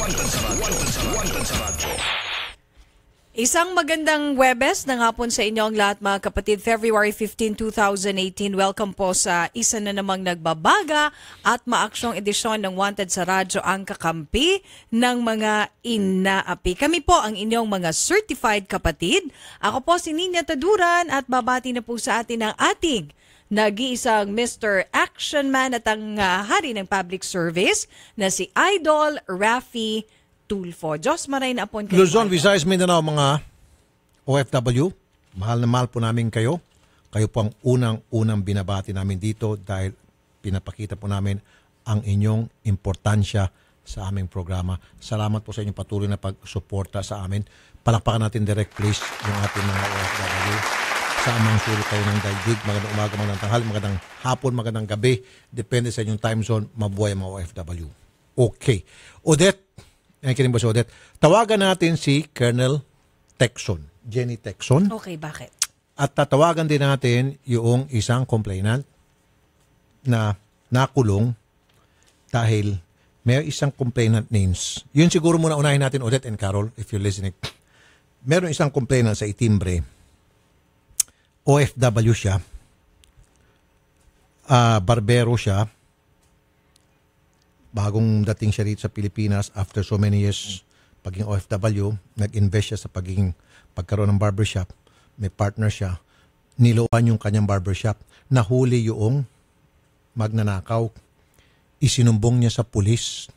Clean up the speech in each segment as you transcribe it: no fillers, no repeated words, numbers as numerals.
Wanted sa radyo. Isang magandang Huwebes na nga po sa inyong lahat mga kapatid. February 15, 2018. Welcome po sa isa na namang nagbabaga at maaksyong edisyon ng Wanted sa Radyo, ang kakampi ng mga inaapi. Kami po ang inyong mga certified kapatid. Ako po si Nina Taduran at babati na po sa atin ang ating nag-iisang Mr. Action Man at ang hari ng public service na si Idol Raffy Tulfo. Diyos maray na apon kayo. Luzon, Visayas, Mindanao, mga OFW, mahal na mahal po namin kayo. Kayo po ang unang binabati namin dito dahil pinapakita po namin ang inyong importansya sa aming programa. Salamat po sa inyong patuloy na pagsuporta sa amin. Palakpakan natin direct please yung ating mga OFW. Sa amang sulit kayo ng daigdig, magandang umaga, magandang tanghal, magandang hapon, magandang gabi. Depende sa inyong time zone, mabuhay ang mga OFW. Okay. Odette, Odette, tawagan natin si Colonel Tecson, Jenny Tecson. Okay, bakit? At tatawagan din natin yung isang complainant na nakulong dahil may isang complainant names. Yun siguro muna unahin natin, Odette and Carol, if you're listening. Meron isang complainant sa Itimbre. OFW siya. Barbero siya. Bagong dating siya rito sa Pilipinas after so many years pagiging OFW, nag-invest siya sa pagkaroon ng barbershop. May partner siya. Niluan yung kanyang barbershop. Nahuli yung magnanakaw. Isinumbong niya sa pulis.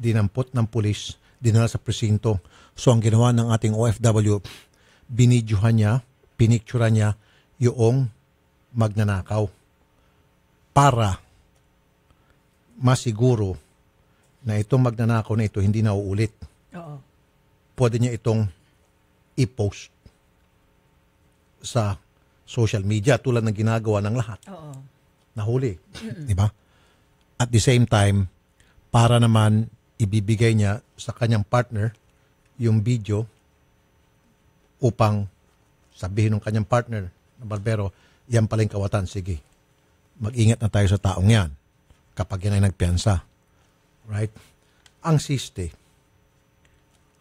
Dinampot ng pulis. Dinala sa presinto. So ang ginawa ng ating OFW, binidyohan niya, pinicturean niya yung magnanakaw para masiguro na itong magnanakaw na ito hindi na uulit. Oo. Pwede niya itong i-post sa social media tulad ng ginagawa ng lahat. Oo. Nahuli. Di ba? At the same time, para naman ibibigay niya sa kanyang partner yung video upang sabihin ng kanyang partner na barbero, yan pala yung kawatan. Sige, mag-ingat na tayo sa taong yan kapag yan ay nagpiyansa. Right? Ang siste,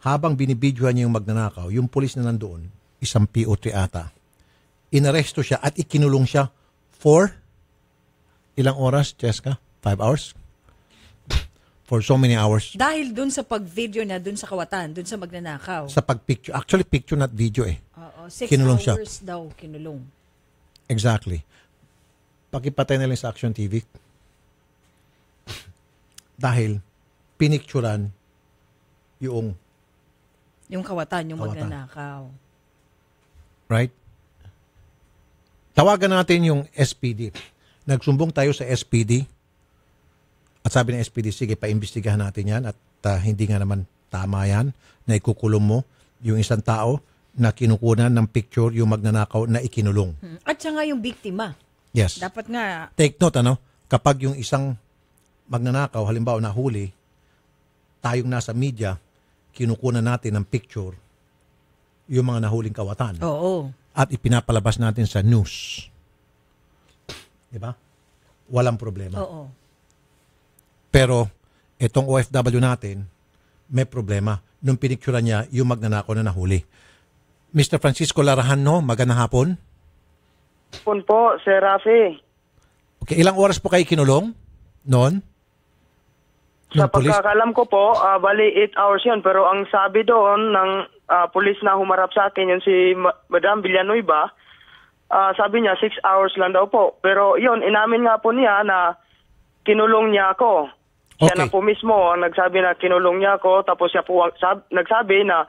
habang binibidyohan niya yung magnanakaw, yung pulis na nandoon, isang PO3 ata, inaresto siya at ikinulong siya for ilang oras, Cheska? 5 hours? For so many hours. Dahil dun sa pag-video na dun sa kawatan, dun sa magnanakaw. Sa pag-picture. Actually, picture not video eh. Oo. 6 kinulong hours siya. daw kinulong. Exactly. Pakipatay na lang sa Action TV. Dahil pinicturan yung kawatan, yung kawatan. magnanakaw. Right? Tawagan natin yung SPD. Nagsumbong tayo sa SPD at sabi ng SPD, sige, paimbestigahan natin yan at hindi nga naman tama yan na ikukulong mo yung isang tao na kinukunan ng picture yung magnanakaw na ikinulong. At siya nga yung biktima. Yes. Dapat nga. Take note, kapag yung isang magnanakaw, halimbawa nahuli, tayong nasa media, kinukunan natin ng picture yung mga nahuling kawatan. Oo. At ipinapalabas natin sa news. Diba? Walang problema. Oo. Pero, itong OFW natin, may problema. Nung pinicturean niya, yung magnanakaw na nahuli. Mr. Francisco Larahano, magandang hapon. Hapon po, Sir Rafi. Okay, ilang oras po kayo kinulong noon? Sa pagkakalam ko po, bali 8 hours yun. Pero ang sabi doon ng pulis na humarap sa akin, yun si Madam Villanueva, sabi niya 6 hours lang daw po. Pero yun, inamin nga po niya na kinulong niya ako. Siya Okay. na po mismo ang nagsabi na kinulong niya ako. Tapos siya po nagsabi na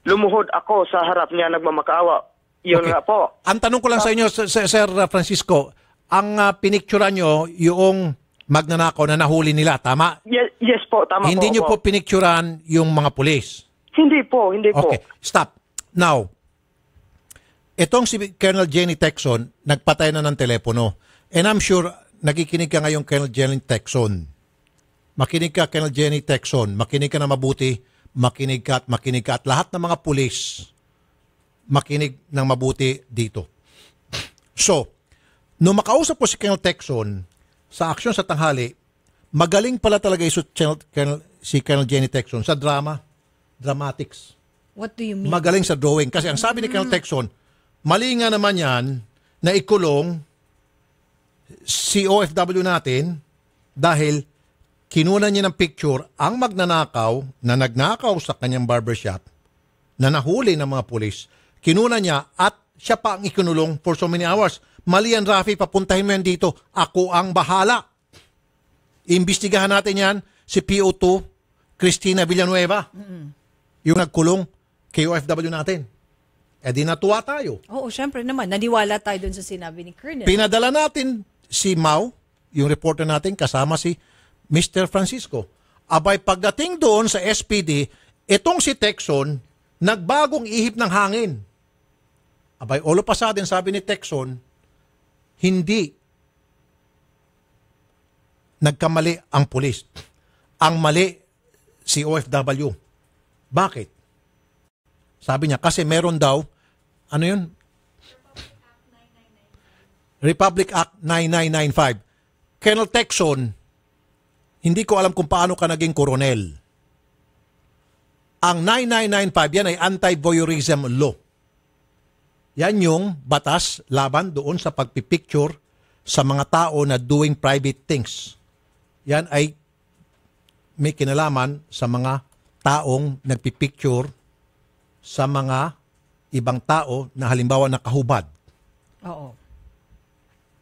lumuhod ako sa harap niya nagmamakaawa. Yun Okay. nga po. Ang tanong ko lang sa inyo, Sir Francisco, ang pinicturean nyo yung magnanakaw na nahuli nila, tama? Yes po, tama Hindi po. nyo po pinicturean yung mga pulis. Hindi po. Okay, stop. Now, itong si Colonel Jenny Tecson, nagpatay na ng telepono. And I'm sure, nakikinig ka ngayon, Colonel Jenny Tecson. Makinig ka, Colonel Jenny Tecson. Makinig ka na mabuti. Makinig ka at lahat ng mga pulis, makinig ng mabuti dito. So, nung makausap po si Colonel Tecson sa aksyon sa tanghali, Magaling pala talaga si Colonel Jenny Tecson sa dramatics. What do you mean? Magaling sa drawing. Kasi ang sabi ni Colonel Tecson, mali nga naman yan na ikulong si OFW natin dahil kinunan niya ng picture ang magnanakaw na nagnakaw sa kanyang barbershop na nahuli ng mga pulis. Kinunan niya at siya pa ang ikinulong for so many hours. Mali yan, Rafi, papuntahin mo yan dito. Ako ang bahala. Imbestigahan natin yan si PO2 Cristina Villanueva. Yung nagkulong kay OFW natin. Eh di natuwa tayo. Oo, syempre naman. Naniwala tayo dun sa sinabi ni Colonel. Pinadala natin si Mau, yung reporter natin, kasama si Mr. Francisco. Abay, pagdating doon sa SPD, itong si Tecson, nagbagong ihip ng hangin. Abay, all of a sudden, sabi ni Tecson, hindi nagkamali ang pulis. Ang mali si OFW. Bakit? Sabi niya, kasi meron daw, ano yun? Republic Act 9995. Colonel Tecson, hindi ko alam kung paano ka naging koronel. Ang 9995, yan ay anti-voyeurism law. Yan yung batas laban doon sa pagpipicture sa mga tao na doing private things. Yan ay may kinalaman sa mga taong nagpipicture sa mga ibang tao na halimbawa nakahubad. Oo.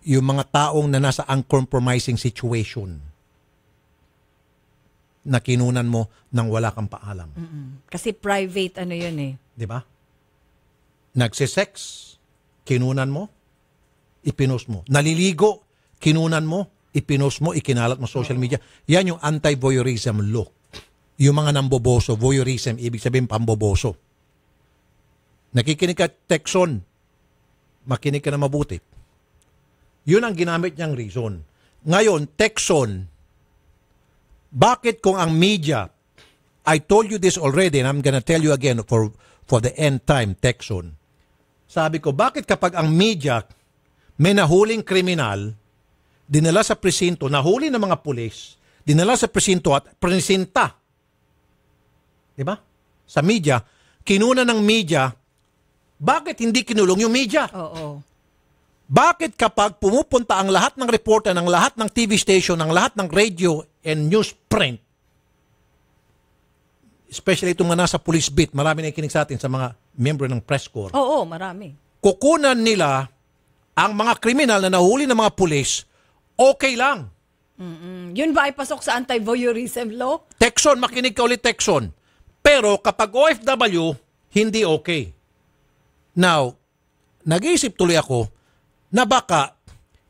Yung mga taong na nasa uncompromising situation na kinunan mo nang wala kang paalam. Kasi private ano yun eh. Di ba? Nagsisex, kinunan mo, ipinost mo. Naliligo, kinunan mo, ipinost mo, ikinalat mo social media. Yan yung anti-voyeurism law. Yung mga namboboso, voyeurism, ibig sabihin pamboboso. Nakikinig ka, Tecson, makinig ka na mabuti. Yun ang ginamit niyang reason. Ngayon, Tecson, bakit kung ang media, I told you this already and I'm gonna tell you again for the end time, Tecson. Sabi ko, bakit kapag ang media may nahuling kriminal, dinala sa presinto, nahuli ng mga pulis, dinala sa presinto at presinta. Diba? Sa media, kinuna ng media, bakit hindi kinulong yung media? Oo. Bakit kapag pumupunta ang lahat ng reporter, ng lahat ng TV station, ng lahat ng radio and newsprint, especially itong mga nasa police beat, marami na ikinig sa atin sa mga member ng press corps. Oo, marami. Kukunan nila ang mga kriminal na nahuli ng mga pulis, okay lang. Yun ba ay pasok sa anti-voyeurism law? Tecson, makinig ka ulit, Tecson. Pero kapag OFW, hindi okay. Now, nag-iisip tuloy ako na baka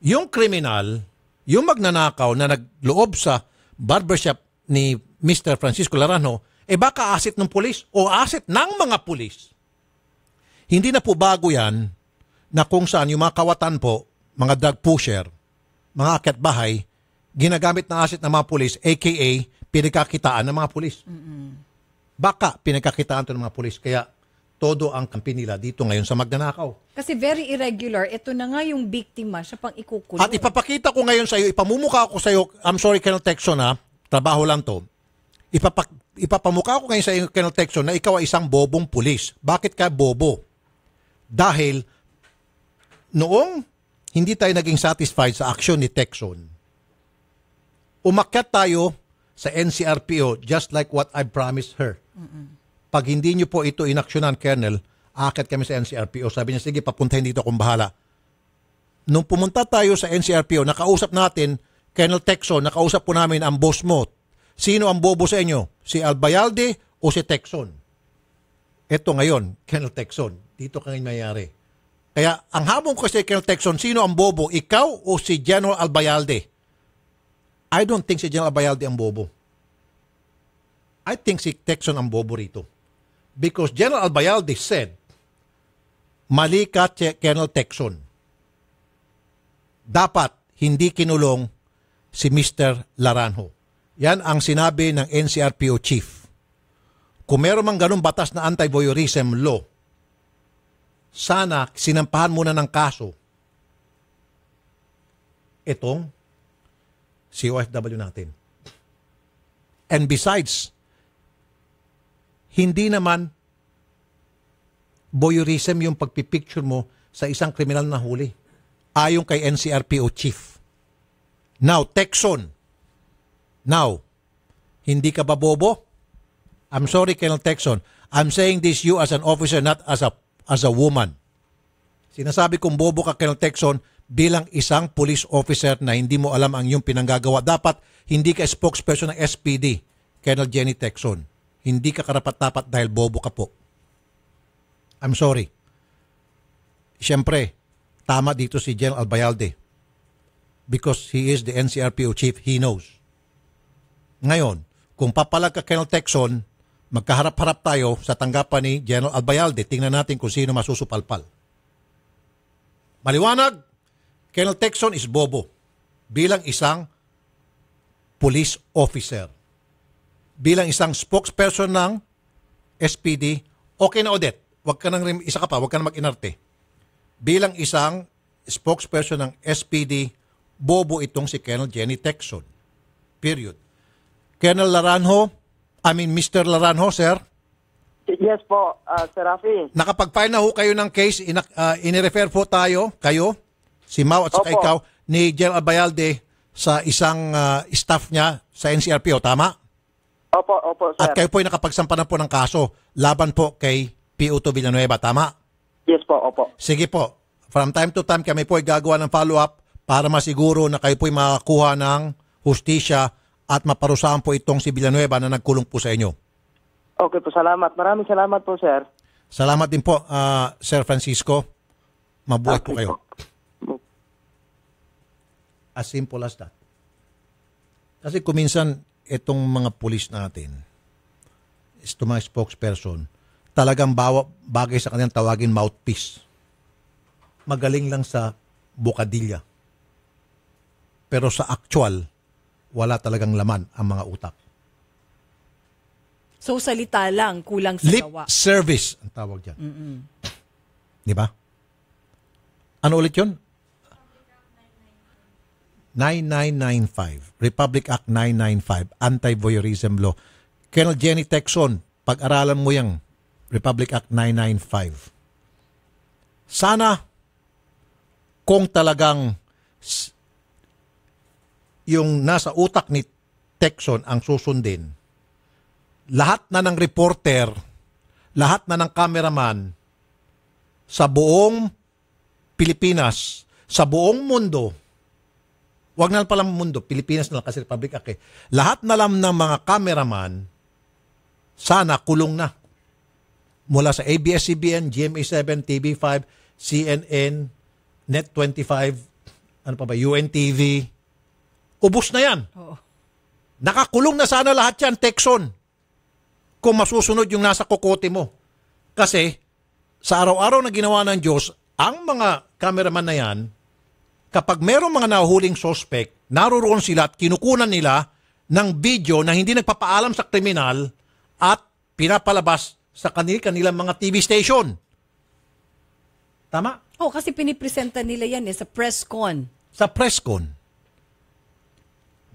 yung kriminal, yung magnanakaw na nagloob sa barbershop ni Mr. Francisco Laranjo, baka asset ng pulis o asset ng mga pulis. Hindi na po bago yan na kung saan yung mga kawatan po, mga drug pusher, mga akyat bahay, ginagamit na asset ng mga pulis, aka pinagkakitaan ng mga pulis. Baka pinagkakitaan to ng mga pulis. Kaya todo ang kampi nila dito ngayon sa magnanakaw. Kasi very irregular. Ito na nga yung biktima, siya pang ikukulong. At ipapakita ko ngayon sa iyo, ipamumukha ko sa iyo, I'm sorry, Colonel Tecson, trabaho lang to. Ipapamukha ko ngayon sa iyo, Colonel Tecson, na ikaw ay isang bobong pulis. Bakit ka bobo? Dahil noong hindi tayo naging satisfied sa aksyon ni Tecson, umakyat tayo sa NCRPO just like what I promised her. Pag hindi nyo po ito inaksyonan, Colonel, aakyat kami sa NCRPO. Sabi niya, sige, papuntahin dito akong bahala. Nung pumunta tayo sa NCRPO, nakausap natin, Colonel Tecson, nakausap po namin ang boss mo. Sino ang bobo sa inyo? Si Albayalde o si Tecson? Ito ngayon, Colonel Tecson, dito kang mayayari. Kaya ang hamon ko si Colonel Tecson, sino ang bobo? Ikaw o si General Albayalde? I don't think si General Albayalde ang bobo. I think si Tecson ang bobo rito. Because General Albayalde said, mali ka, Colonel Tecson. Dapat hindi kinulong si Mr. Laranjo. Yan ang sinabi ng NCRPO chief. Kung meron mang ganun batas na anti-voyeurism law, sana sinampahan muna ng kaso itong si OFW natin. And besides, hindi naman voyeurism yung pagpipicture mo sa isang kriminal na huli. Ayon kay NCRPO chief. Now, Texon. Now, hindi ka ba bobo? I'm sorry, Colonel Texon. I'm saying this you as an officer, not as a woman. Sinasabi kong bobo ka, Colonel Texon, bilang isang police officer na hindi mo alam ang iyong pinanggagawa. Dapat hindi ka spokesperson ng SPD, Colonel Jenny Texon. Hindi ka karapat-dapat dahil bobo ka po. I'm sorry. Siyempre, tama dito si General Albayalde. Because he is the NCRPO chief, he knows. Ngayon, kung papalag ka, Colonel Texon, magkaharap-harap tayo sa tanggapan ni General Albayalde. Tingnan natin kung sino masusupalpal. Maliwanag, Colonel Texon is bobo bilang isang police officer. Bilang isang spokesperson ng SPD, okay na Odette. Wag ka nang isa ka pa, wag ka nang mag-inarte. Bilang isang spokesperson ng SPD, bobo itong si Colonel Jenny Texon. Period. Colonel Laranjo, Mr. Laranjo, sir. Yes po, Sir Rafi. Nakapag-file na ho kayo ng case, inirefer po kayo, si Mau at saka Opo. ikaw, ni General Albayalde sa isang staff niya sa NCRPO, tama? Opo, sir. At kayo po ay nakapagsampa na po ng kaso laban po kay PO2 Villanueva, tama? Yes po, opo. Sige po. From time to time kami po ay gagawa ng follow-up para masiguro na kayo po ay makakuha ng hustisya at maparusahan po itong si Villanueva na nagkulong po sa inyo. Okay po, salamat. Maraming salamat po, sir. Salamat din po, Sir Francisco. Mabuhay po kayo. As simple as that. Kasi kuminsan, itong mga pulis natin, ito mga spokesperson, talagang bagay sa kanilang tawagin mouthpiece. Magaling lang sa bukadilya. Pero sa actual, wala talagang laman ang mga utak. So salita lang, kulang sa Lip gawa. service ang tawag dyan. Di ba? Ano ulit yun? 9995. Republic Act 995. Anti-voyeurism law. Colonel Jenny Texon, pag-aralan mo yung Republic Act 995. Sana kung talagang yung nasa utak ni Texon ang susundin, lahat na ng reporter, lahat na ng cameraman sa buong Pilipinas, sa buong mundo, wag na pala mundo, Pilipinas na lang kasi Republic Act, lahat na lang ng mga cameraman, sana kulong na. Mula sa ABS-CBN, GMA7, TV5, CNN, Net25, ano pa ba, UNTV, ubos na yan. Oo. Nakakulong na sana lahat yan, Texon. Kung masusunod yung nasa kokote mo. Kasi sa araw-araw na ginawa ng Diyos, ang mga cameraman na yan, kapag merong mga nahuhuling suspect, naroon sila at kinukunan nila ng video na hindi nagpapaalam sa kriminal at pinapalabas sa kanilang mga TV station. Tama? Oh, kasi pinipresenta nila yan sa press con. Sa press con.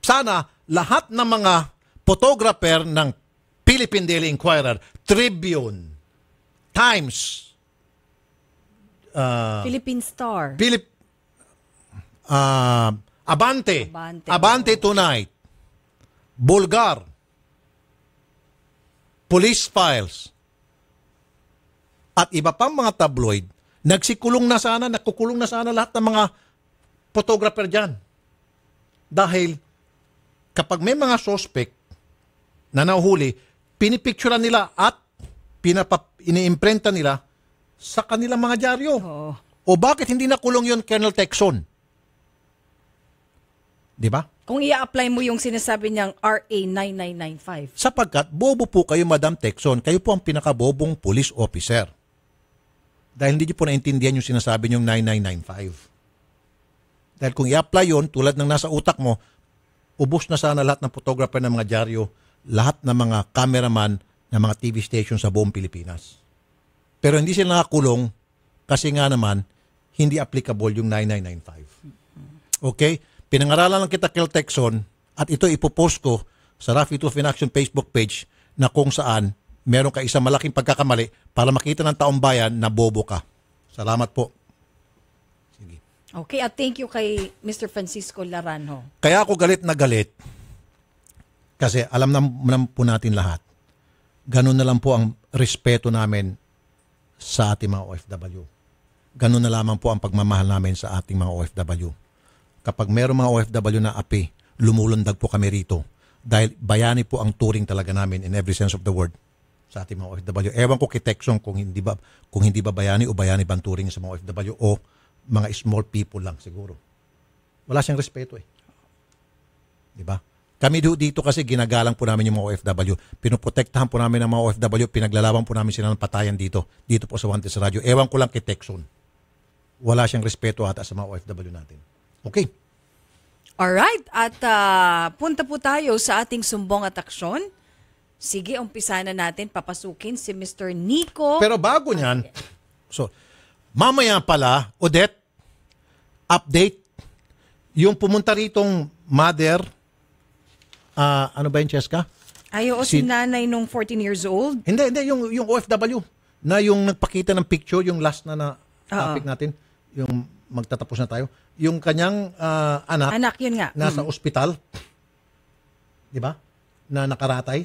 Sana lahat ng mga photographer ng Philippine Daily Inquirer, Tribune, Times, Philippine Star. Abante Tonight, Bulgar, Police Files, at iba pang mga tabloid, nakukulong na sana lahat ng mga photographer dyan. Dahil kapag may mga suspect na nahuhuli, pinipicturean nila at iniimprenta nila sa kanilang mga dyaryo. Oo. O bakit hindi nakulong yun, Colonel Texon? Di ba? Kung i-apply mo yung sinasabi niyang RA 9995. Sapagkat bobo po kayo, Madam Texon, kayo po ang pinakabobong police officer. Dahil hindi niyo po naintindihan yung sinasabi niyong 9995. Dahil kung i-apply yun, tulad ng nasa utak mo, ubos na sana lahat ng photographer ng mga dyaryo, lahat ng mga cameraman ng mga TV station sa buong Pilipinas. Pero hindi sila nakakulong kasi nga naman, hindi applicable yung 9995. Okay? Pinangaralan lang kita, Kel Texon, at ito ipopost ko sa Rafi Tulfo in Action Facebook page na kung saan meron ka isang malaking pagkakamali para makita ng taong bayan na bobo ka. Salamat po. Sige. Okay, at thank you kay Mr. Francisco Laranjo. Kaya ako galit na galit kasi alam naman po natin lahat. Ganun na lang po ang respeto namin sa ating mga OFW. Ganun na lamang po ang pagmamahal namin sa ating mga OFW. Kapag meron mga OFW na api, lumulundag po kami rito. Dahil bayani po ang turing talaga namin in every sense of the word sa ating mga OFW. Ewan ko kay Texon kung hindi ba bayani o bayani bang turing sa mga OFW o mga small people lang siguro. Wala siyang respeto eh. Di ba? Kami dito kasi ginagalang po namin yung mga OFW. Pinoprotektahan po namin ang mga OFW. Pinaglalaban po namin sila ng patayan dito. Dito po sa Wanted sa Radyo. Ewan ko lang kay Texon. Wala siyang respeto ata sa mga OFW natin. Okay. Alright, at punta po tayo sa ating sumbong at aksyon. Sige, umpisa na natin. Papasukin si Mr. Nico. Pero bago niyan, so, mamaya pala, Odette, update, yung pumunta ritong mother, ano ba yung Cheska? Si nanay nung 14 years old? Hindi, yung OFW, na yung nagpakita ng picture, yung last na topic natin, yung magtatapos na tayo, yung kanyang anak yun nga. Nasa ospital, di ba? Na nakaratay.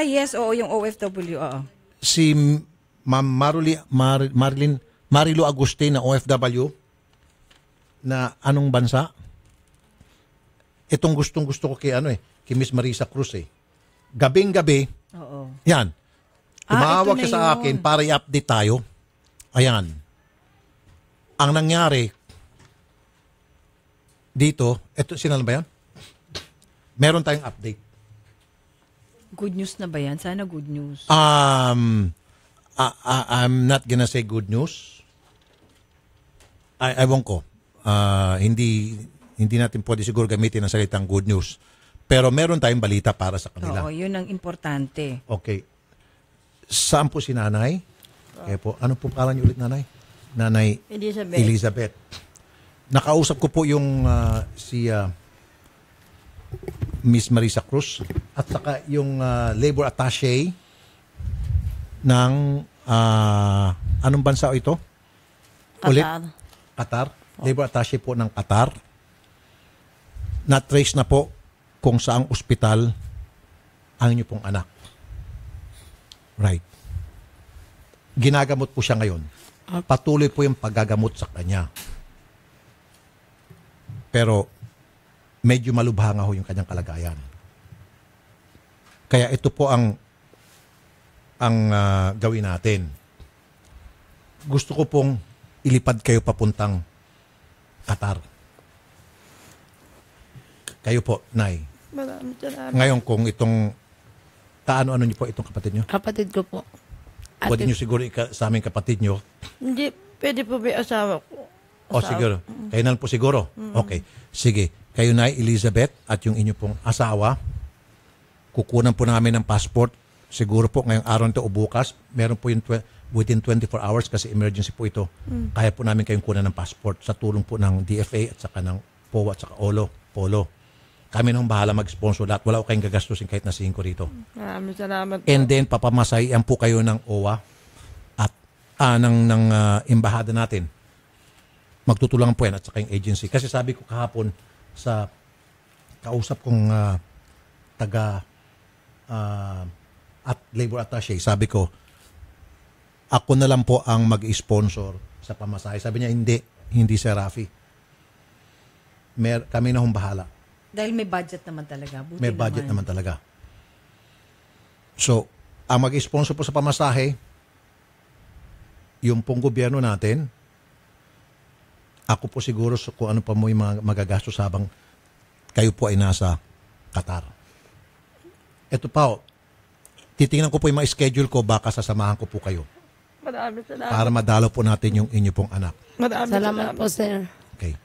Yes, oo, yung OFW, oo. Si Ma'am Marilu Agustin na OFW na anong bansa? Itong gustong-gusto ko kay kay Miss Marisa Cruz eh. Gabing-gabi. Oo. Yan. Tumawag ito siya sa na akin para i-update tayo. Ayan. Ang nangyari dito, eto sinala ba yan? Meron tayong update. Good news na ba yan? Sana good news. I'm not gonna say good news. Ewan ko. Hindi natin pwede siguro gamitin ang salitang good news. Pero meron tayong balita para sa kanila. Oo, yun ang importante. Okay. Saan po si nanay? Okay po. Ano po pangalan niyo ulit, nanay? Nanay Elizabeth. Nakausap ko po yung si Miss Marisa Cruz at saka yung labor attaché ng anong bansa ito? Qatar. Ulit? Qatar. Labor attaché po ng Qatar. Na-trace na po kung saang ospital ang inyo pong anak. Right. Ginagamot po siya ngayon. Patuloy po yung paggagamot sa kanya. Pero medyo malubhanga ho yung kanyang kalagayan. Kaya ito po ang gawin natin. Gusto ko pong ilipad kayo papuntang Qatar. Kayo po, Nay. Maraming salamat. Ngayon kung itong kaano-ano niyo po itong kapatid niyo? Kapatid ko po. Pwede niyo siguro sa aming kapatid niyo. Hindi, pwede po may asawa ko. O siguro. Kayo na lang po siguro. Okay. Sige. Kayo na Elizabeth at yung inyo pong asawa, kukunan po namin ng passport. Siguro po ngayong araw nito o bukas, meron po yung within 24 hours kasi emergency po ito. Kaya po namin kayong kunan ng passport sa tulong po ng DFA at saka ng POA at saka Polo. Kami nang bahala mag-sponsor lahat. Wala ko kayong gagastusin kahit na 5 rito. Maraming salamat po. And then papamasahian po kayo ng OWA at ng embahada natin. Magtutulungan po yan at saka yung agency. Kasi sabi ko kahapon sa kausap kong taga at labor attaché, sabi ko, ako na lang po ang mag-sponsor sa pamasahe. Sabi niya, hindi si Rafi. Kami na hong bahala. Dahil may budget naman talaga. Buti May budget naman talaga. So, ang mag-sponsor po sa pamasahe, yung pong gobyerno natin, ako po siguro kung ano pa mo yung mga magagastos habang kayo po ay nasa Qatar. Ito pa, titingnan ko po yung mga schedule ko, baka sasamahan ko po kayo. Maraming salamat. Para madalaw po natin yung inyo pong anak. Maraming salamat po, sir. Okay.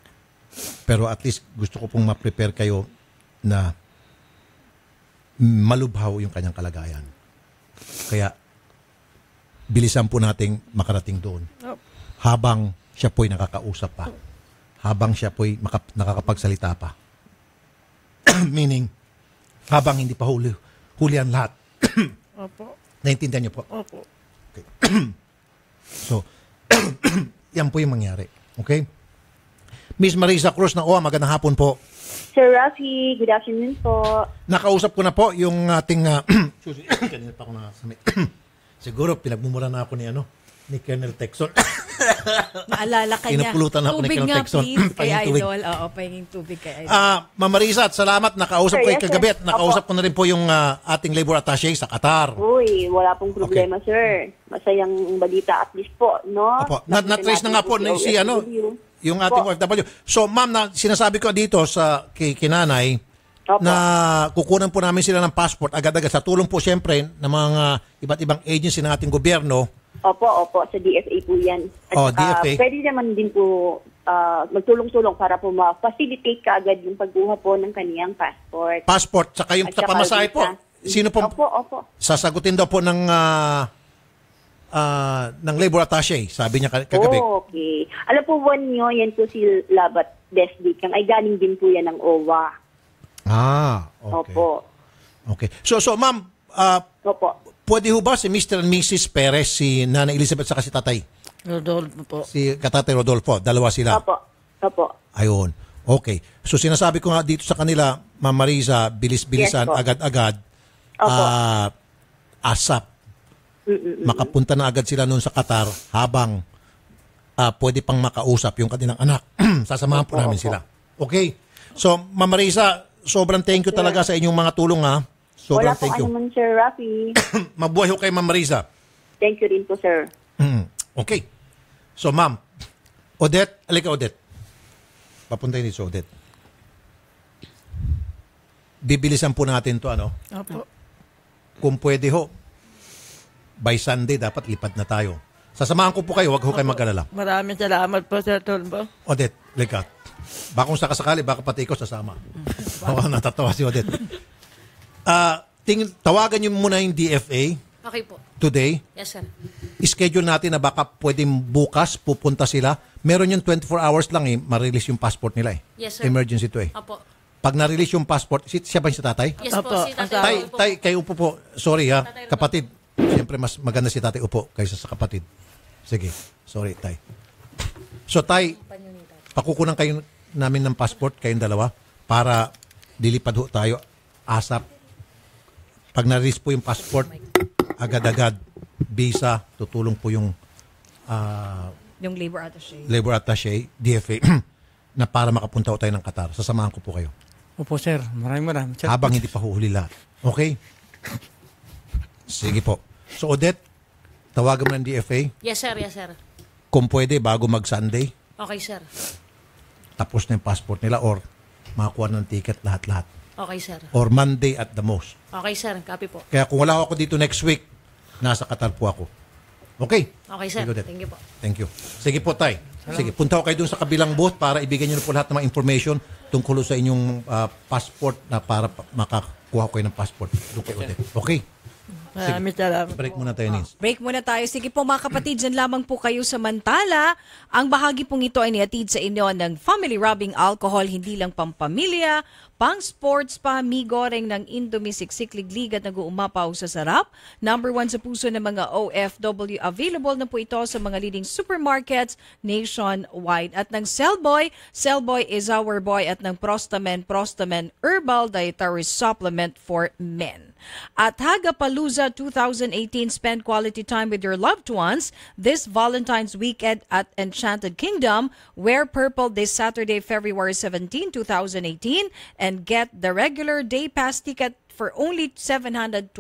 Pero at least gusto ko pong ma-prepare kayo na malubhaw yung kanyang kalagayan. Kaya bilisan po nating makarating doon. Habang siya po'y nakakausap pa. Habang siya po'y nakakapagsalita pa. Meaning, Habang hindi pa huli ang lahat. Opo. Naintindihan niyo po? Opo. Okay. So, yan po yung mangyari. Okay? Miss Marisa Cruz ng OWA, magandang hapon po. Sir Rafi, good afternoon po. Nakausap ko na po yung ating susi. Kanina pa ako nakasami. Siguro pinagmumura na ako ni Colonel Texon. Naalala ka niya. Pinupulutan ako ni Tubig Colonel nga, Texon. please, kay Pahinging tubig. Idol. Oo, pahinging tubig kay Idol. Ma'am Marisa, at salamat. Nakausap ko Sir, yung yes, kagabi at sir. nakausap ko na rin po yung ating labor attaché sa Qatar. Uy, wala pong problema, sir. Masayang balita at least po, no? Opo. Na-trace na nga po ni si yung ating OFW. So, ma'am, na sinasabi ko dito sa kinanay Opo. na kukunan po namin sila ng passport agad-agad sa tulong po siyempre ng mga iba't ibang agency ng ating gobyerno. Opo, sa DFA po yan. At, DFA. pwede naman din po magtulong-tulong para po ma-facilitate kaagad yung pagkuha po ng kaniyang passport. Passport, saka yung At sa saka pamasahe po. visa. Sino po? Opo. Sasagutin daw po ng labor attaché, sabi niya kagabi. Okay. Alam po ba niyo, yan po si Labat Desdic. Ay galing din po yan ng OWA. Okay. Opo. Okay. So ma'am, Opo. pwede ho ba si Mr. and Mrs. Perez, si Nanay Elizabeth saka si Tatay? Rodolfo po. Si Katatay Rodolfo, dalawa sila. Opo. Ayun. Okay. So sinasabi ko nga dito sa kanila, Ma'am Marisa, bilis-bilisan, Yes po. agad-agad, Opo. ASAP. Makapunta na agad sila noon sa Qatar habang pwede pang makausap yung kanilang anak. Sasamahan po namin sila. Okay? So, Ma'am Marisa, sobrang thank you talaga sa inyong mga tulong ha. Sobrang Wala pong thank you. anuman, Sir Rafi. Mabuhay ho kay Ma'am Marisa. Thank you rin po, sir. Okay. So, Ma'am, Odette, alika Odette. Papuntayin dito, Odette. Bibilisan po natin to Opo. Kung pwede ho, by Sunday dapat lipad na tayo. Sasamahan ko po kayo, wag ho kayo mag-alala. Maraming salamat po, Sir Tulfo. Odette, lika. Baka kung sakasakali, baka pati ikaw sasama. Oo, natatawa si Odette. Tawagan niyo muna yung DFA Okay po. today. Yes, sir. Schedule natin na baka pwedeng bukas pupunta sila. Meron yung 24 hours lang ma-release yung passport nila Yes, sir. Emergency to Opo. Pag na-release yung passport, siya ba yung si tatay? Yes po, Opo. si tatay. Tay, Opo. tay, kayo upo po. Sorry ha, Tatay Rodolfo. kapatid. Siyempre mas maganda si tatay upo kaysa sa kapatid. Sige, sorry tay. So tay, pakukunan kayo namin ng passport, kayong dalawa, para dilipad ho tayo ASAP. Pag na-release po yung passport, agad-agad, visa, tutulong po yung Yung labor attaché. labor attaché, DFA, na para makapunta ho tayo ng Qatar. Sasamahan ko po kayo. Opo, sir. Maraming. Sir. Habang hindi pa huhuli lahat. Okay? Sige po. So, Odette, tawagan mo ng DFA. Yes, sir. Yes, sir. Kung pwede, bago mag-Sunday, Okay, sir. tapos na yung passport nila or makakuha ng ticket lahat-lahat. Okay, sir. Or Monday at the most. Okay, sir. Copy po. Kaya kung wala ako dito next week, nasa Qatar po ako. Okay? Okay, sir. Sige, Odette. Thank you po. Thank you. Sige po, Tay. Sige, punta ko kayo dun sa kabilang booth para ibigay niyo na po lahat ng mga information tungkol sa inyong passport na para makakuha ko kayo ng passport. Doon kay Odette. Okay? Maraming salamat. Break muna tayo, Nins. Break muna tayo. Sige po mga kapatid, dyan lamang po kayo samantala. Ang bahagi pong ito ay niatid sa inyo ng Family Rubbing Alcohol, hindi lang pampamilya, pang sports pa, migoreng ng Indomie Siksik-Liglig at nag-uumapaw sa sarap. Number 1 sa puso ng mga OFW. Available na po ito sa mga leading supermarkets nationwide. At ng Cellboy, Cellboy is our boy. At ng Prostamen Herbal Dietary Supplement for Men. At Hagapalooza 2018, spend quality time with your loved ones this Valentine's weekend at Enchanted Kingdom. Wear purple this Saturday, February 17, 2018 and get the regular day pass ticket for only 720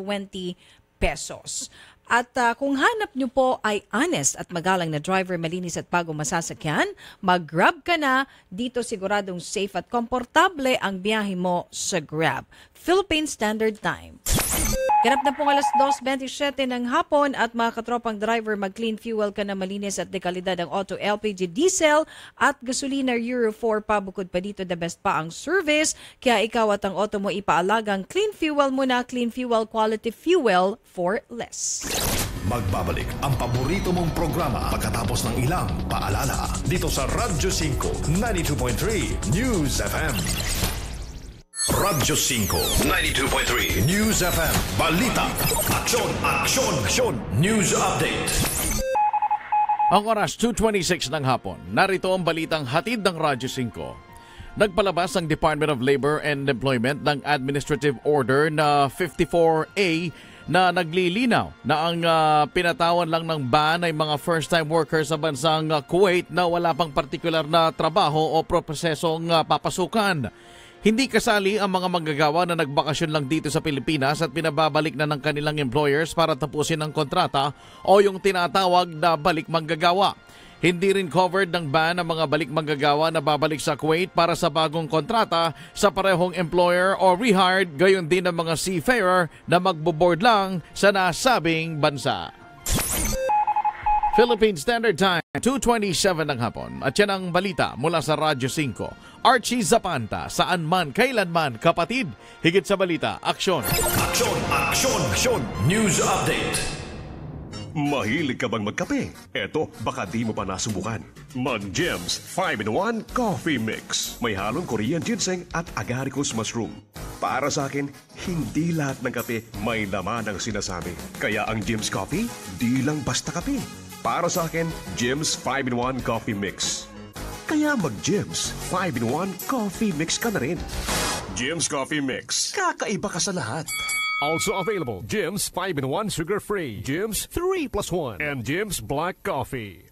pesos. At kung hanap nyo po ay honest at magalang na driver, malinis at bagong masasakyan, mag-Grab ka na. Dito siguradong safe at komportable ang biyahe mo sa Grab. Philippine Standard Time. Ganap na pong alas 2:27 ng hapon at mga katropang driver, mag-clean fuel ka na malinis at dekalidad ang auto LPG diesel at gasolina Euro 4 pa. Bukod pa dito, the best pa ang service. Kaya ikaw at ang auto mo ipaalagang clean fuel muna. Clean fuel, quality fuel for less. Magbabalik ang paborito mong programa pagkatapos ng ilang paalala dito sa Radyo 5 92.3 News FM. Radyo 5, 92.3 News FM, Balita, Aksyon, News Update. Ang oras 2:26 ng hapon, narito ang balitang hatid ng Radyo 5. Nagpalabas ang Department of Labor and Employment ng Administrative Order na 54A na naglilinaw na ang pinatawan lang ng ban ay mga first-time workers sa bansang Kuwait na wala pang partikular na trabaho o prosesong papasukan. Hindi kasali ang mga manggagawa na nagbakasyon lang dito sa Pilipinas at pinababalik na ng kanilang employers para tapusin ang kontrata o yung tinatawag na balik manggagawa. Hindi rin covered ng ban ang mga balik manggagawa na babalik sa Kuwait para sa bagong kontrata sa parehong employer o rehired, gayon din ang mga seafarer na magbo-board lang sa nasabing bansa. Philippine Standard Time, 2:27 ng hapon. At yan ang balita mula sa Radyo 5. Archie Zapanta, saan man, kailanman, kapatid. Higit sa balita, aksyon. Aksyon, News Update. Mahilig ka bang magkape? Eto, baka di mo pa nasubukan. Mag-Gems 5-in-1 Coffee Mix. May halong Korean ginseng at agaricus mushroom. Para sa akin, hindi lahat ng kape may laman ang sinasabi. Kaya ang Gems Coffee, di lang basta kape. Para sa akin, Gems 5-in-1 Coffee Mix. Kaya mag-Gems 5-in-1 Coffee Mix ka na rin. Gems Coffee Mix. Kakaiba ka sa lahat. Also available, Jim's 5-in-1 sugar-free, Jim's 3+1, and Jim's Black Coffee.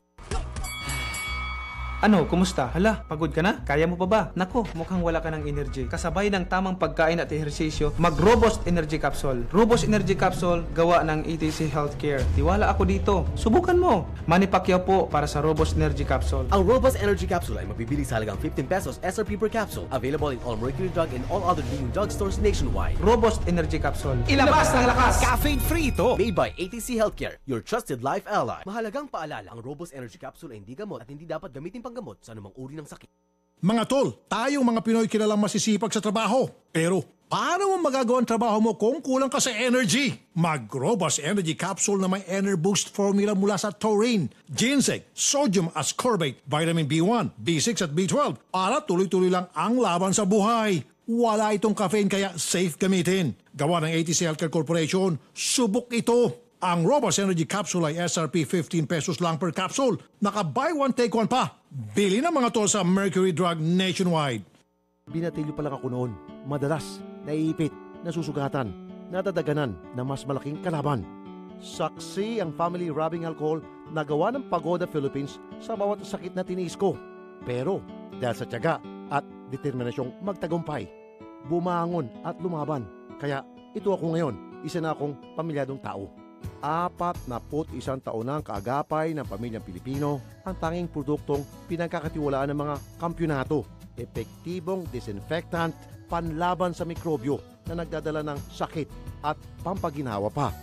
Ano, kumusta? Hala, pagod ka na? Kaya mo pa ba? Nako, mukhang wala ka ng energy. Kasabay ng tamang pagkain at ehersisyo, mag-Robust Energy Capsule. Robust Energy Capsule, gawa ng ETC Healthcare. Tiwala ako dito. Subukan mo. Manny Pacquiao po para sa Robust Energy Capsule. Ang Robust Energy Capsule ay mabibili sa halagang 15 pesos SRP per capsule. Available in all Mercury Drug and all other leading drugstores nationwide. Robust Energy Capsule. Ilabas ng lakas! Caffeine-free ito! Made by ATC Healthcare, your trusted life ally. Mahalagang paalala, ang Robust Energy Capsule ay hindi gamot at hindi dapat gamitin panggamot sa anumang uri ng sakit. Mga tol, tayong mga Pinoy kilalang masisipag sa trabaho. Pero paano mo magagawa ang trabaho mo kung kulang ka sa energy? Mag-Robust Energy Capsule na may Enerboost formula mula sa taurine, ginseng, sodium ascorbate, vitamin B1, B6 at B12 para tuloy-tuloy lang ang laban sa buhay. Wala itong caffeine kaya safe gamitin. Gawa ng ATC Healthcare Corporation, subok ito. Ang Robust Energy Capsule ay SRP 15 pesos lang per capsule. Naka-buy one, take one pa. Bili na mga tol sa Mercury Drug nationwide. Binatilyo pa lang ako noon. Madalas, naiipit, nasusugatan, nadadaganan na mas malaking kalaban. Saksi ang family rubbing alcohol na gawa ng Pagoda Philippines sa bawat sakit na tiniis ko. Pero dahil sa tiyaga at determinasyong magtagumpay, bumangon at lumaban. Kaya ito ako ngayon, isa na akong pamilyadong tao. 41 taon na ang kaagapay ng pamilyang Pilipino, ang tanging produktong pinagkakatiwalaan ng mga kampyonato. Epektibong disinfectant, panlaban sa mikrobyo na nagdadala ng sakit at pampaginawa pa.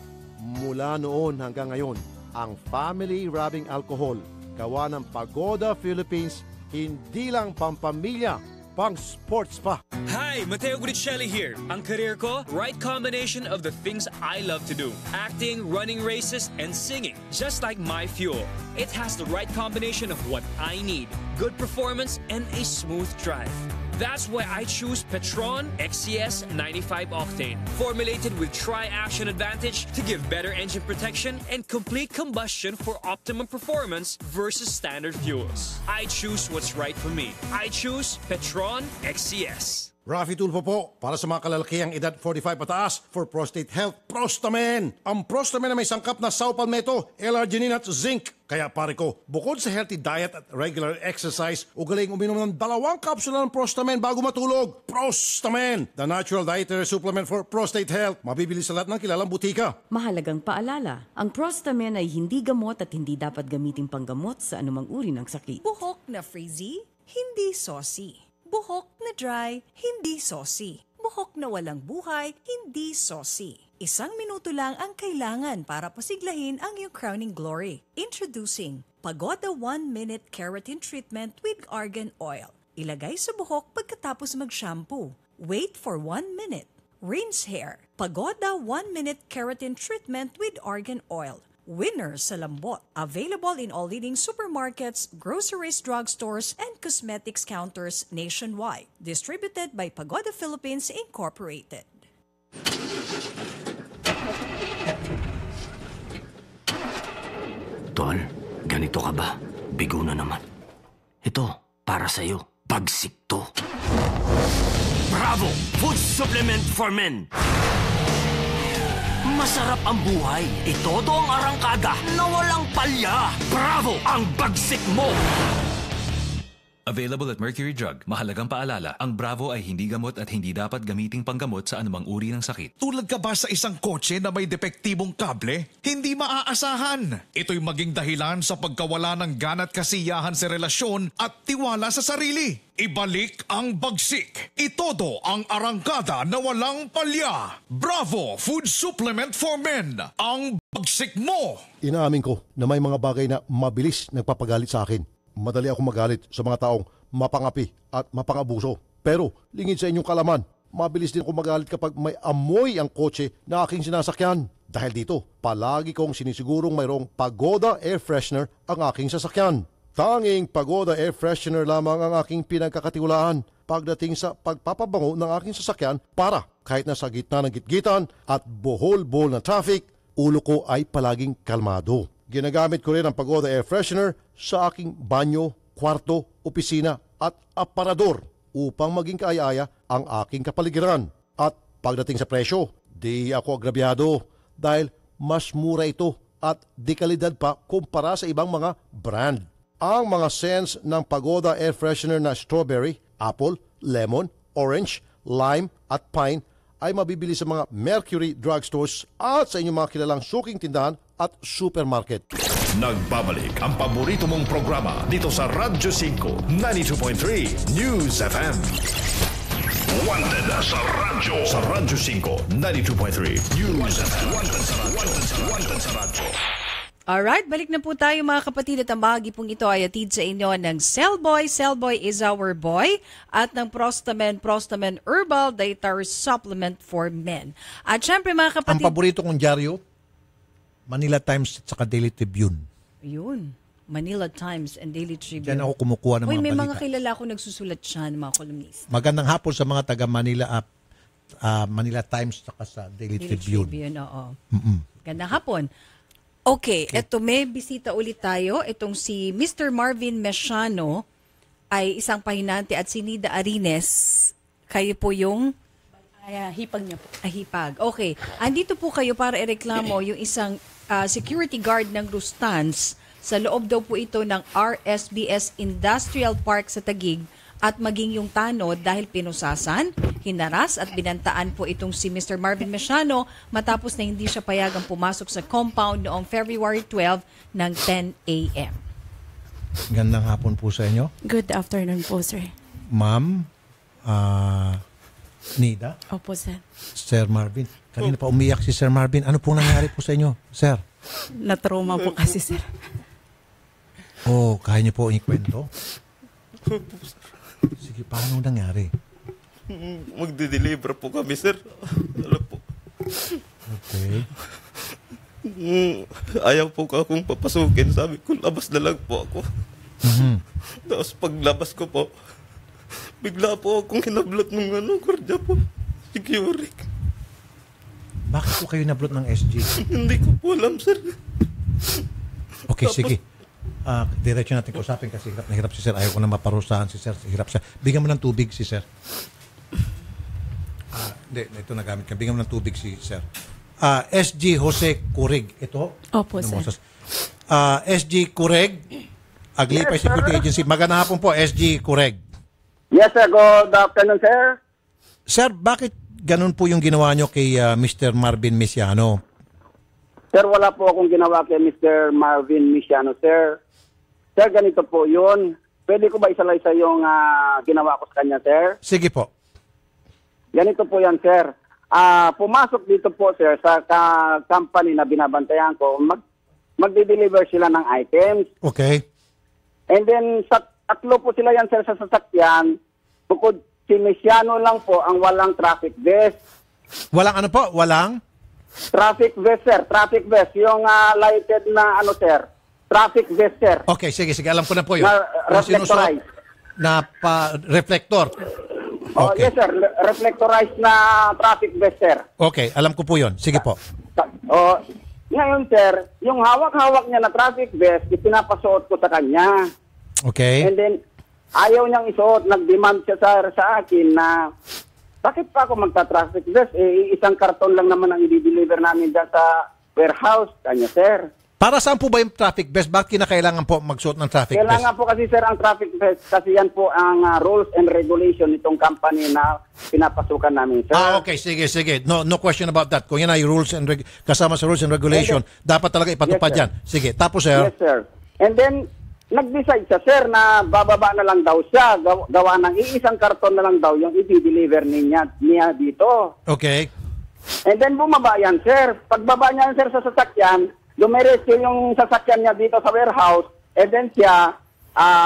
Mula noon hanggang ngayon, ang family rubbing alcohol, gawa ng Pagoda Philippines, hindi lang pampamilya, pang sports pa. Hi, Mateo Guricelli here. Ang career ko, right combination of the things I love to do. Acting, running races, and singing. Just like my fuel. It has the right combination of what I need. Good performance and a smooth drive. That's why I choose Petron XCS 95 Octane. Formulated with Tri-Action Advantage to give better engine protection and complete combustion for optimum performance versus standard fuels. I choose what's right for me. I choose Petron XCS. Rafi Tulfo po, para sa mga kalalakihang edad 45 pataas for prostate health, Prostamen! Ang Prostamen na may sangkap na saw palmetto, L-arginine at zinc. Kaya pare ko, bukod sa healthy diet at regular exercise, ugaling uminom ng 2 kapsula ng Prostamen bago matulog. Prostamen! The natural dietary supplement for prostate health. Mabibili sa lahat ng kilalang butika. Mahalagang paalala, ang Prostamen ay hindi gamot at hindi dapat gamitin panggamot sa anumang uri ng sakit. Buhok na frizzy, hindi saucy. Buhok na dry, hindi saucy. Buhok na walang buhay, hindi saucy. 1 minuto lang ang kailangan para pasiglahin ang iyong crowning glory. Introducing Pagoda 1-Minute Keratin Treatment with Argan Oil. Ilagay sa buhok pagkatapos mag-shampoo. Wait for 1 minute. Rinse hair. Pagoda 1-Minute Keratin Treatment with Argan Oil. winner sa lambot. Available in all leading supermarkets, groceries, drugstores, and cosmetics counters nationwide. Distributed by Pagoda Philippines Incorporated. Tol, ganito ka ba? Bigo na naman. Ito, para sa'yo. Bagsik to. Bravo! Food supplement for men! Masarap ang buhay. Itodo ang arangkada na walang palya. Bravo! Ang bagsik mo! Available at Mercury Drug. Mahalagang paalala, ang Bravo ay hindi gamot at hindi dapat gamiting panggamot sa anumang uri ng sakit. Tulad ka ba sa isang kotse na may depektibong kable? Hindi maaasahan. Ito'y maging dahilan sa pagkawala ng gana at kasiyahan sa relasyon at tiwala sa sarili. Ibalik ang bagsik. Itodo ang arangkada na walang palya. Bravo Food Supplement for Men. Ang bagsik mo! Inaamin ko na may mga bagay na mabilis nagpapagalit sa akin. Madali ako magalit sa mga taong mapangapi at mapangabuso. Pero lingid sa inyong kalaman, mabilis din ako magalit kapag may amoy ang kotse na aking sinasakyan. Dahil dito, palagi kong sinisigurong mayroong Pagoda Air Freshener ang aking sasakyan. Tanging Pagoda Air Freshener lamang ang aking pinagkakatiwalaan pagdating sa pagpapabango ng aking sasakyan para kahit nasa gitna ng gitgitan at bohol-bohol na traffic, ulo ko ay palaging kalmado. Ginagamit ko rin ang Pagoda Air Freshener sa aking banyo, kwarto, opisina at aparador upang maging kaaya-aya ang aking kapaligiran. At pagdating sa presyo, di ako agrabyado dahil mas mura ito at di kalidad pa kumpara sa ibang mga brand. Ang mga scents ng Pagoda Air Freshener na strawberry, apple, lemon, orange, lime at pine ay mabibili sa mga Mercury drugstores at sa inyong mga kilalang suking tindahan at supermarket. Nagbabalik ang paborito mong programa dito sa Radyo 5, 92.3 News FM. Wanted sa radyo. Sa Radyo 5, 92.3 News FM. Wanted sa radyo. Alright, balik na po tayo mga kapatid at ang bahagi pong ito ay atid sa inyo ng Cellboy. Cellboy is our boy at ng Prostamen Herbal Dietary Supplement for Men. At syempre mga kapatid... Ang paborito kong dyaryo, Manila Times at saka Daily Tribune. Yun, Manila Times and Daily Tribune. Diyan ako kumukuha ng mga may balita. mga kilala ko nagsusulat siya ng mga columnist. Magandang hapon sa mga taga Manila Manila Times at saka sa Daily Tribune. Oo. Gandang hapon. Okay, eto may bisita ulit tayo. Itong si Mr. Marvin Mesiano ay isang pahinante at si Nida Arines. Kayo po yung... hipag niya po. Hipag. Okay. Andito po kayo para ireklamo yung isang security guard ng Rustans. Sa loob daw po ito ng RSBS Industrial Park sa Taguig at maging yung tanod dahil pinusasan, hinaras at binantaan po itong si Mr. Marvin Mesiano matapos na hindi siya payagang pumasok sa compound noong February 12 ng 10 a.m. Gandang hapon po sa inyo. Good afternoon po, sir. Ma'am, Nida? Opo, sir. Sir Marvin. Kanina pa umiyak si Sir Marvin. Ano pong nangyari po sa inyo, sir? Na-trauma po kasi, sir. Oh, kaya niyo po ikwento? Sige, paano nangyari? Magde-deliver po kami, sir. Alam po. Okay. Ayaw po ka akong papasukin. Sabi ko, labas na lang po ako. Tapos paglabas ko po, bigla po akong hinablot ng gwardiya po. Security. Bakit po kayo nablot ng SG? Hindi ko po alam, sir. Okay, tapos, sige. Diretso natin kusapin kasi hirap na hirap si sir. Ayaw ko na maparusahan si sir. Hirap siya. Bigyan mo ng tubig si sir. Hindi, ito nagamit ka. Bigyan mo ng tubig si sir. SG Jose Curig. Ito? Opo, sir. SG Curig, Aglipay Security Agency. Magandang hapon po, SG Curig. Yes, sir. Good afternoon, sir. Sir, bakit ganun po yung ginawa nyo kay Mr. Marvin Mesiano? Sir, wala po akong ginawa kay Mr. Marvin Mesiano, sir. Sir, ganito po yun. Pwede ko ba isa-isa yung ginawa ko sa kanya, sir? Sige po. Ganito po yan, sir. Pumasok dito po, sir, sa company na binabantayan ko. Magde-deliver sila ng items. Okay. And then, tatlo po sila yan, sir, sa sasakyan. Bukod si Mesiano lang po ang walang traffic vest. Walang ano po? Walang? Traffic vest, sir. Traffic vest. Yung lighted na ano, sir. Traffic vest, sir. Okay, sige. Alam ko na po yun. Na reflectorized. Na reflector. Oh, Okay. yes, sir. Reflectorized na traffic vest, sir. Okay, alam ko po yun. Sige po. Oh, ngayon, sir, yung hawak-hawak niya na traffic vest, ipinapasuot ko sa kanya. Okay. And then, ayaw niyang isuot. Nag-demand siya sa akin na bakit pa ako magta-traffic vest? Isang karton lang naman ang i-deliver namin dyan sa warehouse. Kanya, sir. Para saan po ba yung traffic vest? Bakit kinakailangan po magsuot ng traffic vest? Kailangan po kasi, sir, ang traffic vest kasi yan po ang rules and regulation nitong company na pinapasukan namin, sir. Okay. Sige. No question about that. Kung yan ay rules and kasama sa rules and regulation, dapat talaga ipatupad yan. Sige. Tapos, sir? Yes, sir. And then, nag-decide siya, sir, na bababa na lang daw siya. Gawa ng iisang karton na lang daw yung i-deliver niya dito. Okay. And then bumaba yan, sir. Pagbaba niya, sir, sa sasakyan, dumiretso yung sasakyan niya dito sa warehouse. And then siya,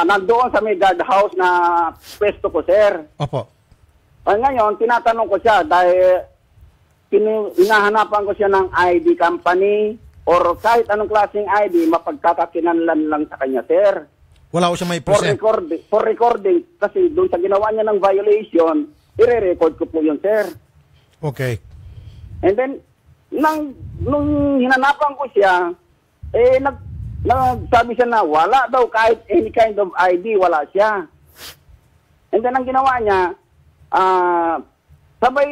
nandoon sa may guardhouse na pwesto ko, sir. Opo. Ngayon, tinatanong ko siya dahil hinahanapan ko siya ng ID company or kahit anong klaseng ID, mapagkakakinanlan lang sa kanya, sir. Wala ko siya may present. For recording, kasi doon sa ginawa niya ng violation, i-record ko po yun, sir. Okay. And then, nung hinanapan ko siya, nagsabi siya na wala daw kahit any kind of ID, wala siya. And then, ang ginawa niya, sabay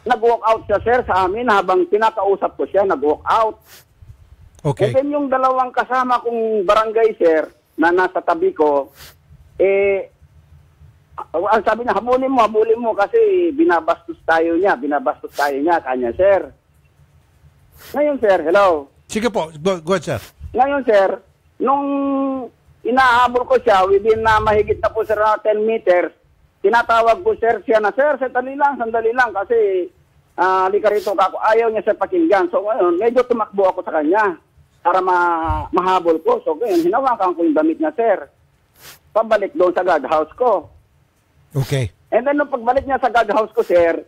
nag-walk out siya, sir, sa amin habang pinakausap ko siya, nag-walk out. Okay. And then yung dalawang kasama kong barangay, sir, na nasa tabi ko, ang sabi niya, habulin mo kasi binabastos tayo niya, kanya, sir. Ngayon, sir, hello. Sige po, go ahead, sir. Ngayon, sir, nung inahabol ko siya, within na mahigit na po, sir, 10 meters, tinatawag ko, sir, siya na, sir, sandali lang, kasi halika rito ako. Ayaw niya, sir, pakinggan. So, ngayon, medyo tumakbo ako sa kanya para mahabol ko. So, ngayon, hinawakan ko yung damit niya, sir. Pabalik doon sa guardhouse ko. Okay. And then, nung pagbalik niya sa guardhouse ko, sir,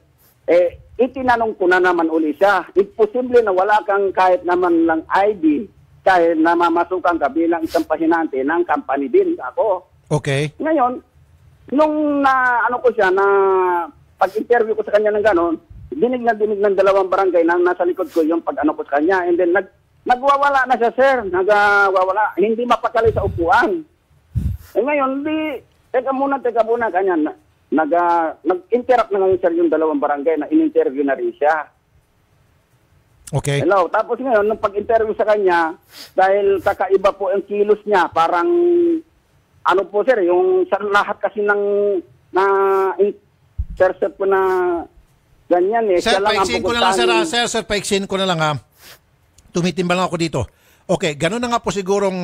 itinanong ko na naman uli siya. Imposible na wala kang kahit naman lang ID dahil namamasukan ka bilang isang pahinante ng company din ako. Okay. Ngayon, nung ko siya, na pag-interview ko sa kanya ng ganon, dinig ng dalawang barangay na nasa likod ko yung pag-ano ko sa kanya. And then, nagwawala na siya, sir. Nagwawala. Hindi mapakali sa upuan. Ngayon, teka muna, kanya, nag-interrupt na ngayon, sir, yung dalawang barangay na in-interview na rin siya. Okay. Hello. Tapos ngayon, nung pag-interview sa kanya, dahil kakaiba po ang kilos niya, parang, sir, yung sa lahat kasi intercept ko na ganyan Sir, paiksin ko na lang, sir, paiksin ko na lang, ha. Tumitimbang lang ako dito. Okay, ganun na nga po sigurong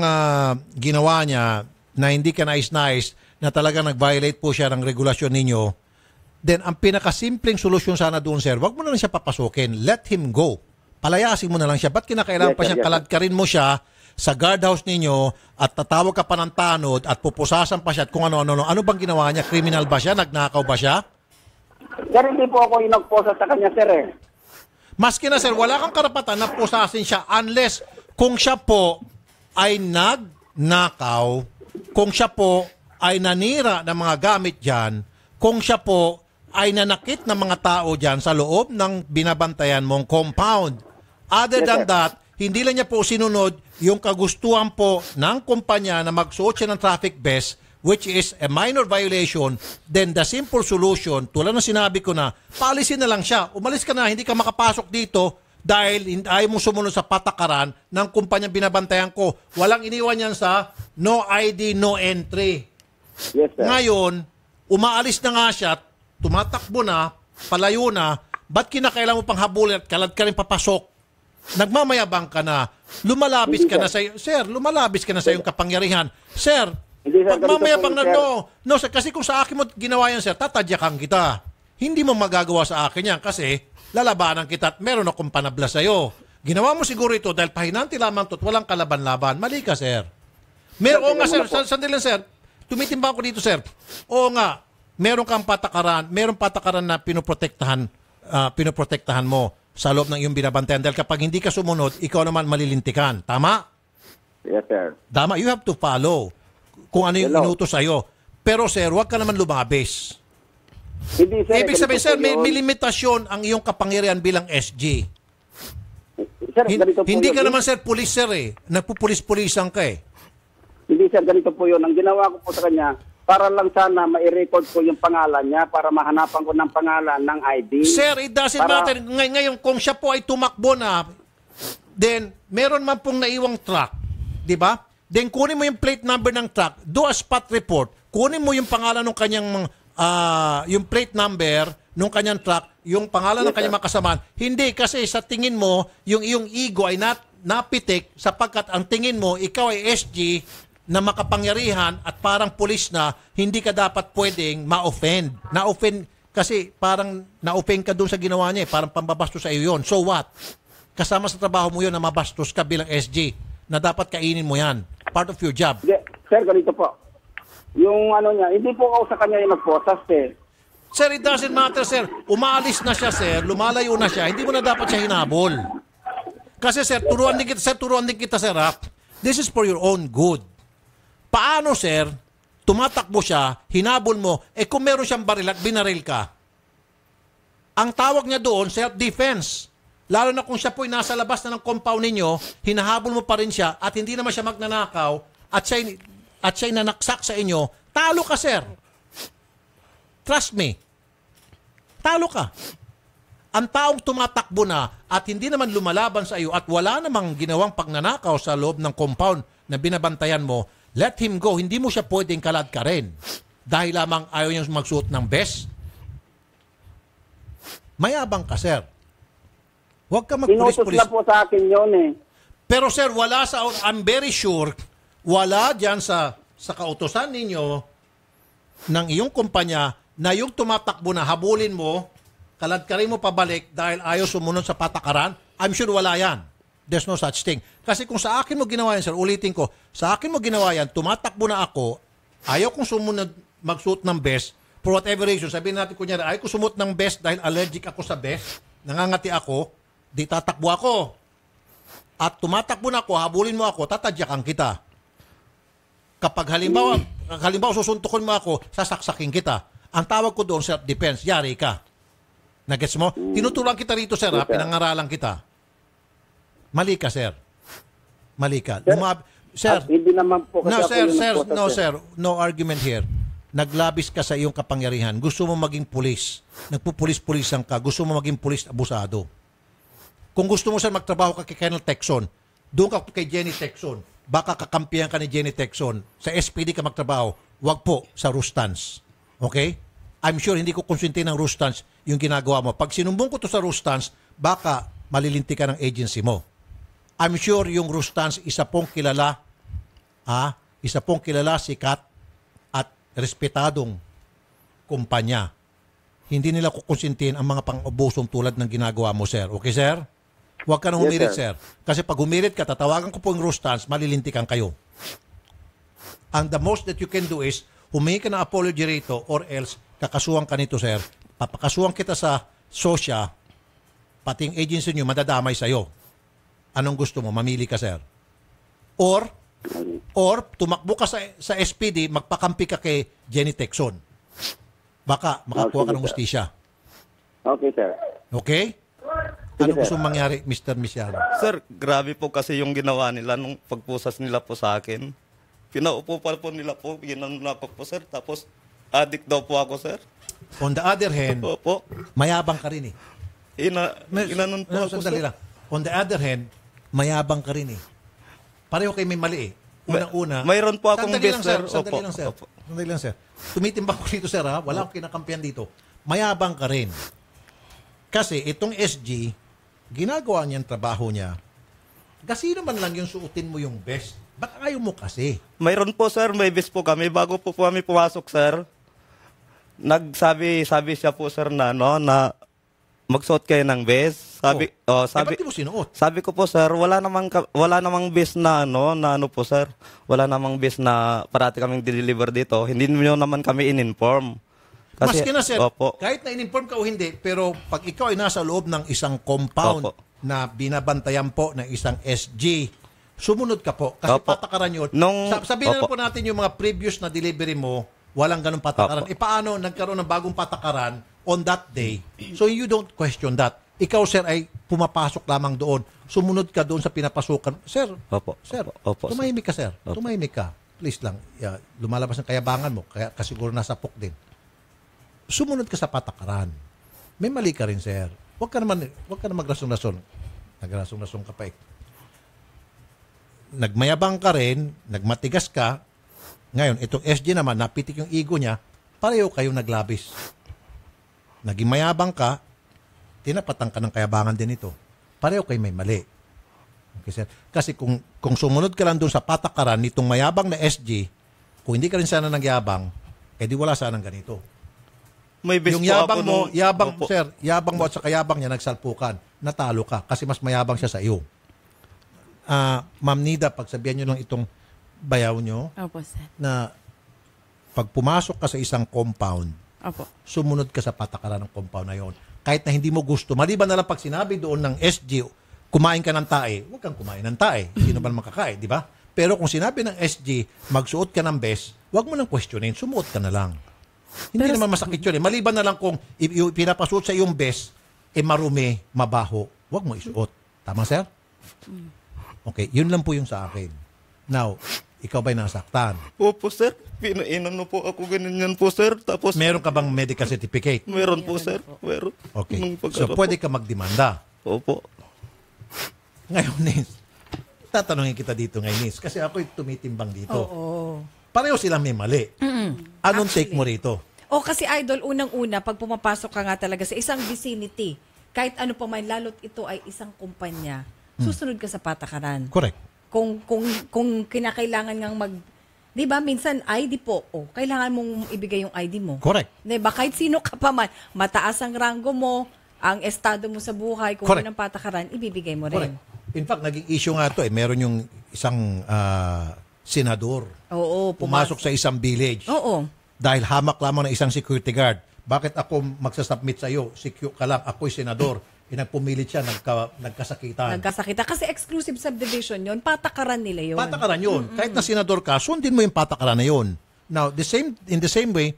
ginawa niya na hindi ka nais-nais na talaga nag-violate po siya ng regulasyon ninyo. Then, ang pinakasimpleng solusyon sana doon, sir, wag mo na lang siya papasukin. Let him go. Palayasin mo na lang siya. Ba't kinakailangan pa siyang kaladkarin mo siya sa guardhouse ninyo at tatawag ka pa ng tanod at pupusasan pa siya at kung ano-ano. Ano bang ginawa niya? Criminal ba siya? Nagnakaw ba siya? Sir, hindi po ako yung nagposa sa kanya, sir. Maski na, sir, wala kang karapatan na pusasin siya unless kung siya po ay nagnakaw, kung siya po ay nanira ng mga gamit dyan, kung siya po ay nanakit ng mga tao dyan sa loob ng binabantayan mong compound. Other than that, hindi lang niya po sinunod yung kagustuhan po ng kumpanya na magsuot siya ng traffic vest, which is a minor violation, then the simple solution, tulad ng sinabi ko na, paalisin na lang siya. Umalis ka na, hindi ka makapasok dito dahil ayaw mo sumunod sa patakaran ng kumpanyang binabantayan ko. Walang iniwan yan sa no ID, no entry. Yes, sir. Ngayon, umaalis na nga siya, tumatakbo na, palayo na, ba't kinakailangan mo pang habulin at kalad ka rin papasok? Nagmamayabang ka na, lumalabis ka na sa iyong kapangyarihan. Sir, magmamayabang na no, sir, kasi kung sa akin mo ginawa yan, sir, tatadyakan kita. Hindi mo magagawa sa akin yan kasi lalabanan kita at meron akong panabla sa'yo. Ginawa mo siguro ito dahil pahinanti lamang to at walang kalaban-laban. Mali ka, sir. Oo nga, sir. Sandali lang, sir. Tumitimbang ko dito, sir. Oo nga, meron kang patakaran na pinoprotektahan mo. sa loob ng iyong binabantayan. Dahil kapag hindi ka sumunod, ikaw naman malilintikan. Tama? Yes, sir. Tama. You have to follow kung ano yung inutos sa'yo. Pero sir, huwag ka naman lumabis. Hindi, sir. Ibig sabihin, sir, may yun. limitasyon ang iyong kapangyarihan bilang SG. Sir, ganito po Hindi yun. ka naman, sir, pulis, sir, eh. Nagpupulis-pulisan ka, eh. Hindi, sir, ganito po yun. Ang ginawa ko po sa kanya, para lang sana ma-record ko yung pangalan niya para mahanapan ko ng pangalan ng ID. Sir, it doesn't matter. Ngayon, kung siya po ay tumakbo na, then, meron man pong naiwang truck, di ba? Then, kunin mo yung plate number ng truck, do a spot report, kunin mo yung pangalan ng kanyang, yung plate number ng kanyang truck, yung pangalan ng kanyang makasamaan. Hindi, kasi sa tingin mo, yung iyong ego ay napitik sapagkat ang tingin mo, ikaw ay SG, na makapangyarihan at parang pulis na, hindi ka dapat pwedeng ma-offend. Na-offend kasi parang na-offend ka doon sa ginawa niya, parang pambabastos sa iyo yun. So what? Kasama sa trabaho mo yun na mabastos ka bilang SG na dapat kainin mo yan. Part of your job. Sir, ganito po. Yung ano niya, hindi po ako sa kanya yung mag-process eh. Sir, it doesn't matter, sir. Umaalis na siya, sir. Lumalayo na siya. Hindi mo na dapat siya hinabol. Kasi, sir, turuan din kita, sir, ha? This is for your own good. Paano, sir, tumatakbo siya, hinabol mo, kung meron siyang baril at binaril ka, ang tawag niya doon, self-defense. Lalo na kung siya po'y nasa labas na ng compound ninyo, hinahabol mo pa rin siya at hindi naman siya magnanakaw at siya'y nanaksak sa inyo, talo ka, sir. Trust me. Talo ka. Ang taong tumatakbo na at hindi naman lumalaban sa iyo at wala namang ginawang pagnanakaw sa loob ng compound na binabantayan mo, let him go. Hindi mo siya pwedeng kalad ka rin. Dahil lamang ayaw niyang magsuot ng vest. Mayabang ka, sir. Huwag ka magpulis-pulis. Inutos na po sa akin yun eh. Pero sir, I'm very sure, wala dyan sa kautosan ninyo ng iyong kumpanya na yung tumatakbo na habulin mo, kalad ka rin mo pabalik dahil ayaw sumunod sa patakaran. I'm sure wala yan. There's no such thing. Kasi kung sa akin mo ginawa yan, sir, ulitin ko, sa akin mo ginawa yan, tumatakbo na ako, ayaw kong sumunod magsuot ng vest, for whatever reason, sabihin natin kunyari, ayaw ko sumuot ng vest dahil allergic ako sa vest, nangangati ako, di tatakbo ako. At tumatakbo na ako, habulin mo ako, tatadyakan kita. Kapag halimbawa susuntukin mo ako, sasaksakin kita. Ang tawag ko doon, self-defense, yari ka. Nagets mo? Tinuturuan kita rito, sir, pinangaralan kita. Mali ka, sir. Mali ka. Sir, hindi naman po kasi no argument here. Naglabis ka sa iyong kapangyarihan. Gusto mo maging pulis. Nagpupulis-pulisan ka. Gusto mo maging pulis abusado. Kung gusto mo, sir, magtrabaho ka kay Colonel Texon, doon ka kay Jenny Texon. Baka kakampihan ka ni Jenny Texon. Sa SPD ka magtrabaho. Wag po sa Rustans. Okay? I'm sure hindi ko konsinti ng Rustans yung ginagawa mo. Pag sinumbong ko to sa Rustans, baka malilinti ka ng agency mo. I'm sure yung Rustans isa pong kilala, sikat at respetadong kumpanya. Hindi nila kukonsintin ang mga pang-abusong tulad ng ginagawa mo, sir. Okay, sir? Huwag ka nang humirit, sir. Kasi pag humirit ka, tatawagan ko po yung Rustans, malilintikan kayo. And the most that you can do is, humingi ka ng apology rito or else, kakasuhan ka nito, sir. Papakasuhan kita sa SOSYA, pating agency nyo, madadamay sa'yo. Anong gusto mo? Mamili ka, sir. Or tumakbo ka sa SPD, magpakampi ka kay Jenny Texon. Baka makakuha ka ng hustisya. Okay, sir. Okay? Ano gusto mangyari, Mr. Misiano? Sir, grabe po kasi yung ginawa nila nung pagpusas nila po sa akin. Pinaupo pa po nila po, ginanunakok po, sir. Tapos, addict daw po ako, sir. On the other hand, mayabang ka rin eh. Ginanon po ako, sir. Lang. On the other hand, mayabang ka rin eh. Pareho kayo may mali eh. Unang-una. Mayroon po akong sandali best, sir. Sandali lang, sir. Tumitimbang ko dito, sir, ha? Wala akong kinakampihan dito. Mayabang ka rin. Kasi itong SG, ginagawa niyang trabaho niya. Kasi naman lang yung suotin mo yung best. Ba't ayaw mo kasi? Mayroon po, sir. May best po kami. Bago po kami pumasok, sir, sabi siya po, sir, na magsuot kayo ng best. Sabi ba't di mo sinuot? Sabi ko po, sir, wala namang best na po, sir. Wala namang best na parati kaming deliver dito. Hindi niyo naman kami in-inform. Maski na, sir, Opo. kahit na in-inform ka o hindi, pero pag ikaw ay nasa loob ng isang compound Opo. na binabantayan po ng isang SG, sumunod ka po. Kasi Opo. patakaran yun. Nung- Sabihin na Opo. po natin yung mga previous na delivery mo, walang ganong patakaran. Opo. Paano nagkaroon ng bagong patakaran on that day? So you don't question that. Ikaw, sir, ay pumapasok lamang doon. Sumunod ka doon sa pinapasukan. Sir, Opo. sir, Opo, sir. tumahimik ka, sir. Opo. Tumahimik ka. Please lang. Lumalabas ng kayabangan mo. Kaya kasiguro nasa pok din. Sumunod ka sa patakaran. May mali ka rin, sir. Huwag ka naman magrasong-rason. Nagrasong-rason ka pa eh. Nagmayabang ka rin, nagmatigas ka. Ngayon, itong SG naman, napitik yung ego niya, pareho kayong naglabis. Naging mayabang ka, tinapatan ka ng kayabangan din ito. Pareho kayo may mali. Okay, sir? Kasi kung sumunod ka lang doon sa patakaran nitong mayabang na SG, kung hindi ka rin sana nagyabang, edi wala sanang ganito. May best Yung po yabang ako mo, nung- sir, yabang mo at saka yabang niya, nagsalpukan, natalo ka kasi mas mayabang siya sa iyo. Ma'am Nida, pagsabihan nyo lang itong bayaw nyo Opo, sir. na pag pumasok ka sa isang compound, Opo. sumunod ka sa patakaran ng compound na yon. Kahit na hindi mo gusto, maliban na lang pag sinabi doon ng SG, kumain ka ng tae, huwag kang kumain ng tae. Sino ba naman kakain, di ba? Pero kung sinabi ng SG, magsuot ka ng vest, huwag mo nang questionin, sumuot ka na lang. Hindi naman masakit yun eh. Maliban na lang kung pinapasuot sa iyong vest, marumi, mabaho, huwag mo isuot. Tama, sir? Okay, yun lang po yung sa akin. Now, ikaw ba'y nasaktan? Opo, sir. Pinainan po ako ganyan po, sir. Tapos, Meron ka bang medical certificate? meron po, sir. Meron. Okay. Nung So, pag-ano pwede po. ka magdemanda. Opo. Ngayon, Nis, tatanungin kita dito ngayon, Nis, kasi ako'y tumitimbang dito. Oo. Pareho silang may mali. Anong take mo rito? O kasi idol, unang-una, pag pumapasok ka nga talaga sa isang vicinity, kahit ano pa man, lalo't ito ay isang kumpanya, susunod ka sa patakaran. Correct. Kung kinakailangan ngang 'di ba, minsan ID po, kailangan mong ibigay yung ID mo. Correct. 'Di ba, kahit sino ka pa man, mataas ang ranggo mo, ang estado mo sa buhay, kung Correct. yun ang patakaran, ibibigay mo Correct. rin. In fact, naging issue nga ito eh. Meron yung isang senador. Oo, Pumasok sa isang village. Oo. Dahil hamak lamang ng isang security guard. Bakit ako magsasubmit sa iyo? Secure ka lang. Ako'y senador. Pinagpumilit siya, nagkasakitan. Nagkasakita. Kasi exclusive subdivision yun, patakaran nila yun. Patakaran yun. Kahit na senador ka, sundin mo yung patakaran na yun. Now, in the same way,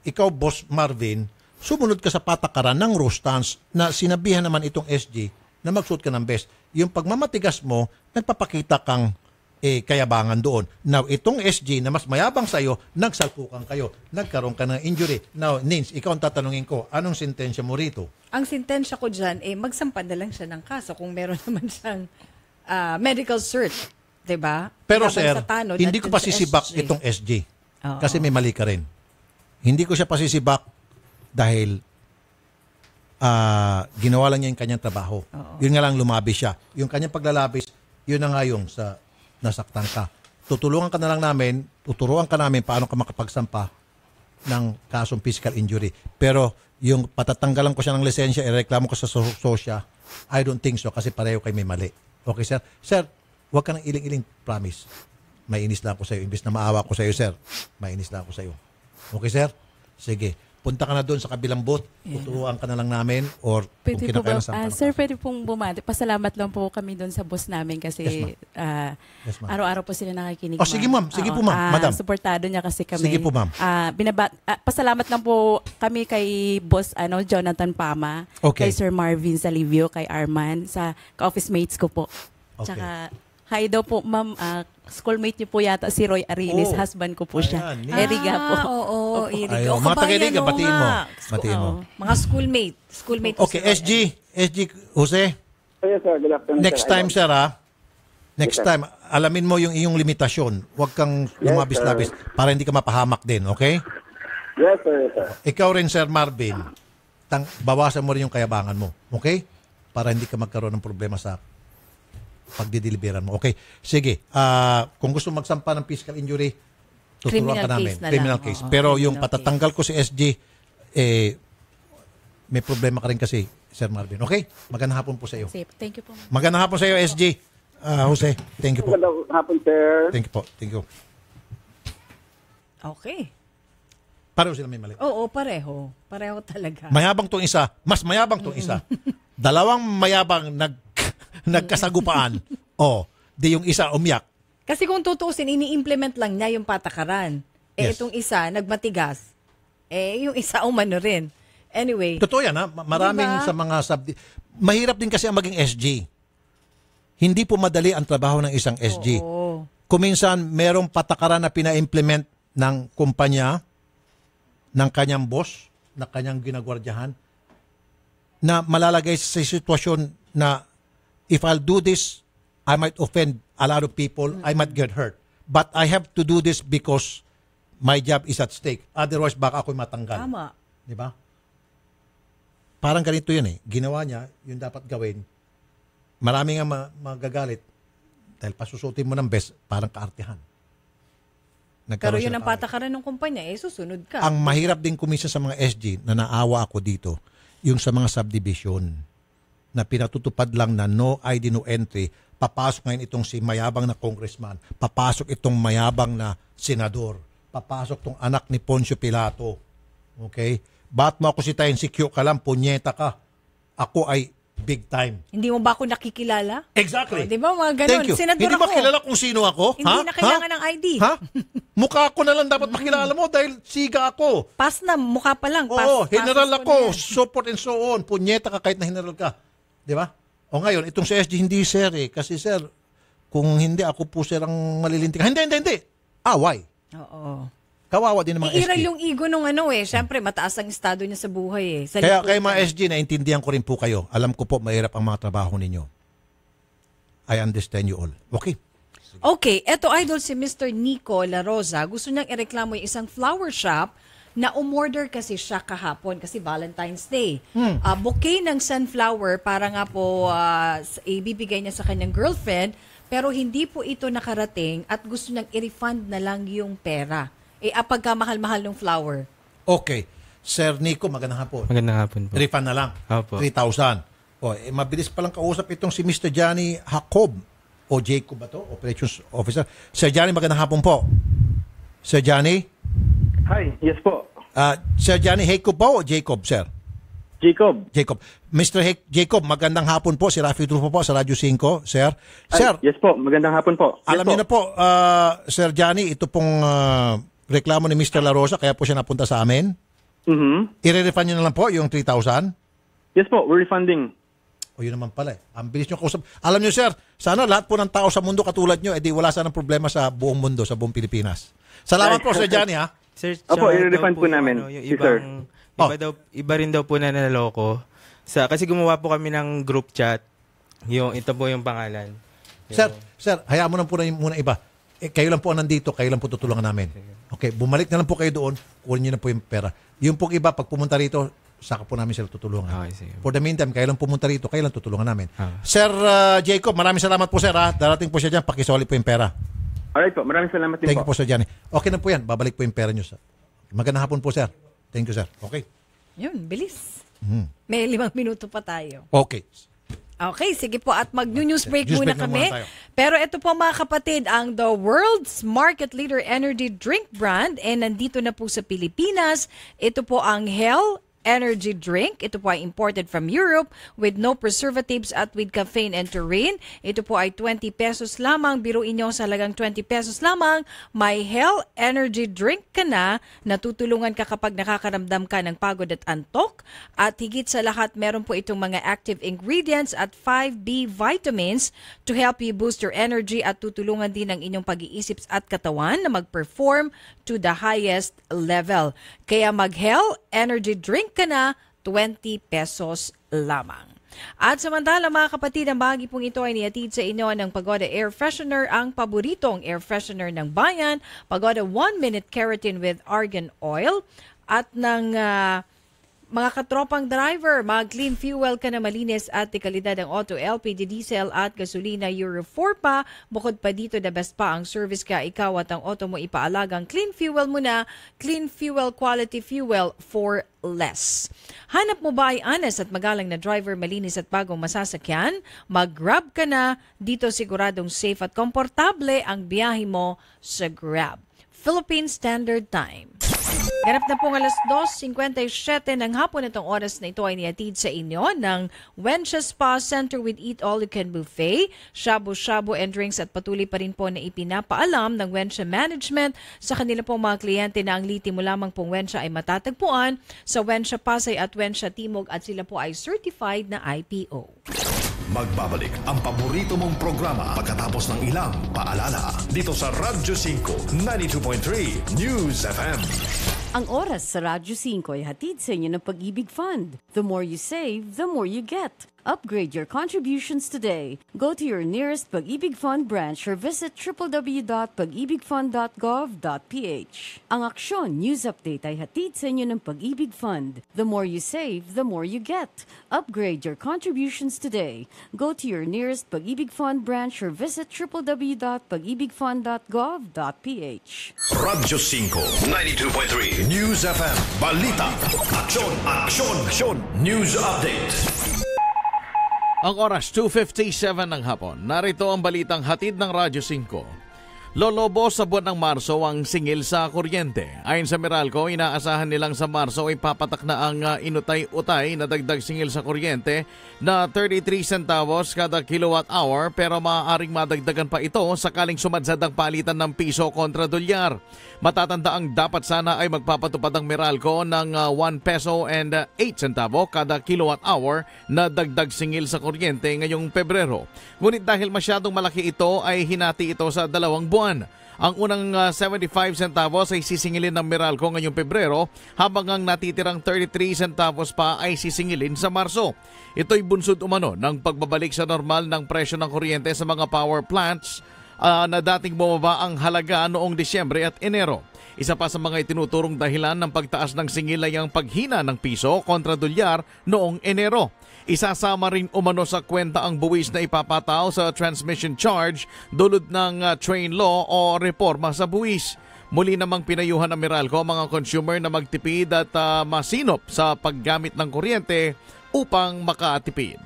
ikaw, Boss Marvin, sumunod ka sa patakaran ng Rostans na sinabihan naman itong SG na magsuot ka ng vest. Yung pagmamatigas mo, nagpapakita kang kayabangan doon. Now, itong SG na mas mayabang sa'yo, nagsalpukan kayo. Nagkaroon ka ng injury. Now, Nins, ikaw ang tatanungin ko, anong sentensya mo rito? Ang sentensya ko dyan, magsampan na lang siya ng kaso kung meron naman siyang medical cert. Diba? Pero Laban sir, sa tanod hindi at ko dun sa pasisibak SG. itong SG. Oo. Kasi may mali ka rin. Hindi ko siya pasisibak dahil ginawa lang niya yung kanyang trabaho. Yun nga lang lumabis siya. Yung kanyang paglalabis, yun na nga yung sa nasaktan ka. Tuturuan ka namin paano ka makapagsampa ng kasong physical injury. Pero yung patatanggalan ko siya ng lisensya, ireklamo ko sa SOSYA, I don't think so kasi pareho kayo may mali. Okay, sir? Sir, huwag ka nang iling-iling, promise. Mainis lang ako sa iyo. Imbis na maawa ko sa iyo, sir, mainis lang ako sa iyo. Okay, sir? Sige. Punta ka na doon sa kabilang booth, tuturuan ka na lang namin or kung Pwede po ba, kinakailangan sir, pwede pong bumati. Pasalamat lang po kami doon sa boss namin kasi Yes, ma'am. araw-araw po sila nakikinig. Oh, sige, ma'am. Sige po, ma'am. Madam. Suportado niya kasi kami. Sige po, ma'am. Pasalamat lang po kami kay boss Jonathan Pama, Okay. kay Sir Marvin Salivio, kay Arman, sa ka-office mates ko po. Okay. Tsaka, hi daw po, ma'am, schoolmate niyo po yata si Roy Arilis, Oh. husband ko po siya. Ayan, Eriga po. Oo, Eriga. Ayaw, O, mga kabayan, taga-Eriga, oo batiin mo. nga. Batiin mo. Mga schoolmate ko Okay, si Roy. SG Jose, Yes, sir. Good afternoon, next sir. time, sir, ha? Next Yes, sir. time, alamin mo yung iyong limitasyon. Huwag kang lumabis-labis para hindi ka mapahamak din, okay? Yes, sir. Yes, sir. Ikaw rin, Sir Marvin, bawasan mo rin yung kayabangan mo, okay? Para hindi ka magkaroon ng problema sa pagdideliveran mo. Okay, sige. Kung gusto magsampa ng physical injury, tuturuan ka Criminal namin. case na Criminal lang. case. Oo, Pero yung criminal patatanggal ko si SG, may problema ka rin kasi, Sir Marvin. Okay? Magandang hapon po sa iyo. Safe. Thank you po. Magandang hapon sa iyo, SG. Jose, thank you po. Magandang hapon, sir. Thank you po. Thank you. Okay. Pareho sila may mali. Oo, pareho. Pareho talaga. Mayabang tong isa, mas mayabang tong isa. Dalawang mayabang nagkasagupaan. Di yung isa umiyak. Kasi kung tutuusin, ini-implement lang niya yung patakaran. Yes. Itong isa, nagmatigas. Yung isa, umano rin. Anyway. Totoo yan, ha? Maraming sa mga mahirap din kasi ang maging SG. Hindi po madali ang trabaho ng isang SG. Oo. Kuminsan, merong patakaran na pina-implement ng kumpanya, ng kanyang boss, na kanyang ginagwardyahan, na malalagay sa sitwasyon na if I'll do this, I might offend a lot of people, I might get hurt. But I have to do this because my job is at stake. Otherwise, baka ako'y matanggal. Tama. Di ba? Parang ganito yun eh. Ginawa niya, yung dapat gawin. Marami nga magagalit dahil pasusutin mo ng best, parang kaartihan. Pero yun ang patakaran ng kumpanya, susunod ka. Ang mahirap din kumisa sa mga SG na naawa ako dito, yung sa mga subdivision na pinatutupad lang na no ID, no entry. Papasok ngayon itong si mayabang na congressman. Papasok itong mayabang na senador. Papasok itong anak ni Poncio Pilato. Okay? Ba't mo ako sitayin? Si Q ka lang, punyeta ka. Ako ay big time. Hindi mo ba ako nakikilala? Exactly. Di ba mga ganun? Thank you. Senador Hindi ba ako. kilala kung sino ako? Hindi na kailangan ng ID. Ha? Mukha ko na lang dapat makilala mo dahil siga ako. Pass na, mukha pa lang. General ako. So forth and so on. Punyeta ka kahit na general ka. Di ba? O ngayon, itong si SG, hindi sir eh. Kasi sir, kung hindi ako po sir ang malilintik. Hindi. Away. Oo. Kawawa din ng mga SG. Iiral yung ego nung Siyempre, mataas ang estado niya sa buhay eh. Kaya mga SG, naintindihan ko rin po kayo. Alam ko po, mahirap ang mga trabaho ninyo. I understand you all. Okay. Okay, eto idol si Mr. Nico La Rosa. Gusto niyang ireklamo yung isang flower shop na umorder kasi siya kahapon kasi Valentine's Day. Bouquet ng sunflower para nga po ibibigay niya sa kanyang girlfriend pero hindi po ito nakarating at gusto niyang i-refund na lang yung pera. Pagkamahal-mahal ng flower. Okay. Sir Nico, magandang hapon. Magandang hapon po. Refund na lang. Opo. 3,000. Mabilis palang kausap itong si Mr. Johnny Jacob. O Jacob ba to? Operations Officer. Sir Johnny, magandang hapon po. Sir Johnny? Hi, yes po. Sir Johnny Jacob po o Jacob, sir? Jacob. Mr. Jacob, magandang hapon po. Si Rafi Tulfo po sa Radyo 5, sir. Sir. Yes po, magandang hapon po. Alam niyo na po, Sir Johnny, ito pong reklamo ni Mr. La Rosa, kaya po siya napunta sa amin. I-refund niyo na lang po yung 3,000? Yes po, we're refunding. O yun naman pala eh. Ang bilis nyo kausap. Alam niyo sir, sana lahat po ng tao sa mundo katulad nyo, edi wala sanang problema sa buong mundo, sa buong Pilipinas. Salamat po Sir Johnny ha. Sir, opo, i-refund po namin. Yung iba rin daw po na naloko. Kasi gumawa po kami ng group chat. Ito po yung pangalan. Sir, hayaan mo na po muna iba. Kayo lang po nandito, kayo lang po tutulungan namin. Okay, bumalik na lang po kayo doon, kunin nyo na po yung pera. Yung pong iba, pag pumunta rito, saka po namin sila tutulungan. For the meantime, kayo lang pumunta rito, kayo lang tutulungan namin. Sir Jacob, maraming salamat po sir ha. Darating po siya dyan, pakisoli po yung pera. Alright po, maraming salamat din po. Thank you po Sir Johnny. Okay na po yan, babalik po yung pera nyo sir. Magandang hapon po sir. Thank you sir. Okay. Yun, bilis. May 5 minuto pa tayo. Okay. Okay, sige po at mag-news break muna kami. Pero ito po mga kapatid, ang the world's market leader energy drink brand nandito na po sa Pilipinas. Ito po ang Hell Energy Drink. Ito po ay imported from Europe with no preservatives at with caffeine and taurine. Ito po ay 20 pesos lamang. Biruin nyo sa halagang 20 pesos lamang. May Hell Energy Drink ka na. Natutulungan ka kapag nakakaramdam ka ng pagod at antok. At higit sa lahat, meron po itong mga active ingredients at 5B vitamins to help you boost your energy at tutulungan din ang inyong pag-iisip at katawan na mag-perform to the highest level. Kaya mag-Hell Energy Drink ka na, 20 pesos lamang. At samantala mga kapatid, ang bahagi pong ito ay nihatid sa inyo ng Pagoda Air Freshener, ang paboritong air freshener ng bayan. Pagoda 1-minute keratin with argan oil. At ng mga katropang driver, mag-clean fuel ka na malinis at dekalidad ang auto, LPG, diesel at gasolina Euro 4 pa. Bukod pa dito, the best pa ang service ka, ikaw at ang auto mo ipaalagang clean fuel mo na. Clean fuel, quality fuel for less. Hanap mo ba ay honest at magalang na driver, malinis at bagong masasakyan? Mag-Grab ka na. Dito siguradong safe at komportable ang biyahe mo sa Grab. Philippine Standard Time. Ganap na pong 2:57 ng hapon. Itong oras na ito ay nihatid sa inyo ng Wencha Spa Center with Eat All You Can Buffet, shabu-shabu and drinks at patuloy pa rin po na ipinapaalam ng Wencha Management sa kanila pong mga kliyente na ang liti mo lamang pong Wencha ay matatagpuan sa Wencha Pasay at Wencha Timog at sila po ay certified na IPO. Magbabalik ang paborito mong programa pagkatapos ng ilang paalala dito sa Radyo 5 92.3 News FM. Ang oras sa Radyo 5 ay hatid sa inyo ng Pag-ibig Fund. The more you save, the more you get. Upgrade your contributions today. Go to your nearest Pag-ibig Fund branch or visit www.pagibigfund.gov.ph. Ang Aksyon News Update ay hatid sa inyo ng Pag-ibig Fund. The more you save, the more you get. Upgrade your contributions today. Go to your nearest Pag-ibig Fund branch or visit www.pagibigfund.gov.ph. Radyo 5 92.3 News FM. Balita. Aksyon, aksyon, aksyon. News Update. Ang oras 2:57 ng hapon. Narito ang balitang hatid ng Radyo 5. Lolobo sa buwan ng Marso ang singil sa kuryente. Ayon sa Meralco, inaasahan nilang sa Marso ay papatak na ang inutay-utay na dagdag singil sa kuryente na 33 centavos kada kilowatt hour pero maaaring madagdagan pa ito sakaling sumadsad ang palitan ng piso kontra dolyar. Matatanda ang dapat sana ay magpapatupad ang Meralco ng 1 peso and 8 centavo kada kilowatt hour na dagdag singil sa kuryente ngayong Pebrero. Ngunit dahil masyadong malaki ito ay hinati ito sa 2 buwan. Ang unang 75 centavos ay sisingilin ng Meralco ngayong Pebrero habang ang natitirang 33 centavos pa ay sisingilin sa Marso. Ito'y bunsod umano ng pagbabalik sa normal ng presyo ng kuryente sa mga power plants na dating bumaba ang halaga noong Disyembre at Enero. Isa pa sa mga itinuturong dahilan ng pagtaas ng singil ay ang paghina ng piso kontra dolyar noong Enero. Isasama rin umano sa kwenta ang buwis na ipapataw sa transmission charge dulot ng train law o reforma sa buwis. Muli namang pinayuhan ng Meralco mga consumer na magtipid at masinop sa paggamit ng kuryente upang makatipid.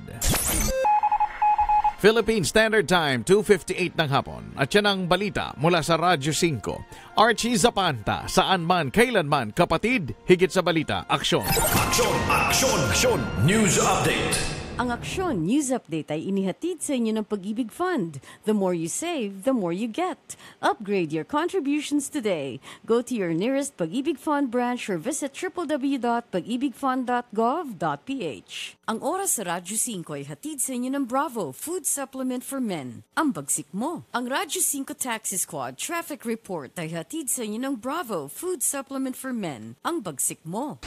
Philippine Standard Time, 2:58 ng hapon. At yan ang balita mula sa Radyo 5. Archie Zapanta, saan man, kailanman, kapatid, higit sa balita, aksyon. Aksyon, aksyon, aksyon. News Update. Ang Aksyon News Update ay inihatid sa inyo ng Pag-ibig Fund. The more you save, the more you get. Upgrade your contributions today. Go to your nearest Pag-ibig Fund branch or visit www.pagibigfund.gov.ph. Ang oras sa Radyo 5 ay hatid sa inyo ng Bravo Food Supplement for Men. Ang bagsik mo. Ang Radyo 5 Taxi Squad Traffic Report ay hatid sa inyo ng Bravo Food Supplement for Men. Ang bagsik mo.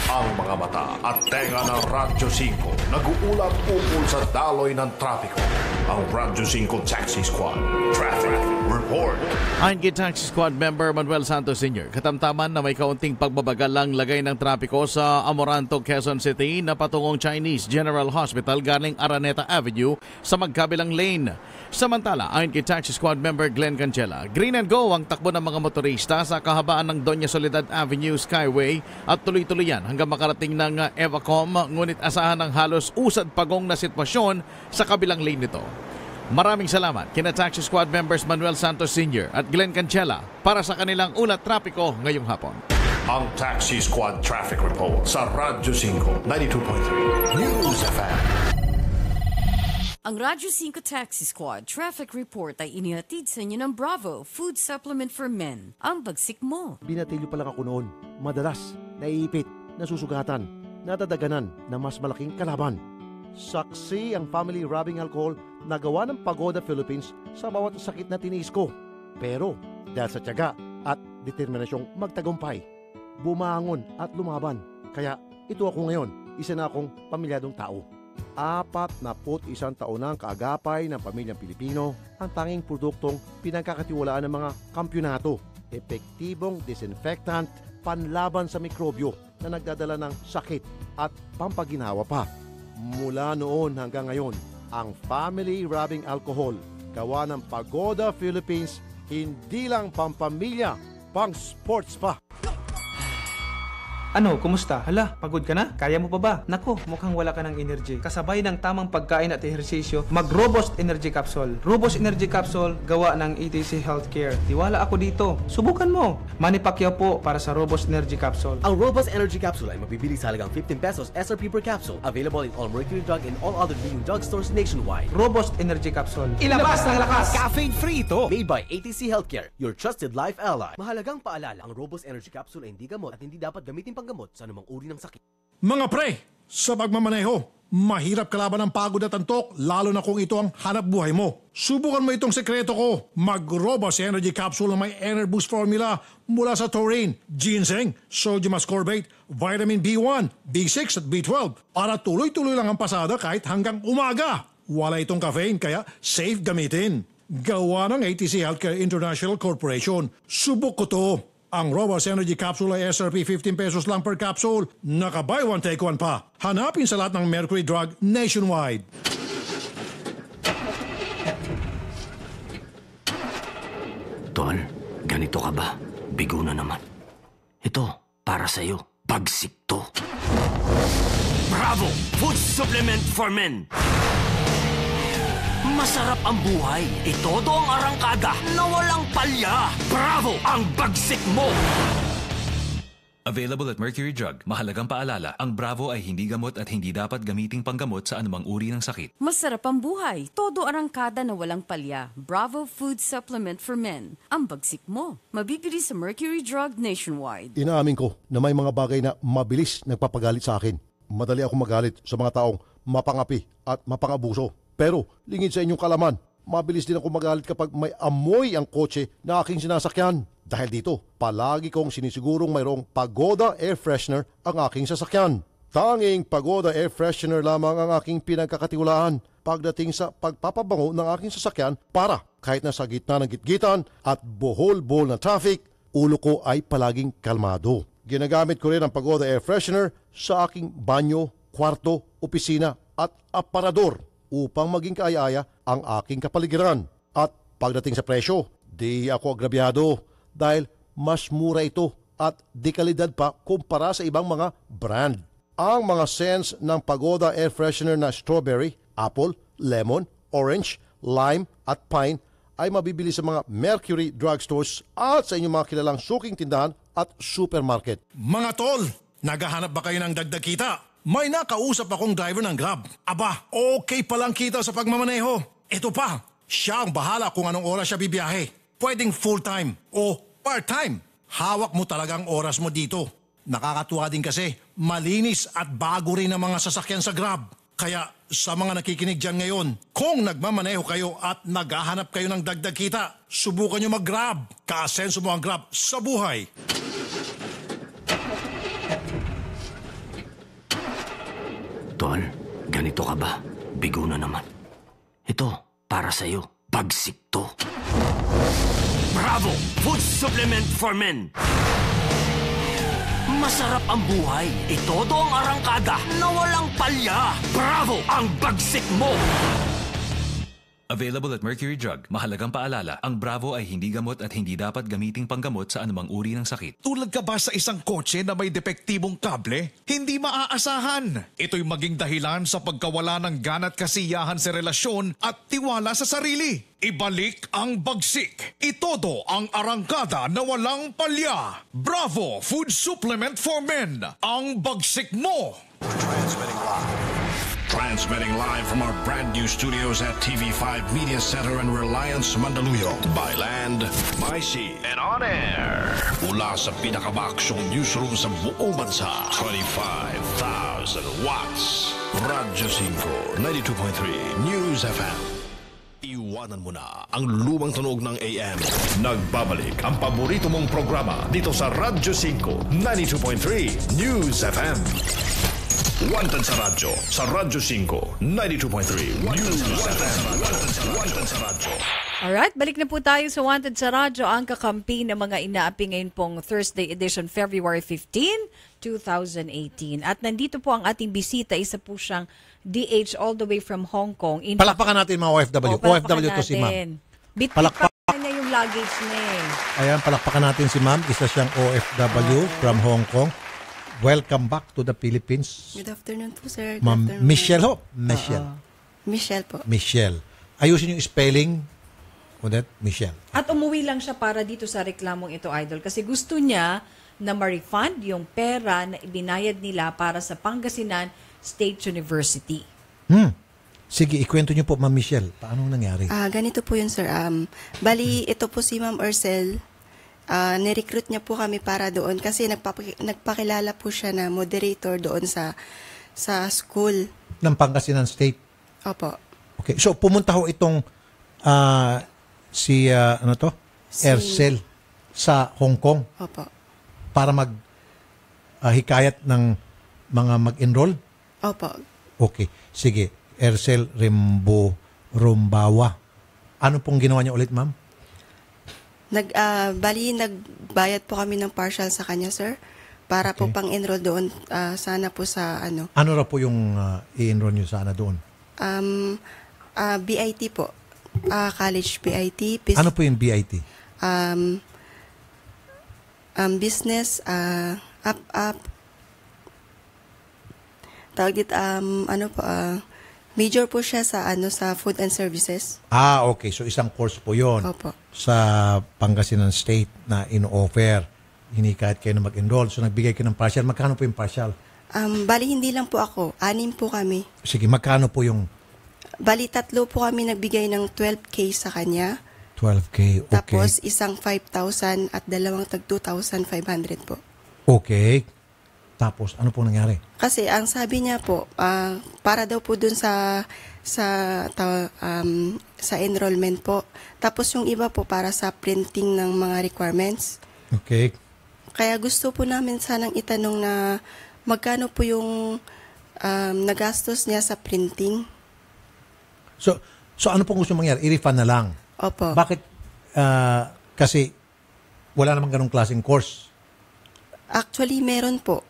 Ang mga mata at tenga ng Radyo 5 nag-uulat ukol sa daloy ng trapiko. Ang Radyo 5 Taxi Squad Traffic Report. Ayon kay Taxi Squad member Manuel Santos Sr., katamtaman na may kaunting pagbabagal lang lagay ng trapiko sa Amoranto, Quezon City na patungong Chinese General Hospital galing Araneta Avenue sa magkabilang lane. Samantala, ayon kay Taxi Squad member Glenn Cancela, green and go ang takbo ng mga motorista sa kahabaan ng Doña Soledad Avenue Skyway at tuloy-tuloy yan hanggang makarating ng Evacom, ngunit asahan ng halos usad pagong na sitwasyon sa kabilang lane nito. Maraming salamat kina Taxi Squad members Manuel Santos Sr. at Glenn Cancela para sa kanilang ulat trapiko ngayong hapon. Ang Taxi Squad Traffic Report sa Radyo 5 92.3 News FM. Ang Radyo 5 Taxi Squad Traffic Report ay inihatid sa inyo ng Bravo Food Supplement for Men. Ang bagsik mo. Binatilyo pa lang ako noon. Madalas, naiipit, nasusugatan, nadadaganan na mas malaking kalaban. Saksi ang family rubbing alcohol na gawa ng Pagoda Philippines sa bawat sakit na tiniis ko. Pero dahil sa tiyaga at determinasyong magtagumpay, bumangon at lumaban. Kaya ito ako ngayon, isa na akong pamilyadong tao. 41 taon na ang kaagapay ng pamilyang Pilipino, ang tanging produktong pinagkakatiwalaan ng mga kampyonato. Epektibong disinfectant, panlaban sa mikrobyo na nagdadala ng sakit at pampaginawa pa. Mula noon hanggang ngayon, ang family rubbing alcohol, gawa ng Pagoda Philippines, hindi lang pampamilya, pang sports pa. Ano, kumusta? Hala, pagod ka na? Kaya mo pa ba? Nako, mukhang wala ka ng energy. Kasabay ng tamang pagkain at ehersisyo, mag-Robust Energy Capsule. Robust Energy Capsule, gawa ng ETC Healthcare. Tiwala ako dito. Subukan mo. Manny Pacquiao po para sa Robust Energy Capsule. Ang Robust Energy Capsule ay mabibili sa halagang 15 pesos SRP per capsule. Available in all Mercury Drug and all other leading drugstores nationwide. Robust Energy Capsule. Ilabas ng lakas! Caffeine-free ito! Made by ATC Healthcare, your trusted life ally. Mahalagang paalala, ang Robust Energy Capsule ay hindi gamot at hindi dapat gamitin panggamot sa anumang uri ng sakit. Mga pre, sa pagmamaneho, mahirap kalaban ng pagod at antok, lalo na kung ito ang hanap buhay mo. Subukan mo itong sekreto ko. Mag-Robust Energy Capsule na may Enerboost formula mula sa taurine, ginseng, sodium ascorbate, vitamin B1, B6 at B12 para tuloy-tuloy lang ang pasada kahit hanggang umaga. Wala itong caffeine kaya safe gamitin. Gawa ng ATC Healthcare International Corporation. Subok ko to. Ang Robust Energy Capsule ay SRP 15 pesos lang per capsule. Naka-buy one take one pa. Hanapin sa lahat ng Mercury Drug nationwide. Tol, ganito ka ba? Bigo na naman. Ito, para sa'yo. Bagsik to. Bravo! Food supplement for men! Masarap ang buhay. Itodo ang arangkada na walang palya. Bravo! Ang bagsik mo! Available at Mercury Drug. Mahalagang paalala, ang Bravo ay hindi gamot at hindi dapat gamiting panggamot sa anumang uri ng sakit. Masarap ang buhay. Todo arangkada na walang palya. Bravo Food Supplement for Men. Ang bagsik mo. Mabibili sa Mercury Drug nationwide. Inaamin ko na may mga bagay na mabilis nagpapagalit sa akin. Madali akong magalit sa mga taong mapangapi at mapangabuso. Pero lingid sa inyong kalaman, mabilis din ako magalit kapag may amoy ang kotse na aking sinasakyan. Dahil dito, palagi kong sinisigurong mayroong Pagoda Air Freshener ang aking sasakyan. Tanging Pagoda Air Freshener lamang ang aking pinagkakatiwalaan pagdating sa pagpapabango ng aking sasakyan para kahit nasa gitna ng gitgitan at bohol-bohol na traffic, ulo ko ay palaging kalmado. Ginagamit ko rin ang Pagoda Air Freshener sa aking banyo, kwarto, opisina at aparador upang maging kaaya-aya ang aking kapaligiran. At pagdating sa presyo, di ako agrabyado dahil mas mura ito at di kalidad pa kumpara sa ibang mga brand. Ang mga scents ng Pagoda Air Freshener na strawberry, apple, lemon, orange, lime at pine ay mabibili sa mga Mercury drugstores at sa inyong mga kilalang suking tindahan at supermarket. Mga tol, naghahanap ba kayo ng dagdag kita? May nakausap akong driver ng Grab. Aba, okay palang kita sa pagmamaneho. Ito pa, siya ang bahala kung anong oras siya bibiyahe. Pwedeng full-time o part-time. Hawak mo talagang oras mo dito. Nakakatuwa din kasi malinis at bago rin ang mga sasakyan sa Grab. Kaya sa mga nakikinig dyan ngayon, kung nagmamaneho kayo at naghahanap kayo ng dagdag kita, subukan nyo mag-Grab. Kaasenso mo ang Grab sa buhay. Tol, ganito ka ba? Bigo na naman. Ito, para sa'yo. Bagsik to. Bravo! Food supplement for men! Masarap ang buhay. Itodo ang arangkada na walang palya. Bravo! Ang bagsik mo! Available at Mercury Drug. Mahalagang paalala, ang Bravo ay hindi gamot at hindi dapat gamiting panggamot sa anumang uri ng sakit. Tulad ka ba sa isang kotse na may depektibong kable? Hindi maaasahan. Ito'y maging dahilan sa pagkawala ng gana at kasiyahan sa relasyon at tiwala sa sarili. Ibalik ang bagsik. Itodo ang arangkada na walang palya. Bravo Food Supplement for Men. Ang bagsik mo. Transmitting live from our brand new studios at TV5 Media Center and Reliance Mandaluyong. By land, by sea, and on air. Mula sa pinakabaksyong newsroom sa buong bansa. 25,000 watts. Radyo 5, 92.3 News FM. Iwanan mo na ang lumang tunog ng AM. Nagbabalik ang paborito mong programa dito sa Radyo 5, 92.3 News FM. Wanted sa radyo, sa Radyo 5, 92.3 News FM. Wanted sa radyo. Alright, balik na po tayo sa Wanted sa Radyo, ang kakampi ng mga inaapi ngayon pong Thursday edition, February 15, 2018. At nandito po ang ating bisita, isa po siyang DH all the way from Hong Kong. Palakpakan natin mga OFW. OFW to si ma'am. Palakpakan niya yung luggage niya. Ayan, palakpakan natin si ma'am. Isa siyang OFW from Hong Kong. welcome back to the Philippines. Good afternoon po, sir. Ma'am Good afternoon. Michelle ho. Michelle. Michelle po. Michelle. Ayusin yung spelling. Odette, Michelle. At umuwi lang siya para dito sa reklamong ito, Idol, kasi gusto niya na ma-refund yung pera na ibinayad nila para sa Pangasinan State University. Sige, ikwento niyo po, Ma'am Michelle. Paano nangyari? Ganito po yun, sir. Bali, ito po si Ma'am Ercel. Nirecruit niya po kami para doon kasi nagpakilala po siya na moderator doon sa school. Ng Pangasinan State? Opo. Okay. So, pumunta ho itong si Ercel sa Hong Kong. Opo. Para hikayat ng mga mag-enroll? Opo. Okay. Sige. Ercel Rumbawa. Ano pong ginawa niya ulit, ma'am? Nagbayad po kami ng partial sa kanya, sir. Para po pang-enroll doon. Sana po sa ano. Ano raw po yung i-enroll niyo sana doon? BIT po. College BIT. Ano po yung BIT? Business, tawag dito, major po siya sa food and services. Okay. So, isang course po yun. Opo. Sa Pangasinan State na in-offer. Hinikayat kayo na mag-enroll. So, nagbigay kayo ng partial. Magkano po yung partial? Bali, hindi lang po ako. 6 po kami. Sige, magkano po yung... Bali, 3 po kami nagbigay ng 12K sa kanya. 12K, okay. Tapos, isang 5,000 at dalawang tag 2,500 po. Okay. Tapos, ano po nangyari? Kasi, ang sabi niya po, para daw po dun sa enrollment po. Tapos, yung iba po para sa printing ng mga requirements. Okay. Kaya gusto po namin sanang itanong na magkano po yung nagastos niya sa printing. So ano pong gusto mangyari? I-refund na lang? Opo. Bakit? Kasi wala namang ganong klaseng course. Actually, meron po.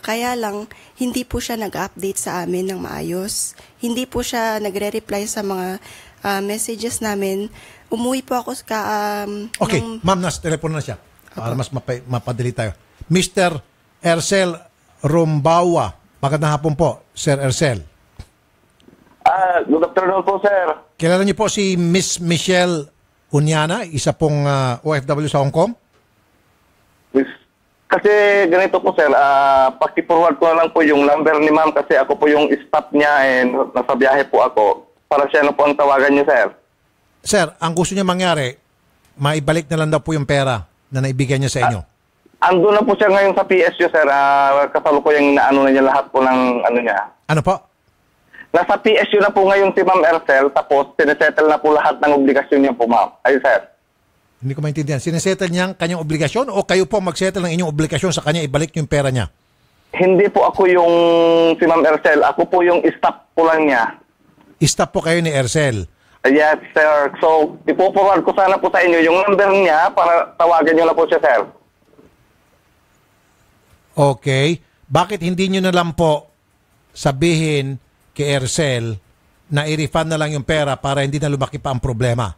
Kaya lang, hindi po siya nag-update sa amin ng maayos. Hindi po siya nagre-reply sa mga messages namin. Umuwi po ako okay, ma'am, nasa telepono na siya. Para mas mapadali tayo. Mr. Ercel Rumbawa. Magandang hapon po, Sir Ercel. Good afternoon po, sir. Kilala niyo po si Miss Michelle Unyana, isa pong OFW sa Hong Kong? Kasi ganito po, sir, paki-forward ko na lang po yung number ni ma'am kasi ako po yung staff niya and nasa biyahe po ako. Para siya na po ang tawagan niyo, sir. Sir, ang gusto niya mangyari, maibalik na lang daw po yung pera na naibigay niya sa inyo. Ando na po siya ngayon sa PSU, sir. Kasalukuyang inaano na niya lahat po ng ano niya. Ano po? Nasa PSU na po ngayon si Ma'am Ercel, tapos sinesettle na po lahat ng obligasyon niya po, ma'am. Ayun, sir. Hindi ko maintindihan. Sinesettle niya ang kanyang obligasyon o kayo po magsettle ng inyong obligasyon sa kanya, ibalik yung pera niya? Hindi po ako yung si Ma'am Ercel. Ako po yung staff po lang niya. Staff po kayo ni Ercel? Yes, sir. So, ipo-forward ko sana po sa inyo yung number niya para tawagan niyo na po siya, sir. Okay. Bakit hindi niyo na lang po sabihin kay Ercel na i-refund na lang yung pera para hindi na lumaki pa ang problema?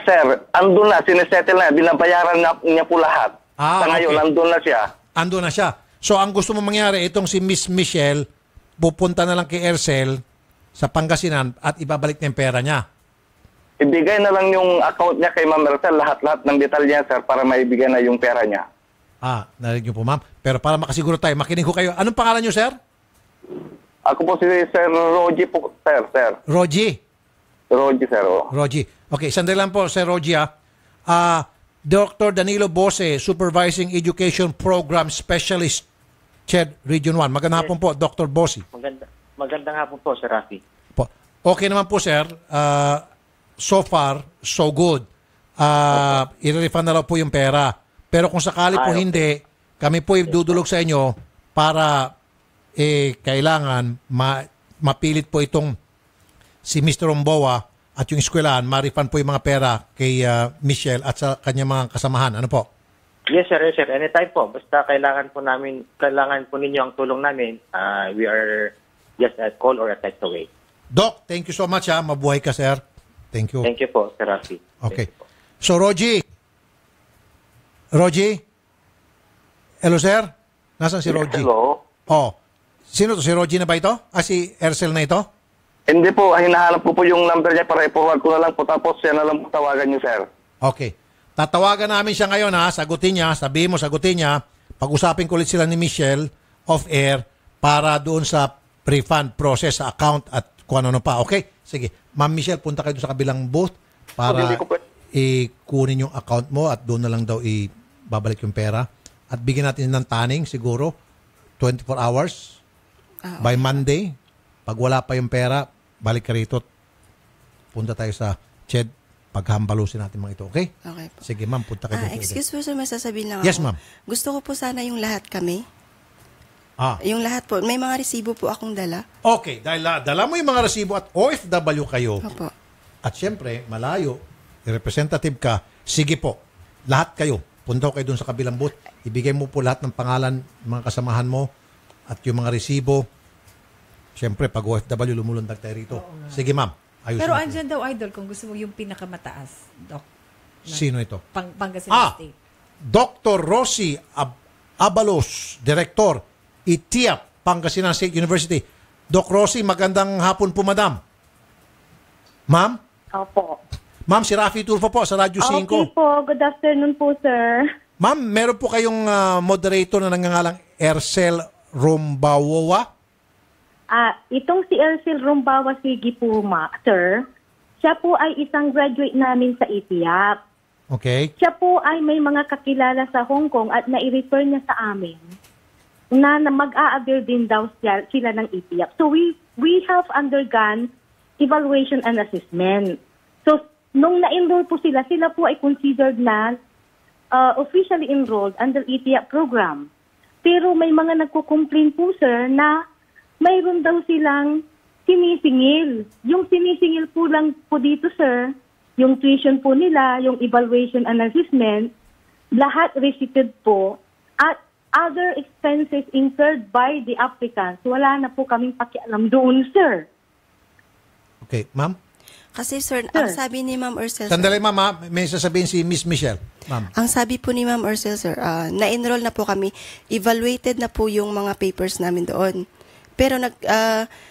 Sir, andun na, sinesettle na, binabayaran na niya po lahat. Sa ngayon, okay. andun na siya. Andun na siya. So, ang gusto mo mangyari, itong si Miss Michelle, pupunta na lang kay Ercel sa Pangasinan at ibabalik niya yung pera niya. Ibigay na lang yung account niya kay Ma'am Ercel, lahat-lahat ng detalye, sir, para maibigay na yung pera niya. Narinig niyo po, ma'am. Pero para makasiguro tayo, makinig ko kayo. Anong pangalan niyo, sir? Ako po si Sir Rogie po, sir. Rogie? Rogie, sir. Rogie. Okay, sandali lang po, Sir Rogie. Dr. Danilo Bose, Supervising Education Program Specialist, CHED Region 1. Magandang hapon po, Dr. Bose. Magandang hapon po, Sir Rafi. Okay naman po, sir. So far, so good. I-refund na lang po yung pera. Pero kung sakali po hindi, kami po idudulog sa inyo para kailangan mapilit po itong si Mr. Rumbawa at yung eskwelahan, ma-refund po yung mga pera kay Michelle at sa kanyang mga kasamahan. Ano po? Yes, sir. Yes, sir. Anytime po. Basta kailangan po ninyo ang tulong namin. We are just a call or a text away. Doc, thank you so much. Mabuhay ka, sir. Thank you. Thank you po, Sir Rafi. Okay. So, Rogie, Hello, sir? Nasaan si Rogie? Hello. Oh. Sino to? Si Rogie na ba ito? Si Ercel na ito? Hindi po, hinahanap ko po yung number niya para i-forward ko na lang po tapos siya na lang po tawagan niyo, sir. Okay. Tatawagan namin siya ngayon ha. Sagutin niya. Sabihin mo, sagutin niya. Pag-usapin ko ulit sila ni Michelle off-air para doon sa refund process sa account at kung ano pa. Okay? Sige. Ma'am Michelle, punta kayo doon sa kabilang booth para ikunin yung account mo at doon na lang daw babalik yung pera. At bigyan natin ng taning siguro 24 hours by Monday. Pag wala pa yung pera, balik ka rito. Punta tayo sa CHED. Paghambalusin natin mga ito. Okay? Okay po. Sige, ma'am. Punta kayo. Excuse po, sir. May sasabihin lang Yes, ako. ma'am. Gusto ko po sana yung lahat kami. Yung lahat po. May mga resibo po akong dala. Okay. Dahil dala mo yung mga resibo at OFW kayo. Opo. At syempre, malayo, representative ka, sige po. Lahat kayo. Punta kayo dun sa kabilang booth. Ibigay mo po lahat ng pangalan ng mga kasamahan mo at yung mga resibo. Syempre, pag OFW, lumulundag tayo rito. Sige, ma'am. Ayusin Pero natin. andyan daw, Idol, kung gusto mo yung pinakamataas, Doc. Sino ito? Pangasinan State. Dr. Rosie Abalos, Director, ITIAP, Pangasinan State University. Doc Rosie, magandang hapon po, madam. Ma'am? Opo. Ma'am, si Rafi Tulfo po sa Radyo 5. Okay po. Good afternoon po, sir. Ma'am, meron po kayong moderator na nangangalang Ercel Rumbawa? Itong si Ercel Rumbawa Sige po, sir, siya po ay isang graduate namin sa ITIAP. Okay. Siya po ay may mga kakilala sa Hong Kong at nai-refer niya sa amin na mag-a-avail din daw sila ng ITIAP. So we have undergone evaluation and assessment. So nung na-enroll po sila po ay considered na officially enrolled under ITIAP program. Pero may mga nagko-complain po, sir, na mayroon daw silang sinisingil. Yung sinisingil po lang po dito, sir, yung tuition po nila, yung evaluation and assessment, lahat receipted po at other expenses incurred by the applicants. Wala na po kaming pakialam doon, sir. Okay, ma'am? Kasi, sir, ang sabi ni Ma'am Ercel, Sandali, ma'am, may sasabihin si Miss Michelle. Ma'am. Ang sabi po ni Ma'am Ercel, sir, na-enroll na po kami, evaluated na po yung mga papers namin doon. Pero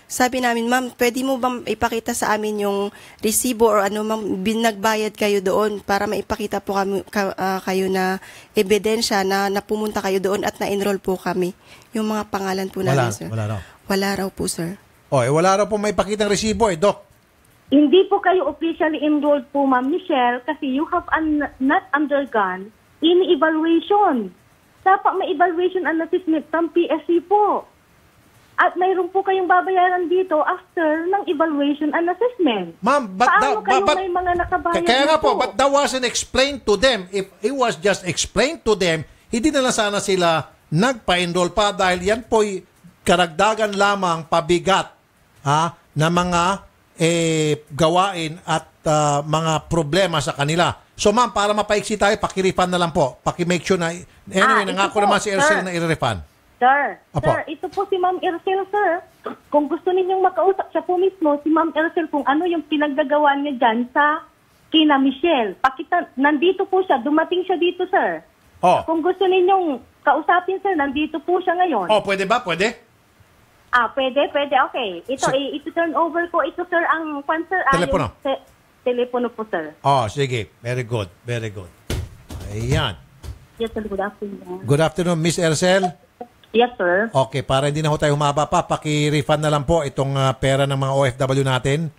sabi namin, ma'am, pwede mo bang ipakita sa amin yung resibo or ano, ma'am, nagbayad kayo doon para maipakita po kayo na ebidensya na pumunta kayo doon at na-enroll po kami. Yung mga pangalan po namin, sir. Wala raw. Wala raw po, sir. Wala raw po maipakitang resibo, Doc. Hindi po kayo officially enrolled po, Ma'am Michelle, kasi you have not undergone any evaluation. Dapat may evaluation and assessment from PSC po. At mayroon po kayong babayaran dito after ng evaluation and assessment. Ma'am, paano kayo may mga nakabayad kaya nga po, dito? but that wasn't explained to them. If it was just explained to them, hindi na lang sana sila nagpa-enroll pa dahil yan po'y karagdagan lamang pabigat na mga gawain at mga problema sa kanila. So ma'am, para mapaiksi tayo, pakirefund na lang po. Paki-make sure na, anyway, nangako naman si Ercel na i-refund. Sir, Apo. sir, ito po si Ma'am Ercel, sir. Kung gusto ninyong makausap siya po mismo, si Ma'am Ercel, kung ano yung pinaggagawa niya dyan sa kina Michelle. Nandito po siya, dumating siya dito, sir. Kung gusto ninyong kausapin, sir, nandito po siya ngayon. Pwede ba? Pwede? Pwede, okay. Ito turn over ko. Ito, sir, ang sir. Telepono. Telepono po, sir. Sige. Very good. Very good. Ayan. Yes, sir. Good afternoon. Good afternoon, Miss Ercel. Yes, sir. Okay, para hindi na ho tayo humaba pa, paki-refund na lang po itong pera ng mga OFW natin.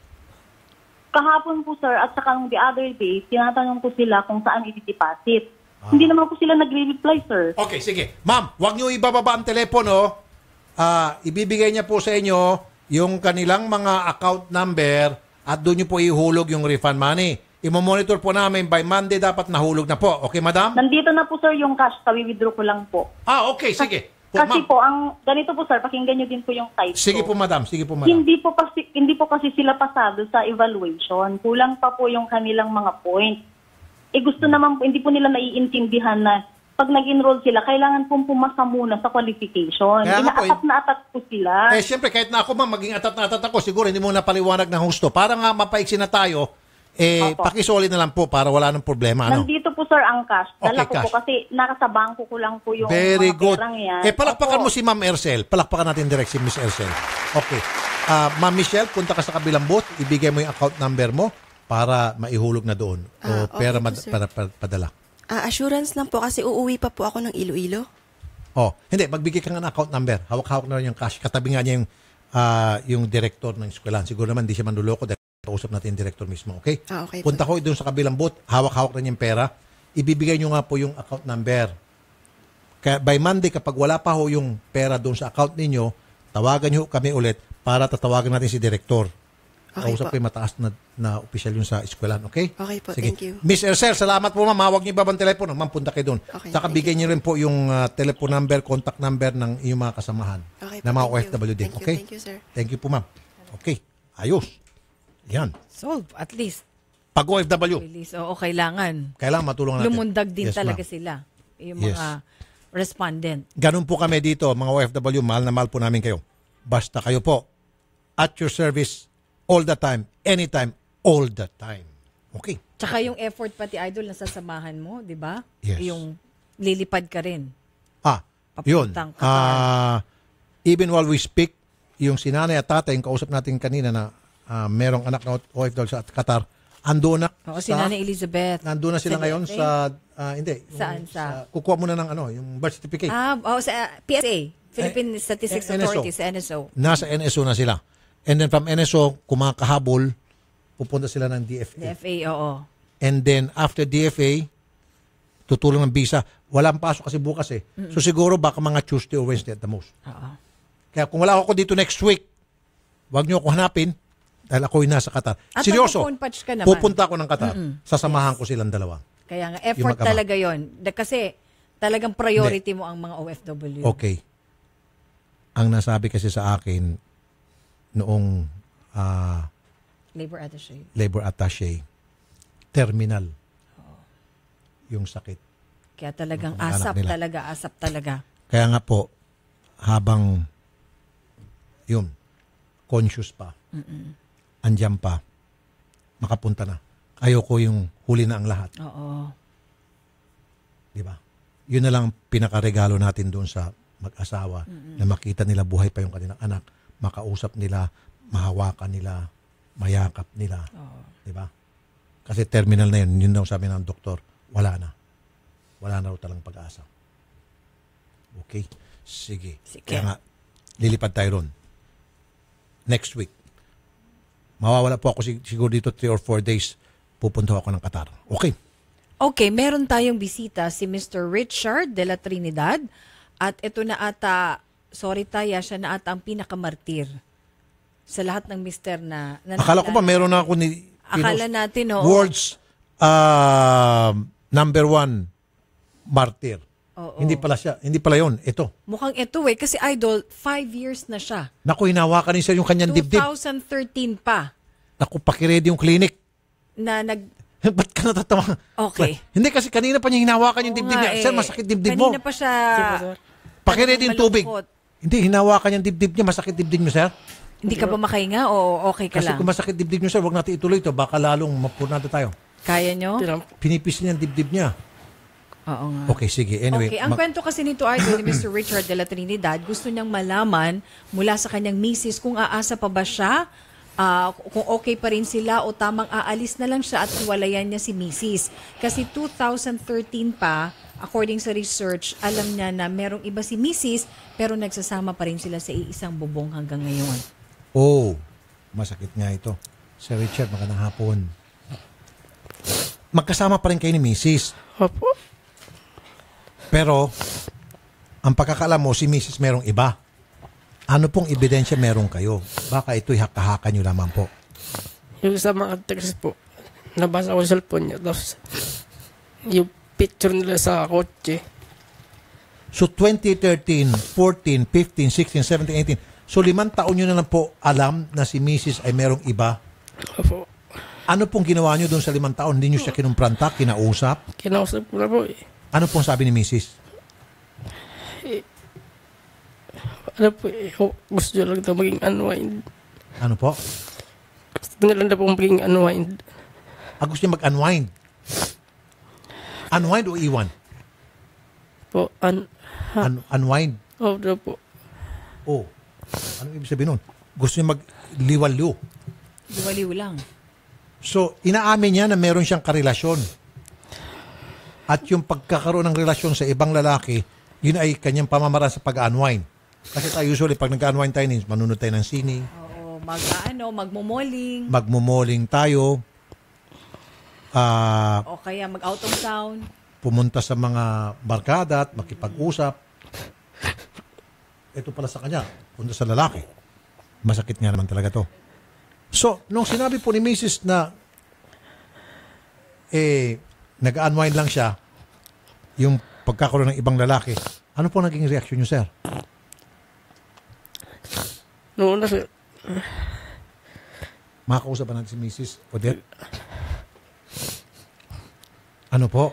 Kahapon po, sir, at saka the other day, tinatanong ko sila kung saan i-deposit. Hindi naman po sila nagre-reply, sir. Okay, sige. Ma'am, huwag niyo ibababa ang telepono. Ibibigay niya po sa inyo yung kanilang mga account number at doon niyo po ihulog yung refund money. Imo-monitor po namin by Monday dapat nahulog na po. Okay, madam? Nandito na po, sir, yung cash. Tawi-withdraw ko lang po. Okay, sige. Kasi po, ganito po, sir, pakinggan niyo din po yung type. Sige po, madam. Sige po, madam. Hindi po kasi sila pasado sa evaluation. Kulang pa po yung kanilang mga points. Gusto naman po, hindi po nila naiintindihan na pag nag-enroll sila, kailangan pong pumasa muna sa qualification. Ina-atat na atat po sila. Siyempre, kahit na ako, ma'am, maging atat na atat ako, siguro hindi mo napaliwanag ng husto. Para nga mapaiksi na tayo, Opo. Pakisolid na lang po para wala nang problema. Ano? Nandito po, sir, ang cash. Dala Okay, ko po cash. kasi nasa bangko ko lang po yung Very mga good. perang yan. Palakpakan Opo. mo si Ma'am Ercel. Palakpakan natin direct si Miss Ercel. Okay. Ma'am Michelle, punta ka sa kabilang booth. Ibigay mo yung account number mo para maihulog na doon. O okay pera po, sir. para padala. Assurance lang po kasi uuwi pa po ako ng Iloilo. Hindi. Magbigay ka nga ng account number. Hawak-hawak na rin yung cash. Katabi nga niya yung director ng eskwelahan. Siguro naman hindi siya manluloko dahil kausap natin yung director mismo. Okay? Okay po. Punta ko doon sa kabilang booth. Hawak-hawak na niya yung pera. Ibibigay nyo nga po yung account number. Kaya by Monday, kapag wala pa ho yung pera doon sa account ninyo, tawagan nyo kami ulit para tatawagan natin si director. Okay Kausap po. ko yung mataas na opisyal yun sa eskwelahan. Okay? Okay po, Sige. thank you. Miss Ercel, salamat po ma'am. Hawag niyo ibabang telepono. Ma'am, punta kayo doon. Okay, Saka thank bigay niyo rin po yung telephone number, contact number ng iyong mga kasamahan. Okay na po, mga thank you. OFW din. Thank you, Okay? thank you, sir. Thank you po ma'am. Okay. Ayos. Yan. Solve, at least. Pag OFW, Release. Oo, kailangan. kailangan matulungan natin. Lumundag din Yes, talaga ma'am. sila. Yung Yes. mga respondent. Ganun po kami dito, mga OFW, mahal na mahal po namin kayo. Basta kayo po, at your service, all the time, anytime, all the time. Okay. Tsaka yung effort pati, Idol, na sasamahan mo, di ba? Yes. Yung lilipad ka rin. Yun. Papuntang Qatar. Even while we speak, yung sinanay at tatay, yung kausap natin kanina na merong anak na OFW sa Qatar, ando na. Oo, si Nanay Elizabeth. Nandun na sila ngayon DFA? sa, hindi. Saan? Sa? Kukuha muna ng yung birth certificate. Sa PSA, Philippine Statistics NSO. Authority, sa NSO. Nasa NSO na sila. And then from NSO, kumakahabol, pupunta sila ng DFA. DFA, oo. And then after DFA, tutulong ng visa. Walang pasok kasi bukas eh. So siguro baka mga Tuesday or Wednesday at the most. Oo. Kaya kung wala ako dito next week, wag niyo ako hanapin dahil ako'y nasa Qatar. At Seryoso, magpo-phone patch ka naman. pupunta ako ng Qatar. Sasamahan ko silang dalawa. Kaya nga, Yung effort mag-ama. talaga yon. Kasi talagang priority mo ang mga OFW. Okay. Ang nasabi kasi sa akin noong Labor attaché. terminal yung sakit. Kaya talagang Ng anak nila. asap talaga. Kaya nga po, habang yun, conscious pa, andyan pa, makapunta na. Ayoko yung huli na ang lahat. Oo. Di ba? Yun na lang pinakaregalo natin doon sa mag-asawa na makita nila buhay pa yung kanilang anak, makausap nila, mahawakan nila, mayakap nila. Di ba? Kasi terminal na yun daw sabi ng doktor, wala na. Wala na raw talang pag-asa. Okay? Sige. Kaya nga, lilipad tayo ron. Next week. Mawawala po ako siguro dito 3 or 4 days. Pupunta ako ng Qatar. Okay. Okay, meron tayong bisita si Mr. Richard de la Trinidad at ito na ata, sorry Taya, siya na ata ang pinakamartir sa lahat ng mister na Akala ko pa meron na ako ni Akala natin, oo. world's number 1 martyr. Oo. Hindi pala siya. Hindi pala yun. Ito. Mukhang ito kasi Idol, 5 years na siya. Naku, hinawakan ni sir yung kanyang dibdib. 2013 pa Naku, pakiredy yung clinic. na Ba't ka natatawa? Okay. Hindi kasi kanina pa niya hinawakan yung Oo dibdib nga niya. Sir, masakit dibdib mo. Kanina pa siya. Pakiredy yung tubig. malungkot. Hindi, hinawakan yung dibdib niya. Masakit dibdib niyo, sir. Hindi ka ba makahinga o okay ka Kasi lang? kung masakit dibdib niyo, sir, huwag natin ituloy ito. Baka lalong mapurnado tayo. Kaya nyo? Pinipis niya yung dibdib niya. Oo nga. Okay, sige. Anyway. Okay, ang kwento kasi nito Idol ni Mr. Richard de la Trinidad, gusto niyang malaman mula sa kanyang misis kung aasa pa ba siya, kung okay pa rin sila o tamang aalis na lang siya at iwalayan niya si misis. Kasi 2013 pa, according sa research, alam niya na merong iba si misis pero nagsasama pa rin sila sa iisang bubong hanggang ngayon. Oh, masakit nga ito. Sir Richard, magandang hapon. Magkasama pa rin kayo ni Mrs. Opo. Pero, ang pagkakaalam mo, si Mrs. merong iba. Ano pong ebidensya meron kayo? Baka ito'y haka-haka nyo lamang po. Yung sa mga text po, nabasa ko sa cellphone niya. Tapos, yung picture nila sa kotse. So, 2013, 14, 15, 16, 17, 18. So, 5 taon nyo na lang po alam na si Mrs. ay merong iba. Opo. Ano pong ginawa nyo doon sa 5 taon? Hindi nyo siya kinumpranta, kinausap? Kinausap ko na po eh. Ano pong sabi ni Mrs.? Ano po eh, gusto nyo lang ito maging unwind. Ano po? Gusto nyo lang na po maging unwind. Gusto niya mag-unwind. Unwind o iwan? Po, unwind? po. Oh. Ano ibig sabihin nun? Gusto niya magliwaliw. Liwaliw lang. So, inaamin niya na meron siyang karelasyon. At yung pagkakaroon ng relasyon sa ibang lalaki, yun ay kanyang pamamaraan sa pag-unwind. Kasi tayo usually, pag nag-unwind tayo, manunod tayo ng sine. Oo, magmumoling. Magmumoling tayo. O kaya mag-out of town. Pumunta sa mga barkada at makipag-usap. Ito pala sa kanya, punta sa lalaki. Masakit nga naman talaga to. So, nung sinabi po ni Mrs. na nag-unwind lang siya, yung pagkakaroon ng ibang lalaki, ano po naging reaksyon niyo, sir? Noon na, sir. Makakausap ba natin si Mrs. Odette? Ano po?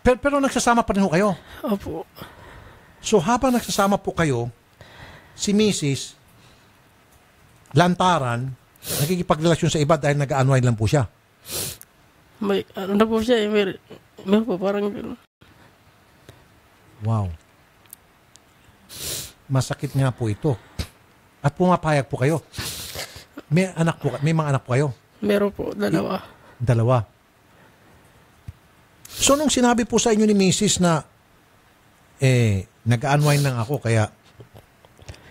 Pero nagsasama pa rin ho kayo? Opo. So, habang nagsasama po kayo, si Mrs. lantaran, nakikipagrelasyon sa iba dahil nag-unwind lang po siya. May, ano na po siya, may po parang gano'n. Wow. Masakit nga po ito. At pumapayag po kayo. May mga anak po kayo? Meron po, dalawa. Dalawa. So, nung sinabi po sa inyo ni Mrs. na nag-unwind lang ako, kaya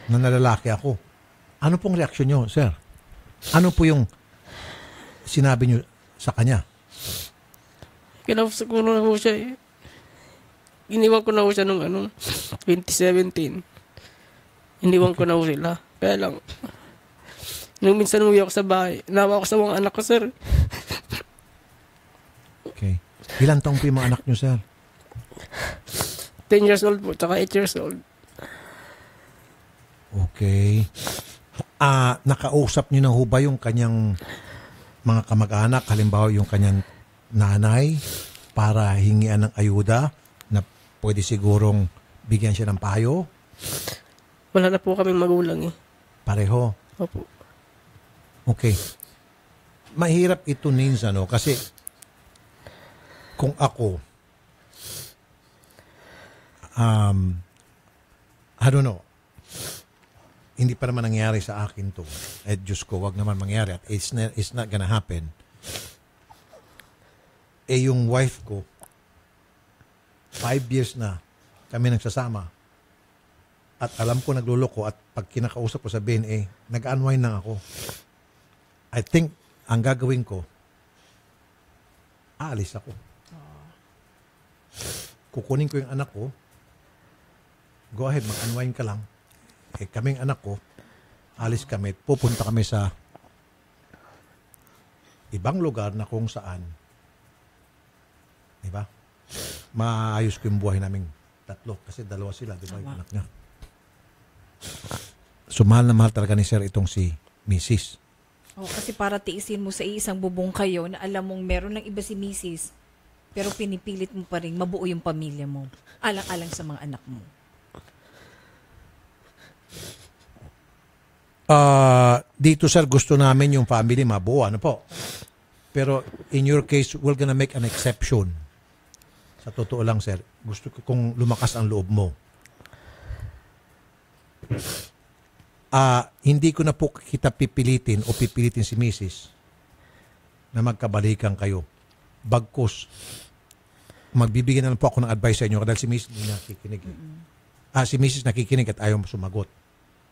nalalaki ako, ano pong reaksyon nyo, sir? Ano po yung sinabi nyo sa kanya? Kinausap ko na po siya eh. Iniwan ko na po siya nung 2017. Iniwan ko na po sila. Kaya lang, nung minsan umuwi ako sa bahay, nawa ako sa mga anak ko, sir. Okay. Ilan taong po yung mga anak nyo, sir? 10 years old po, tsaka 8 years old. Okay. Nakausap niyo na ho ba yung kanyang mga kamag-anak, halimbawa yung kanyang nanay, para hingian ng ayuda na pwede sigurong bigyan siya ng payo? Wala na po kaming magulang eh. Pareho? Opo. Okay. Mahirap ito, Nins, kasi kung ako, I don't know, hindi pa naman nangyari sa akin to. Diyos ko, wag naman mangyari. At it's not gonna happen. Yung wife ko, 5 years na kami nagsasama. At alam ko nagluloko at pag kinakausap ko sabihin, nag-unwind lang ako. I think, ang gagawin ko, aalis ako. Kukunin ko yung anak ko, go ahead, mag-unwind ka lang. Kaming anak ko, alis kami, pupunta kami sa ibang lugar na kung saan, di ba? Maayos ko yung buhay naming tatlo. Kasi dalawa sila, di ba? Yung anak niya. So, mahal na mahal talaga ni Sir itong si Mrs. Kasi para tiisin mo sa isang bubong kayo na alam mong meron ng iba si Mrs. Pero pinipilit mo pa rin mabuo yung pamilya mo. Alang-alang sa mga anak mo. Dito, sir, gusto namin yung family mabuo. Ano po? Pero in your case, we're gonna make an exception. Sa totoo lang, sir. Gusto ko kung lumakas ang loob mo. Hindi ko na po kita pipilitin o pipilitin si Mrs. na magkabalikan kayo. Bagkus, magbibigyan na lang po ako ng advice sa inyo dahil si Mrs. hindi nakikinig. Si Mrs. nakikinig at ayaw sumagot.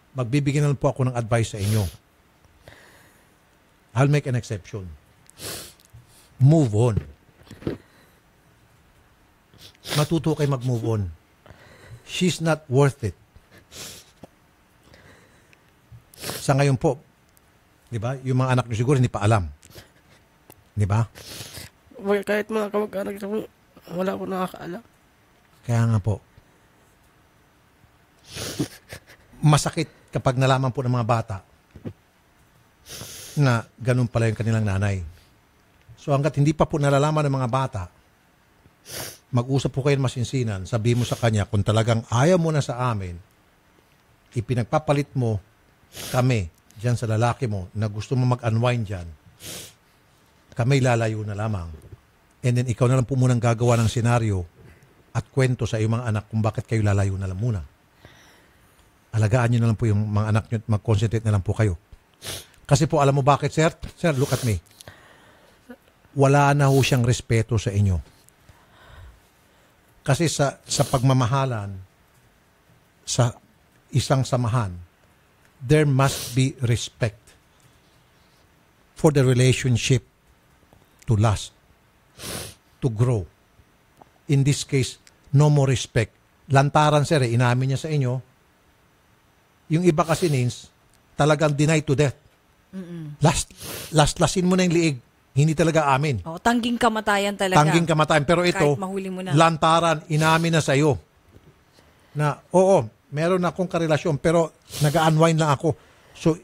Magbibigyan na lang po ako ng advice sa inyo. I'll make an exception. Move on. Matuto kayo mag-move on. She's not worth it. Sa ngayon po, di ba, yung mga anak nyo siguro hindi pa alam. Di ba? Kahit mga kamag-anak, wala ko nakakaalam. Kaya nga po. Masakit kapag nalaman po ng mga bata na ganun pala yung kanilang nanay. So hanggat hindi pa po nalalaman ng mga bata, mag-usap po kayo masinsinan, sabihin mo sa kanya, kung talagang ayaw mo na sa amin, ipinagpapalit mo kami dyan sa lalaki mo na gusto mo mag-unwind dyan, kami lalayo na lamang. And then ikaw na lang po munang gagawa ng senaryo at kwento sa iyong mga anak kung bakit kayo lalayo na lang muna. Alagaan nyo na lang po yung mga anak nyo at mag-concentrate na lang po kayo. Kasi po, alam mo bakit, sir? Sir, look at me. Wala na ho siyang respeto sa inyo. Kasi sa pagmamahalan, sa isang samahan, there must be respect for the relationship to last, to grow. In this case, no more respect. Lantaran, sir, inamin niya sa inyo. Yung iba kasi, Nins, talagang deny to death. Lasin mo na yung liig. Hindi talaga amin. Oh, tangging kamatayan talaga. Tangging kamatayan. Pero ito, lantaran, inamin na sa iyo. Na, oo, meron akong karelasyon, pero nag-unwind lang ako. So,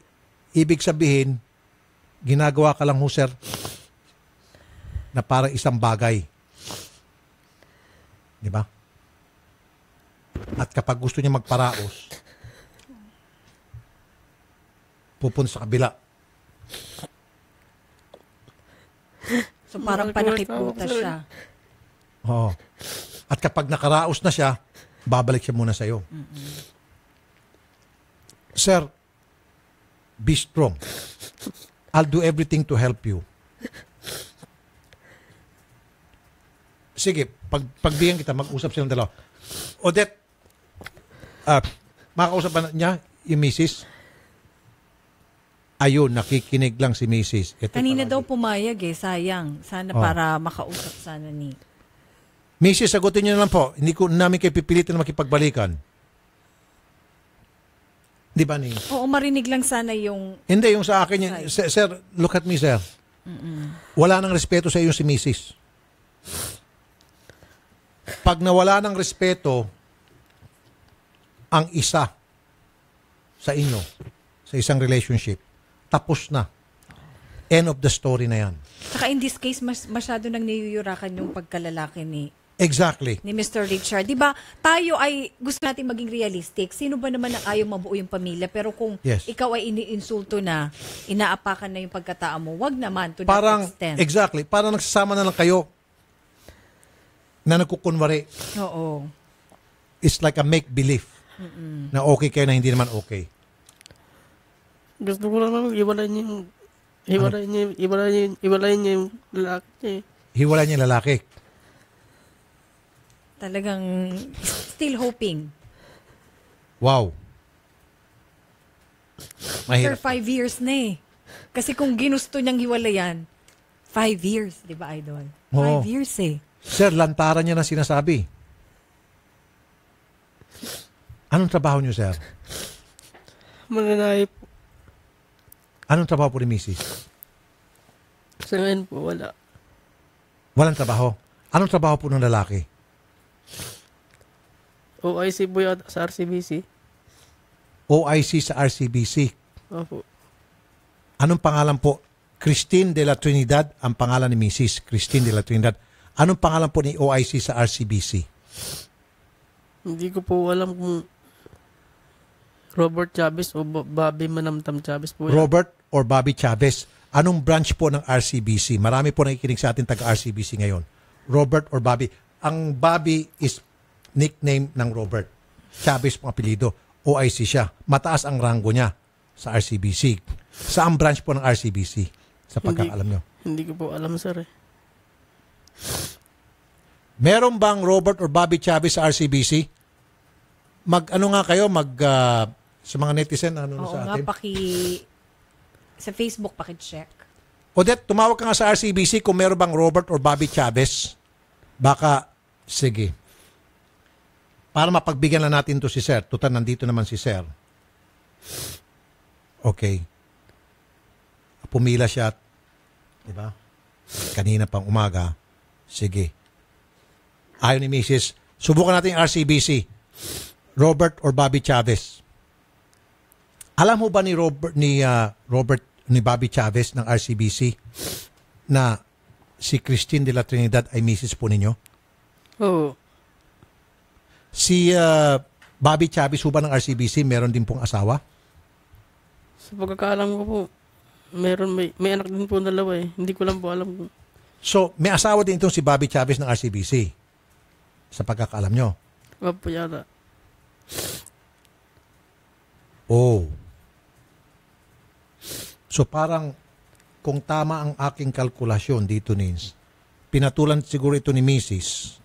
ibig sabihin, ginagawa ka lang ho, sir, na parang isang bagay. Di ba? At kapag gusto niya magparaos, pupunta sa kabila. So parang panakiputa siya. Oo. At kapag nakaraos na siya, babalik siya muna sa iyo. Sir, be strong. I'll do everything to help you. Sige, pagbigyan kita, mag-usap silang dalawa. Odette, makausap ba niya yung misis? Ayun, nakikinig lang si misis. Kanina daw pumayag sayang. Sana para makausap sana ni... Misis, sagutin niyo na lang po. Hindi ko namin kayo pipilitin na makipagbalikan. Di ba, ni? Oo, marinig lang sana yung... Hindi, yung sa akin. Yung, sir, look at me, sir. Wala nang respeto sa iyo si misis. Pag nawala ng respeto ang isa sa inyo, sa isang relationship, tapos na. End of the story na yan. Saka in this case, masyado nang niyuyurakan yung pagkalalaki ni Exactly. Ni Mr. Richard. 'Di ba? Tayo ay gusto natin maging realistic. Sino ba naman ang ayaw mabuo yung pamilya? Pero kung ikaw ay iniinsulto na, inaapakan na yung pagkatao mo, wag naman to that extent. Exactly. Parang nagsasama na lang kayo na nagkukunwari. Oo. It's like a make-believe na okay kayo na hindi naman okay. Gusto ko lang naman iwalay niya yung lalaki. Hiwalay niya yung lalaki. Talagang still hoping. Wow. Mahirap. Sir, 5 years na eh. Kasi kung ginusto niyang hiwalayan, 5 years, di ba, Idol? 5 years eh. Sir, lantaran niya na sinasabi. Anong trabaho niyo, sir? Mananahi po. Anong trabaho po ni Mrs.? Sa ngayon po, wala. Walang trabaho? Anong trabaho po ng lalaki? OIC po yata sa RCBC. OIC sa RCBC? Opo. Anong pangalan po? Christine de la Trinidad, ang pangalan ni Mrs. Christine de la Trinidad. Anong pangalan po ni OIC sa RCBC? Hindi ko po alam kung Robert Chavez o Bobby Manamtam Chavez po yan. Robert or Bobby Chavez. Anong branch po ng RCBC? Marami po nakikinig sa atin taga-RCBC ngayon. Robert or Bobby. Ang Bobby is nickname ng Robert. Chavez pong apelido. OIC siya. Mataas ang rango niya sa RCBC. Saan branch po ng RCBC? Sa pagkakaalam nyo? Hindi ko po alam, sir. Meron bang Robert or Bobby Chavez sa RCBC? Ano nga kayo? Sa mga netizen, ano sa atin? Sa Facebook, paki-check. Odette, tumawag ka nga sa RCBC kung meron bang Robert or Bobby Chavez. Baka, sige. Para mapagbigyan lang natin to si Sir. Tutan, nandito naman si Sir. Okay. Pumila siya. Diba? Kanina pang umaga. Sige. Ayaw ni Mrs. Subukan natin yung RCBC. Robert or Bobby Chavez. Alam mo ba ni Bobby Chavez ng RCBC na si Christine de la Trinidad ay Mrs. po ninyo? Oo. Si Bobby Chavez po ba ng RCBC meron din pong asawa? Sa pagkakaalam ko po, may anak din po dalawa eh. Hindi ko lang po alam kung... So, may asawa din itong si Bobby Chavez ng RCBC. Sa pagkakaalam nyo. Opo yata. Oh. So, parang kung tama ang aking kalkulasyon dito, Nins, pinatulan siguro ito ni Mrs.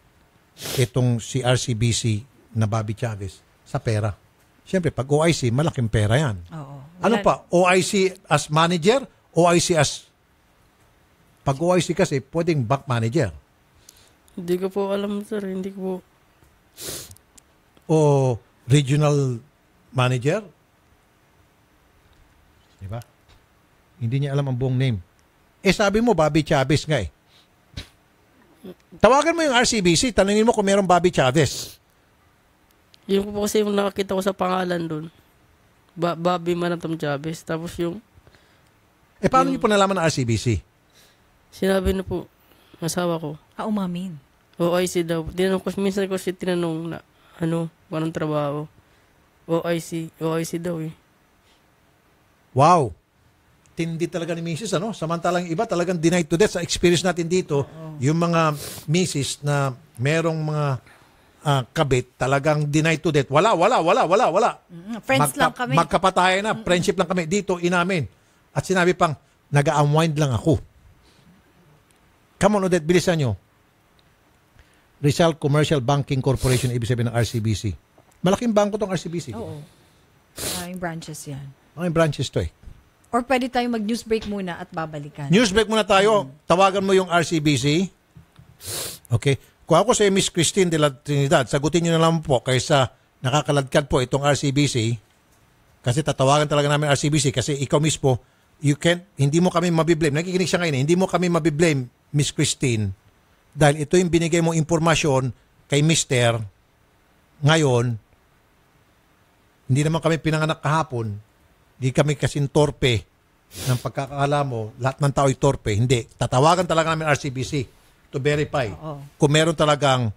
itong si RCBC na Bobby Chavez sa pera. Siyempre, pag OIC, malaking pera yan. Oo. Ano pa? OIC as manager? OIC as... Pag OIC kasi, pwedeng bank manager. Hindi ko po alam, sir. Hindi ko po... O regional manager? Diba? Hindi niya alam ang buong name. Eh, sabi mo, Bobby Chavez nga eh. Tawagan mo yung RCBC, tanungin mo kung mayroong Bobby Chavez. Yung po kasi yung nakakita ko sa pangalan doon. Bobby Manatom Chavez. Tapos yung... Eh, paano niyo po nalaman ng RCBC? Sinabi na po, asawa ko. Umamin. OIC daw. Minsan ko siya tinanong na, anong trabaho. OIC daw eh. Wow. Tindi talaga ni Mrs. Samantalang iba talagang denied to death. Sa experience natin dito, yung mga Mrs. na merong mga kabit, talagang denied to death. Wala. Friends lang kami. Magkapatayan na. Friendship lang kami. Dito, inamin. At sinabi pang, nag-unwind lang ako. Come on, Odette, bilisan nyo. Rizal Commercial Banking Corporation, ibig sabihin ng RCBC. Malaking bangko tong RCBC. Oo. Maraming branches yan. Maraming branches to eh. Or pwede tayo mag-news break muna at babalikan. News break muna tayo. Tawagan mo yung RCBC. Okay. Kung ako sa Miss Christine de la Trinidad, sagutin nyo na lang po kaysa nakakaladkad po itong RCBC. Kasi tatawagan talaga namin RCBC kasi ikaw mismo, hindi mo kami mabiblame. Nakikinig siya ngayon, hindi mo kami mabiblame, Miss Christine, dahil ito yung binigay mong impormasyon kay Mister. Ngayon, hindi naman kami pinanganak kahapon. Hindi kami kasing torpe ng pagkakakala mo. Lahat ng tao'y torpe. Hindi. Tatawagan talaga namin RCBC to verify kung meron talagang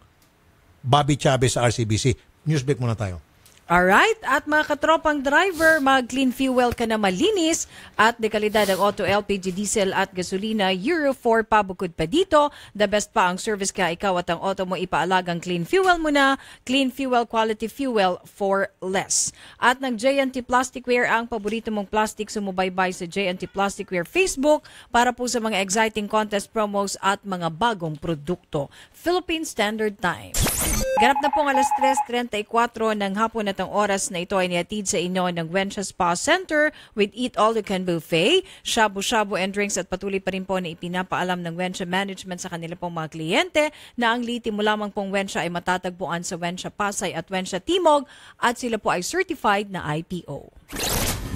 Bobby Chavez sa RCBC. Newsbreak muna tayo. Alright, at mga katropang driver, mag-clean fuel ka na malinis at de kalidad ang auto, LPG, diesel at gasolina, Euro 4 pa bukod pa dito. The best pa ang service kaya ikaw at ang auto mo ipaalagang clean fuel mo na. Clean fuel, quality fuel for less. At ng J&T Plasticware, ang paborito mong plastic, sumubaybay sa J&T Plasticware Facebook para po sa mga exciting contest promos at mga bagong produkto. Philippine Standard Time. Ganap na pong alas 3:34 ng hapon at ang oras na ito ay nihatid sa inyo ng Wencha Spa Center with Eat All You Can Buffet, shabu-shabu and drinks at patuloy pa rin po na ipinapaalam ng Wencha Management sa kanila pong mga kliyente na ang liti mo lamang pong Wencha ay matatagpuan sa Wencha Pasay at Wencha Timog at sila po ay certified na IPO.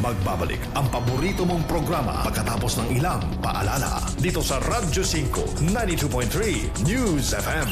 Magbabalik ang paborito mong programa pagkatapos ng ilang paalala dito sa Radyo 5 92.3 News FM.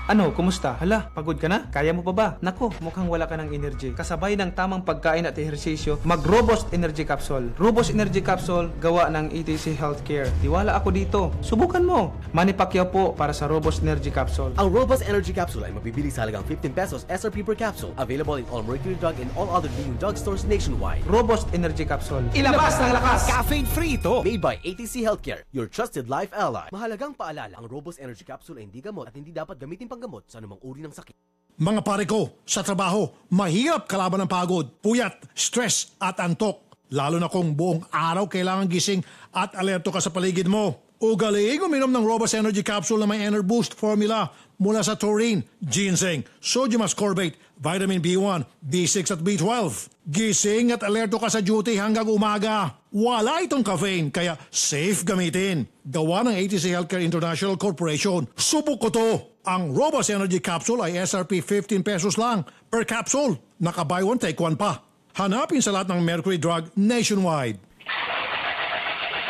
Ano, kumusta? Hala, pagod ka na? Kaya mo pa ba? Nako, mukhang wala ka ng energy. Kasabay ng tamang pagkain at ehersisyo, mag-Robust Energy Capsule. Robust Energy Capsule, gawa ng ETC Healthcare. Tiwala ako dito. Subukan mo. Manny Pacquiao po para sa Robust Energy Capsule. Ang Robust Energy Capsule ay mabibili sa halagang 15 pesos SRP per capsule. Available in all Mercury Drug and all other leading drugstores nationwide. Robust Energy Capsule. Ilabas ng lakas! Caffeine-free ito! Made by ATC Healthcare, your trusted life ally. Mahalagang paalala, ang Robust Energy Capsule ay hindi gamot at hindi dapat gamitin panggamot sa anumang uri ng sakit. Mga pare ko, sa trabaho, mahirap kalaban ng pagod, puyat, stress at antok. Lalo na kung buong araw kailangan gising at alerto ka sa paligid mo. Ugaliing uminom ng Robust Energy Capsule na may Enerboost formula mula sa taurine, ginseng, sodium ascorbate, vitamin B1, B6 at B12. Gising at alerto ka sa duty hanggang umaga. Wala itong caffeine, kaya safe gamitin. Gawa ng ATC Healthcare International Corporation. Subok ko to. Ang Robust Energy Capsule ay SRP 15 pesos lang per capsule. Naka-buy one, take one pa. Hanapin sa lahat ng Mercury Drug nationwide.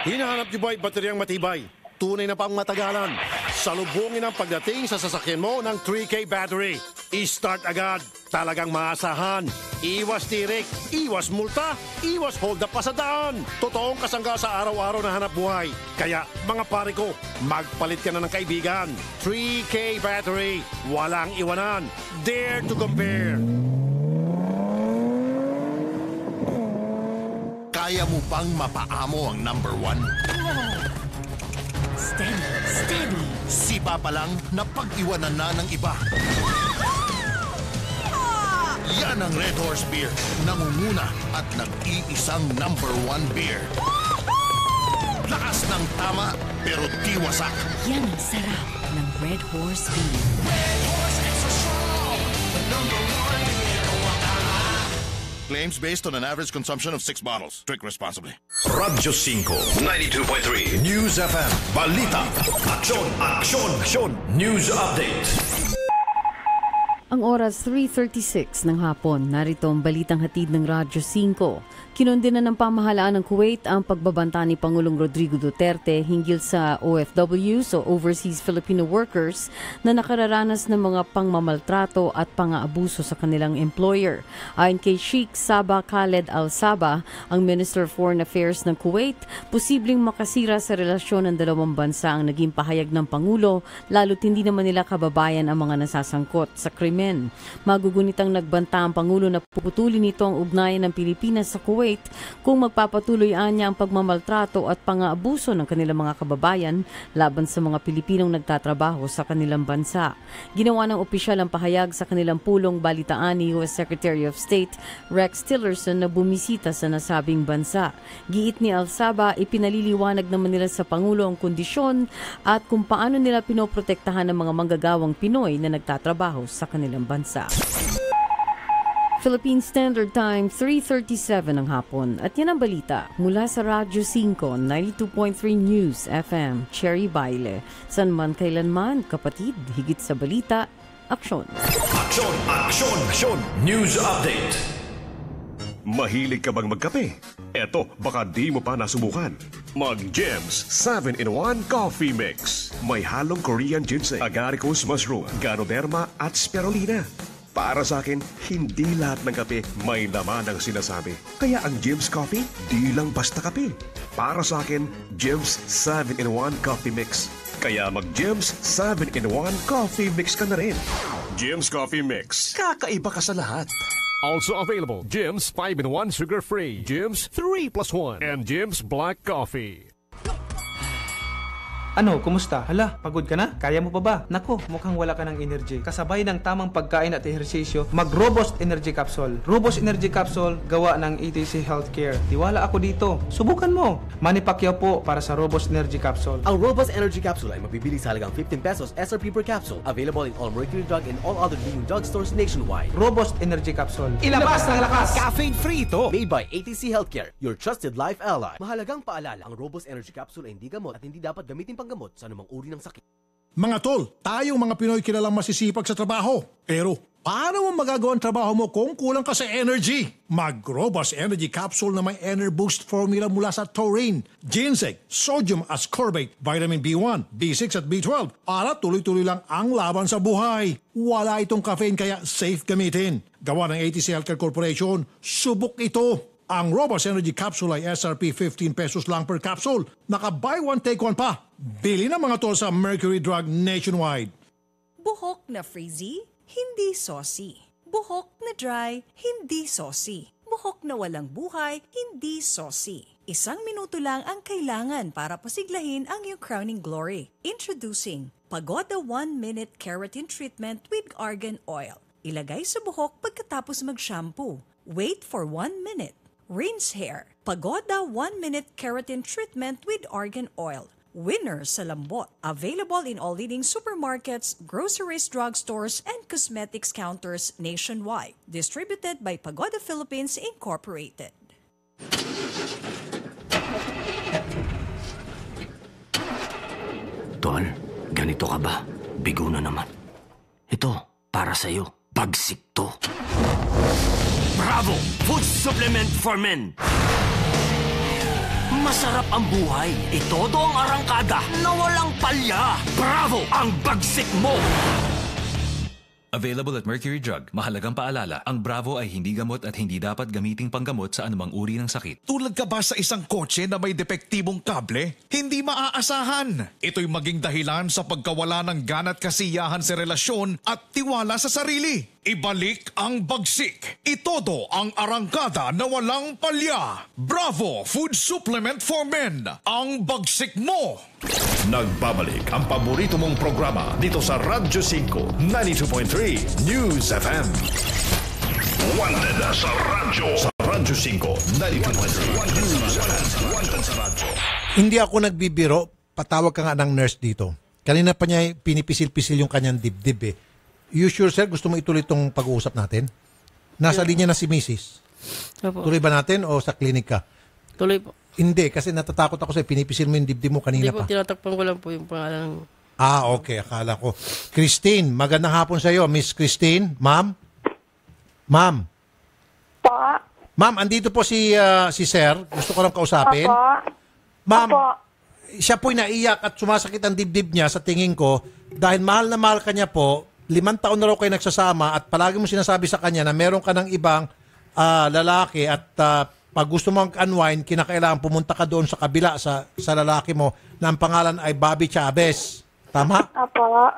Hinahanap niyo ba ay bateryang matibay? Tunay na pang matagalan. Salubungin ang pagdating sa sasakyan mo ng 3K battery. I-start agad. Talagang maasahan. Iwas tirik, iwas multa, iwas hold up pa sa daan. Totoong kasangga sa araw-araw na hanap buhay. Kaya mga pare ko, magpalit ka na ng kaibigan. 3K battery. Walang iwanan. Dare to compare. Kaya mo bang mapaamo ang number 1? Steady, steady. Sipa pa lang, napag-iwanan na ng iba. Yan ang Red Horse Beer. Nangunguna at nag-iisang number 1 beer. Lakas ng tama, pero di wasak. Yan ang sarap ng Red Horse Beer. Red Horse Extra Strong, the number 1 beer. Claims based on an average consumption of 6 bottles. Drink responsibly. Radyo 5, 92.3 News FM. Balita. Aksyon, aksyon, aksyon. News update. Ang oras 3:36 ng hapon, narito ang balitang hatid ng Radyo 5. Kinundina ng pamahalaan ng Kuwait ang pagbabanta ni Pangulong Rodrigo Duterte hinggil sa OFWs o Overseas Filipino Workers na nakararanas ng mga pangmamaltrato at pang-aabuso sa kanilang employer. Ayon kay Sheikh Sabah Khaled Al-Sabah, ang Minister of Foreign Affairs ng Kuwait, posibleng makasira sa relasyon ng dalawang bansa ang naging pahayag ng Pangulo, lalo't hindi naman nila kababayan ang mga nasasangkot sa krimen. Magugunitang nagbanta ang Pangulo na puputulin nito ang ugnayan ng Pilipinas sa Kuwait kung magpapatuloy niya ang pagmamaltrato at pang-aabuso ng kanilang mga kababayan laban sa mga Pilipinong nagtatrabaho sa kanilang bansa. Ginawa ng opisyal ang pahayag sa kanilang pulong balitaan ni U.S. Secretary of State Rex Tillerson na bumisita sa nasabing bansa. Giit ni Al-Sabah, ipinaliliwanag naman nila sa Pangulo ang kondisyon at kung paano nila pinoprotektahan ng mga manggagawang Pinoy na nagtatrabaho sa kanilang bansa. Philippine Standard Time, 3:37 ng hapon. At yan ang balita mula sa Radyo 5, 92.3 News FM, Cherry Baile. San man kailanman, kapatid, higit sa balita, aksyon. Aksyon, aksyon, aksyon. News update. Mahilig ka bang magkape? Eto, baka di mo pa nasubukan. Mag-Gems 7-in-1 Coffee Mix. May halong Korean ginseng, agaricus mushroom, ganoderma at spirulina. Para sa akin, hindi lahat ng kape may laman ang sinasabi. Kaya ang Gems Coffee, di lang basta kape. Para sa akin, Gems 7-in-1 Coffee Mix. Kaya mag-Gems 7-in-1 Coffee Mix ka na rin. Gems Coffee Mix. Kakaiba ka sa lahat. Also available, Gems 5-in-1 Sugar-Free, Gems 3+1, and Gems Black Coffee. Ano, kumusta? Hala, pagod ka na? Kaya mo pa ba? Nako, mukhang wala ka ng energy. Kasabay ng tamang pagkain at ehersisyo, mag-Robust Energy Capsule. Robust Energy Capsule, gawa ng ETC Healthcare. Tiwala ako dito. Subukan mo. Manny Pacquiao po para sa Robust Energy Capsule. Ang Robust Energy Capsule ay mabibili sa halagang 15 pesos SRP per capsule. Available in all Mercury Drug and all other leading drugstores nationwide. Robust Energy Capsule. Ilabas ng lakas! Caffeine-free ito! Made by ATC Healthcare, your trusted life ally. Mahalagang paalala, ang Robust Energy Capsule ay hindi gamot at hindi dapat gamitin panggamot sa anumang uri ng sakit. Mga tol, tayong mga Pinoy kilalang masisipag sa trabaho. Pero, paano mo magagawa ang trabaho mo kung kulang ka sa energy? Mag-Robust Energy Capsule na may Enerboost formula mula sa taurine, ginseng, sodium ascorbate, vitamin B1, B6 at B12 para tuloy-tuloy lang ang laban sa buhay. Wala itong caffeine kaya safe gamitin. Gawa ng ATC Healthcare Corporation, subok ito. Ang Robust Energy Capsule ay SRP 15 pesos lang per capsule. Naka-buy one, take one pa. Bili na mga tol sa Mercury Drug nationwide. Buhok na frizzy, hindi saucy. Buhok na dry, hindi saucy. Buhok na walang buhay, hindi saucy. 1 minuto lang ang kailangan para pasiglahin ang iyong crowning glory. Introducing Pagoda 1-Minute Keratin Treatment with Argan Oil. Ilagay sa buhok pagkatapos mag-shampoo. Wait for 1 minute. Rinse hair. Pagoda 1-Minute Keratin Treatment with Argan Oil. Winner sa lambot. Available in all leading supermarkets, groceries, drugstores, and cosmetics counters nationwide. Distributed by Pagoda Philippines Incorporated. Tol, ganito ka ba? Bigo na naman. Ito, para sa'yo. Bagsik to. Bravo! Food Supplement for Men! Masarap ang buhay. Itodo ang arangkada na walang palya. Bravo! Ang bagsik mo! Available at Mercury Drug. Mahalagang paalala, ang Bravo ay hindi gamot at hindi dapat gamiting panggamot sa anumang uri ng sakit. Tulad ka ba sa isang kotse na may depektibong kable? Hindi maaasahan. Ito'y maging dahilan sa pagkawala ng gana at kasiyahan sa relasyon at tiwala sa sarili. Ibalik ang bagsik. Itodo ang arangkada na walang palya. Bravo Food Supplement for Men. Ang bagsik mo. Nagbabalik ang paborito mong programa dito sa Radyo 5, 92.3 News FM. Wanted sa radyo. Sa Radyo 5, 92.3 News FM. Wanted sa radyo. Hindi ako nagbibiro. Patawag ka nga ng nurse dito. Kanina pa niya pinipisil-pisil yung kanyang dibdib eh. You sure, sir? Gusto mo ituloy itong pag-uusap natin? Nasa linya na si Mrs. Opo. Tuloy ba natin o sa klinik ka? Tuloy po. Hindi, kasi natatakot ako sa'yo. Pinipisil mo yung dibdib mo kanina Hindi po, pa. tinatakpan ko lang po yung pangalan. Okay. Akala ko. Christine, magandang hapon sa'yo. Miss Christine, ma'am? Ma'am? Pa? Ma'am, andito po si sir. Gusto ko lang kausapin. Ma'am, siya po'y naiyak at sumasakit ang dibdib niya sa tingin ko dahil mahal na mahal ka niya po. 5 taon na raw kayo nagsasama at palagi mo sinasabi sa kanya na meron ka ng ibang lalaki at pag gusto mo mag-unwind, kinakailangan pumunta ka doon sa kabila sa lalaki mo na ang pangalan ay Bobby Chavez. Tama? Apo.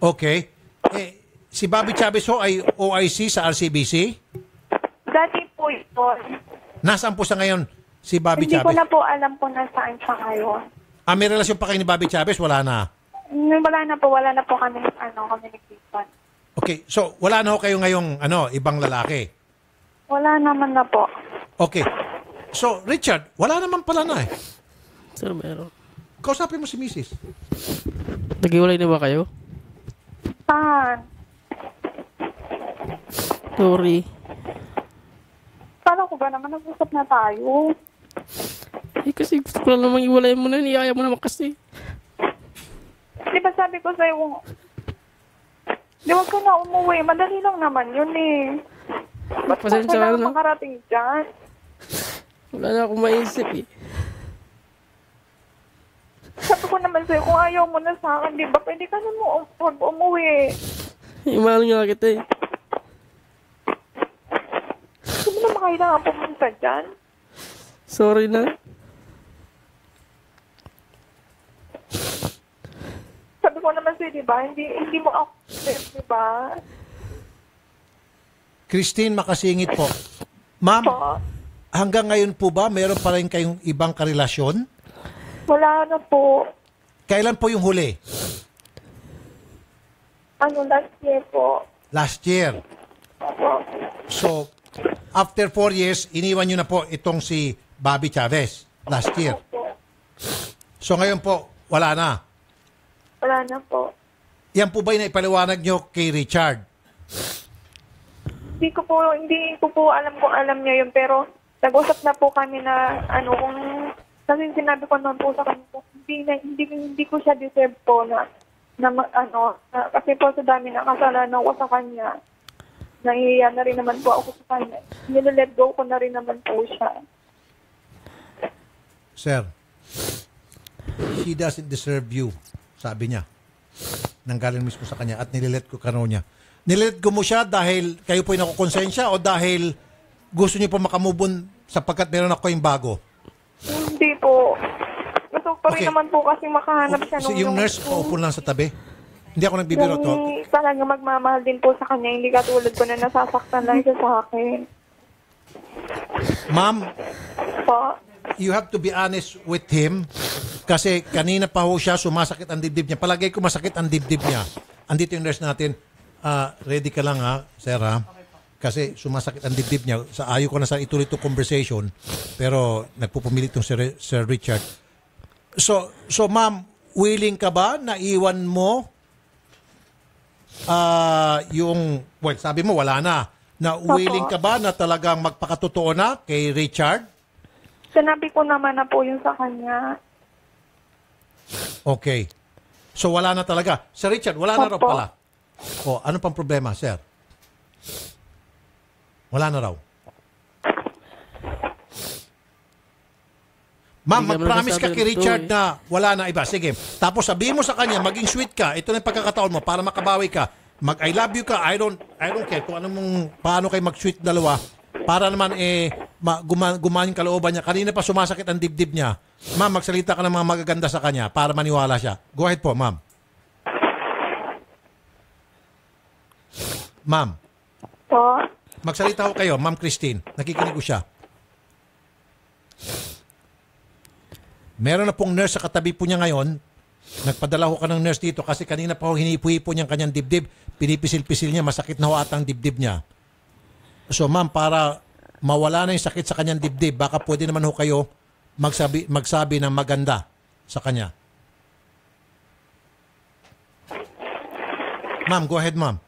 Okay. Si Bobby Chavez ho ay OIC sa RCBC? Dati po yun. Nasaan po sa ngayon si Bobby Hindi Chavez? ko na po alam po nasaan siya ngayon. May relasyon pa kayo ni Bobby Chavez? Wala na? Wala na po kami communication. Okay, so wala na ho kayo ngayong ibang lalaki? Wala naman na po. Okay. So, Richard, wala naman pala na eh. Sir, meron. Kausapin mo si Mrs. Nag-iwalay na ba kayo? Saan? Sorry. Kala ko ba naman nag-usap na tayo? Kasi gusto ko lang namang iwalay mo na, niyaya mo naman kasi. Di ba sabi ko sa'yo, di wag ka na umuwi. Madali lang naman yun eh. Ba't pa kailangan makarating dyan? Wala na akong maisip eh. Sabi ko naman sa'yo, kung ayaw mo na sa akin, di ba, pwede ka na huwag umuwi. Mahal nga kita eh. Hindi mo naman kailangan pumunta dyan. Sorry na. Sabi ko naman sa'yo, di ba, hindi mo ako, di ba? Christine, makasingit po. Ma'am, hanggang ngayon po ba, meron pa rin kayong ibang karelasyon? Wala na po. Kailan po yung huli? Last year po. Last year. Opo. So, after 4 years, iniwan nyo na po itong si Bobby Chavez. Last year. So, ngayon po, wala na. Wala na po. Yan po ba yung naipaliwanag nyo kay Richard? Hindi ko po alam kung alam niya yun, pero nag-usap na po kami na kasi sinabi ko naman po sa kanya, hindi ko siya deserve po kasi po sa dami na kasalanan ko sa kanya. Nahihiya na rin naman po ako sa kanya. Nilalet go ko na rin naman po siya. Sir, she doesn't deserve you, sabi niya. Nanggaling mismo sa kanya at nililet ko kano niya. Nilet ko mo siya dahil kayo po'y nakukonsensya o dahil gusto niyo po makamubon sapagkat meron ako yung bago? Hindi po. Gusto pa rin naman po kasi makahanap siya yung nurse, paupo lang sa tabi. Hindi ako nagbibiro to. Talaga magmamahal din po sa kanya. Hindi katulad ko na nasasaktan lang siya sa akin. Ma'am, po? You have to be honest with him kasi kanina pa ho siya sumasakit ang dibdib niya. Palagay ko masakit ang dibdib niya. Andito yung nurse natin. Ready ka lang ha, sir ha? Kasi sumasakit ang dibdib niya. Ayaw ko na sa ituloy itong conversation pero nagpupumilit itong Sir Richard. So ma'am, willing ka ba na iwan mo sabi mo wala na. Na willing ka ba na talagang magpakatotoo na kay Richard? Sinabi ko naman na po yun sa kanya. Okay. So wala na talaga. Sir Richard, wala na raw pala. Ano pang problema, sir? Wala na raw. Ma'am, mag-promise ka kay Richard na wala na iba. Sige. Tapos sabihin mo sa kanya, maging sweet ka. Ito na yung pagkakataon mo para makabawi ka. Mag-I love you ka. I don't care kung paano kayo mag-sweet dalawa. Para naman gumaan yung kalooban niya. Kanina pa sumasakit ang dibdib niya. Ma'am, magsalita ka ng mga magaganda sa kanya para maniwala siya. Go ahead po, ma'am. Ma'am. Po. Magsalita ko kayo, Ma'am Christine. Nakikinig ko siya. Meron na pong nurse sa katabi po niya ngayon. Nagpadala ko ka ng nurse dito kasi kanina pa ho hinipo-hipo niyang kanyang dibdib. Pinipisil-pisil niya, masakit na ho atang dibdib niya. So ma'am, para mawala na yung sakit sa kanyang dibdib, baka pwede naman ho kayo magsabi ng maganda sa kanya. Ma'am, go ahead, ma'am.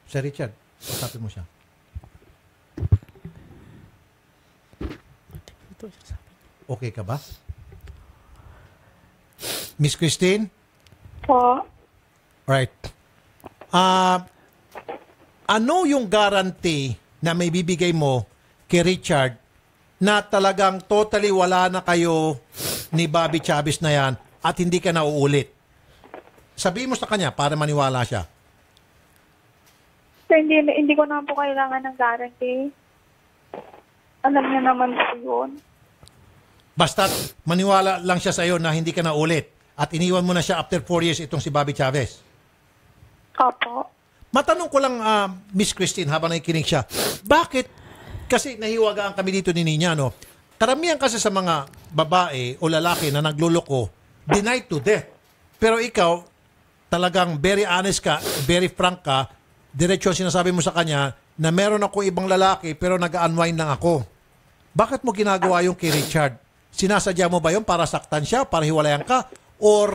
Sir Richard, usapin mo siya. Okay ka ba? Miss Christine? Po. Alright. Ano yung guarantee na may bibigay mo kay Richard na talagang totally wala na kayo ni Bobby Chavez na yan at hindi ka na uulit? Sabihin mo sa kanya para maniwala siya. So, hindi ko naman po kailangan ng guarantee. Alam niya naman po yun. Basta maniwala lang siya sa iyo na hindi ka na ulit at iniwan mo na siya after 4 years itong si Bobby Chavez. Opo. Matanong ko lang, Miss Christine, habang nakikinig siya, bakit, kasi nahiwagaan kami dito ni Ninya, no? Karamihan kasi sa mga babae o lalaki na nagluloko, denied to death. Pero ikaw, talagang very honest ka, very frank ka, diretso sinasabi mo sa kanya na meron ako ibang lalaki pero nag-unwind lang ako. Bakit mo ginagawa yung kay Richard? Sinasadya mo ba yun para saktan siya, para hiwalayan ka, or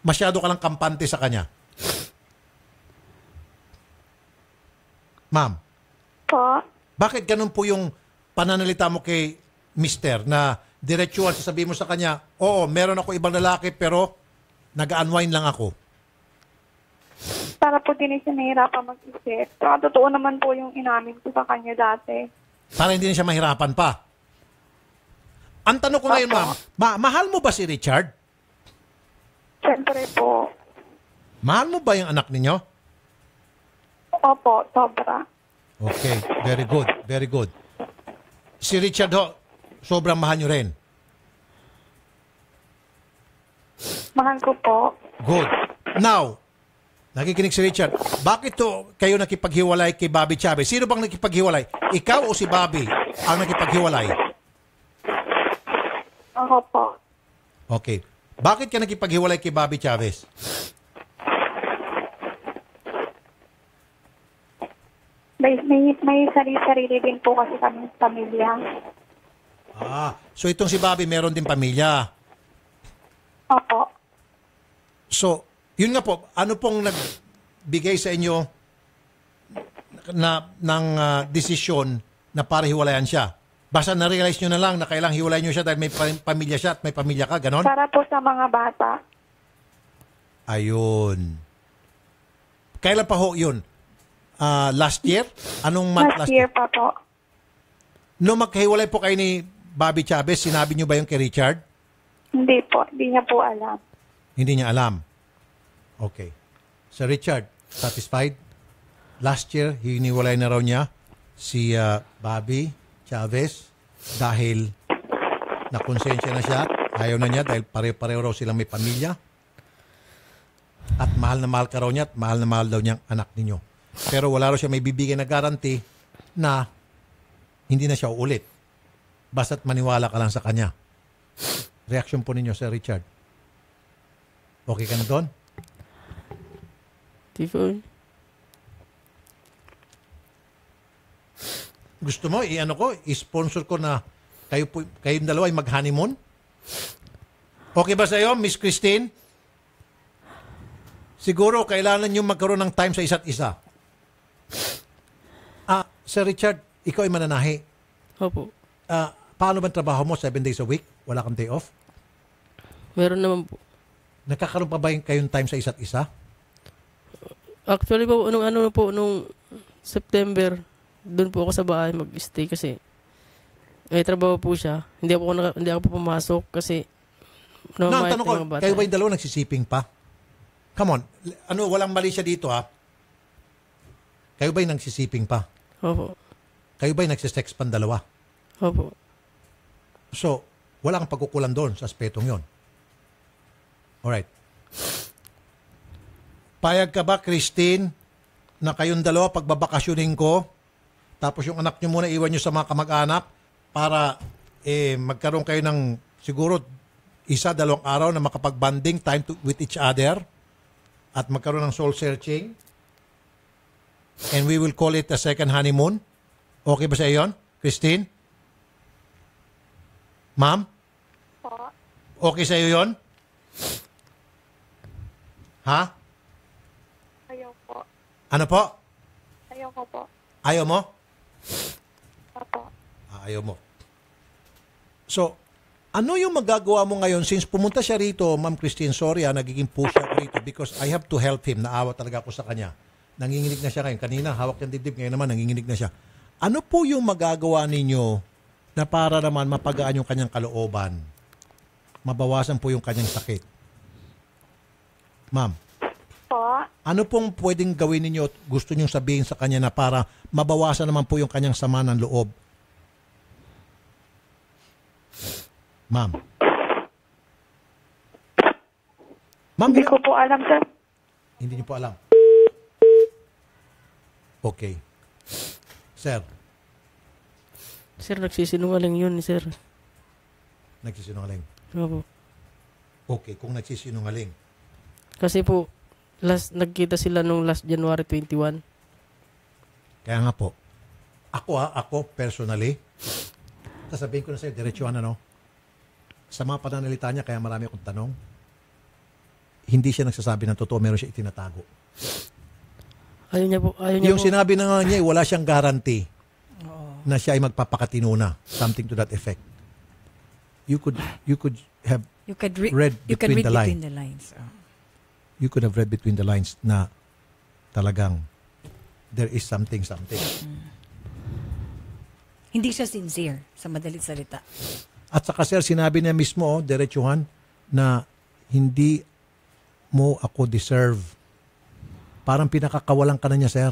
masyado ka lang kampante sa kanya? Ma'am. Po. Bakit ganun po yung pananalita mo kay Mister na diretsuhan sasabihin mo sa kanya, oo, meron ako ibang lalaki pero nag-unwind lang ako? Para po din siya nahihirapan mag-isip. So, totoo naman po yung inamin ko sa kanya dati. Para hindi na siya mahirapan pa. Ang tanong ko ngayon, ma'am, mahal mo ba si Richard? Siyempre po. Mahal mo ba yung anak ninyo? Opo, sobra. Okay, very good, very good. Si Richard ho, sobrang mahal nyo rin? Mahal ko po. Good. Now, nakikinig si Richard, bakit to kayo nakipaghiwalay kay Bobby Chavez? Sino bang nakipaghiwalay? Ikaw o si Bobby ang nakipaghiwalay? Ako po. Okay. Bakit ka nakipaghiwalay kay Bobby Chavez? May sarili din po kasi kami sa pamilya. So itong si Bobby meron din pamilya? Opo. So, yun nga po, ano pong nagbigay sa inyo ng desisyon na para hiwalayan siya? Basta na-realize nyo na lang na kailangang hiwalayan nyo siya dahil may pamilya siya at may pamilya ka, ganon? Para po sa mga bata. Ayun. Kailan pa ho yun? Last year? Anong month last year pa po. Nung magkahiwalay po kayo ni Bobby Chavez, sinabi nyo ba yung kay Richard? Hindi po. Hindi niya po alam. Hindi niya alam. Okay. Sir Richard, satisfied? Last year, hiniwalay na raw niya si Bobby Chavez dahil nakonsensya na siya. Ayaw na niya dahil pareho-pareho raw silang may pamilya. At mahal na mahal ka raw niya at mahal na mahal daw niyang anak ninyo. Pero wala raw siya may bibigyan na guarantee na hindi na siya uulit. Basta't maniwala ka lang sa kanya. Reaction po ninyo, Sir Richard. Okay ka na doon? Gusto mo, i-sponsor ko na kayong dalawa ay mag-honeymoon? Okay ba sa iyo, Miss Christine? Siguro, kailangan nyo magkaroon ng time sa isa't isa. Sir Richard, ikaw ay mananahi. Opo. Paano ba trabaho mo? 7 days a week? Wala kang day off? Meron naman po. Nakakaroon pa ba kayong time sa isa't isa? Actually po, nung September, doon po ako sa bahay mag-stay kasi may trabaho po siya. Hindi ako po pumasok kasi ang tanong ko, kayo ba yung dalawa nagsisiping pa? Come on. Walang mali siya dito ha? Kayo ba yung nagsisiping pa? Opo. Kayo ba yung nagsisex pan dalawa? Opo. So, wala kang pagkukulan doon sa aspetong yon. Alright. Payag ka ba, Christine, na kayong dalawa pagbabakasyonin ko, tapos yung anak nyo muna iwan nyo sa mga kamag-anak para magkaroon kayo ng siguro 1-2 araw na makapag-bonding time with each other at magkaroon ng soul searching? And we will call it a second honeymoon. Okay ba sa iyo yun, Christine? Ma'am? Okay sa iyo yun? Ha? Ayaw po. Ano po? Ayaw ko po. Ayaw mo? Opo. Ayaw mo. So, ano yung magagawa mo ngayon since pumunta siya rito, Ma'am Christine, sorry nagiging push ako rito because I have to help him. Naawa talaga ako sa kanya. Nanginginig na siya ngayon. Kanina, hawak niyang dibdib. Ngayon naman, nanginginig na siya. Ano po yung magagawa ninyo na para naman mapagaan yung kanyang kalooban? Mabawasan po yung kanyang sakit. Ma'am. Po? Ano pong pwedeng gawin ninyo at gusto niyong sabihin sa kanya na para mabawasan naman po yung kanyang sama ng loob? Ma'am. Ma'am, hindi ko po alam, sir. Hindi niyo po alam. Okay. Sir. Sir, nagsisinungaling yun, sir. Nagsisinungaling? Opo. Okay, kung nagsisinungaling. Kasi po, nagkita sila nung last January 21. Kaya nga po, ako personally, sasabihin ko na sa'yo, diretsuhan sa mga pananalita niya, kaya marami akong tanong, hindi siya nagsasabi ng totoo, meron siya itinatago. Ayaw niya po. Yung sinabi na nga niya, wala siyang guarantee na siya ay magpapakatino na. Something to that effect. You could have read between the lines. You could have read between the lines na talagang there is something. Hindi siya sincere, sa madalit salita. At saka sir, sinabi niya mismo, diretsuhan, na hindi mo ako deserve. Parang pinakakawalan ka na niya, sir.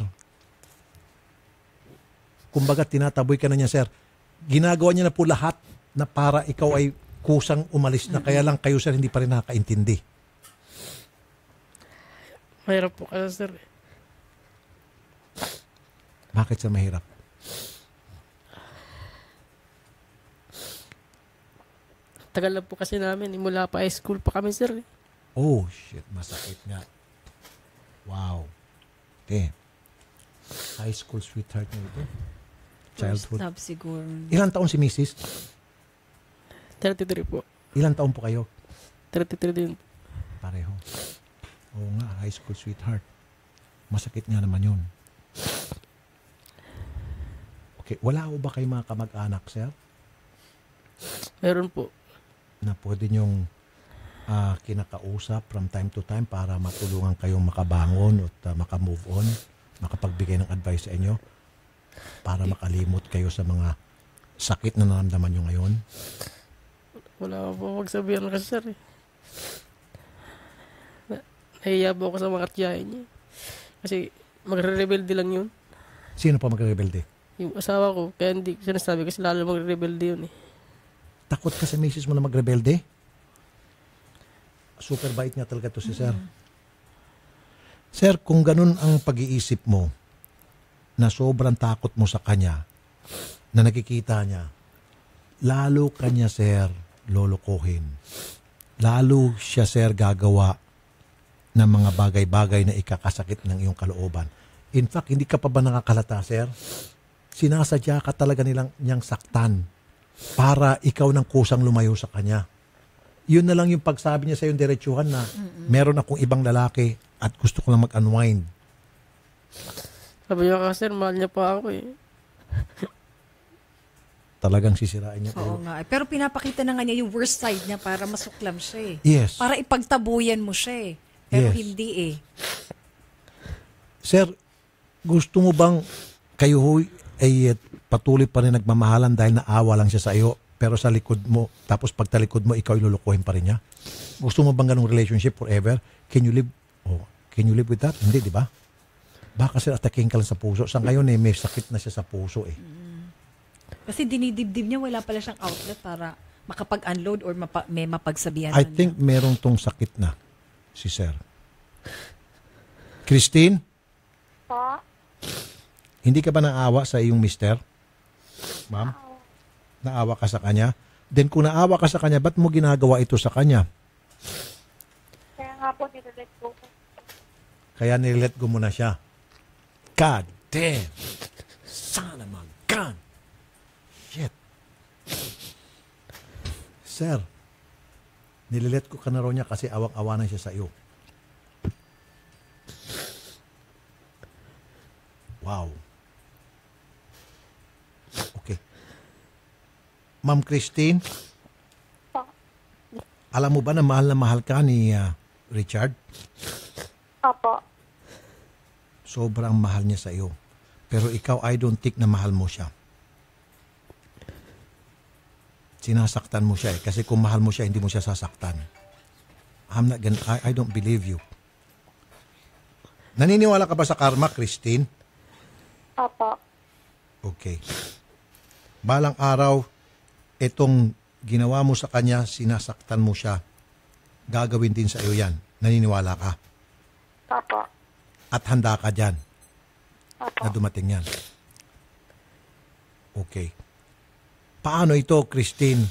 Kumbaga, tinataboy ka na niya, sir. Ginagawa niya na po lahat na para ikaw ay kusang umalis na. Kaya lang kayo, sir, hindi pa rin nakakaintindi. Mahirap po kasi, sir. Bakit, sir, mahirap? Tagal na po kasi namin. Mula pa high school pa kami, sir. Oh, shit. Masakit nga. Wow. Okay. High school sweetheart niyo ito. Childhood. First love siguro. Ilang taon si Mrs.? 33 po. Ilang taon po kayo? 33 din. Pareho. Oo nga, high school sweetheart. Masakit nga naman yun. Okay, wala ho ba kayo mga kamag-anak, sir? Meron po. Na pwede nyong kinakausap from time to time para matulungan kayong makabangon at makamove on, makapagbigay ng advice sa inyo para makalimot kayo sa mga sakit na naramdaman nyo ngayon? Wala po magsabihan kasi, sir. Nahiya po ako sa mga tiyahin niya. Kasi magre-rebelde lang yun. Sino pa magre-rebelde? Yung asawa ko. Kaya hindi ko sinasabi kasi lalo magre-rebelde yun eh. Takot ka sa misis mo na magrebelde? Super bait niya talaga to si sir. Sir, kung ganun ang pag-iisip mo, na sobrang takot mo sa kanya, na nakikita niya, lalo kanya, sir, lolokohin. Lalo siya, sir, gagawa ng mga bagay-bagay na ikakasakit ng iyong kalooban. In fact, hindi ka pa ba nakakalata, sir? Sinasadya ka talaga niyang saktan para ikaw nang kusang lumayo sa kanya. Yun na lang yung pagsabi niya sa yung diretsuhan na meron akong ibang lalaki at gusto ko lang mag-unwind. Sabi niya kasi, mahal niya pa ako eh. Talagang sisirain niya. Oo nga. Pero pinapakita na nga niya yung worst side niya para masuklam siya eh. Yes. Para ipagtabuyan mo siya eh. Pero Yes. hindi eh. Sir, gusto mo bang kayo ay patuloy pa rin nagmamahalan dahil naawa lang siya sa iyo, pero sa likod mo, tapos pagtalikod mo, ikaw ilulukuhin pa rin niya? Gusto mo bang ganong relationship forever? Can you live with that? Hindi, di ba? Baka sir, ataking ka lang sa puso. Sa ngayon may sakit na siya sa puso eh. Kasi dinidibdib niya, wala pala siyang outlet para makapag-unload or may mapagsabihan. I think merong tong sakit na si sir. Christine, Po? hindi ka ba naawa sa iyong mister? Ma'am? Naawa ka sa kanya? Then kung naawa ka sa kanya, ba't mo ginagawa ito sa kanya? Kaya nga po, nilalet ko. Kaya nilet go mo na siya. God damn! Sana mag-gun! Shit. Sir, nililet ko ka na raw niya kasi awang-awa na siya sa iyo. Wow. Okay. Ma'am Christine, alam mo ba na mahal ka ni Richard? Opo. Sobrang mahal niya sa iyo. Pero ikaw, I don't think na mahal mo siya. Sinasaktan mo siya eh. Kasi kung mahal mo siya, hindi mo siya sasaktan. I don't believe you. Naniniwala ka ba sa karma, Christine? Opo. Okay. Balang araw, itong ginawa mo sa kanya, sinasaktan mo siya. Gagawin din sa iyo yan. Naniniwala ka? Opo. At handa ka dyan Opo. na dumating yan. Okay. Paano ito, Christine?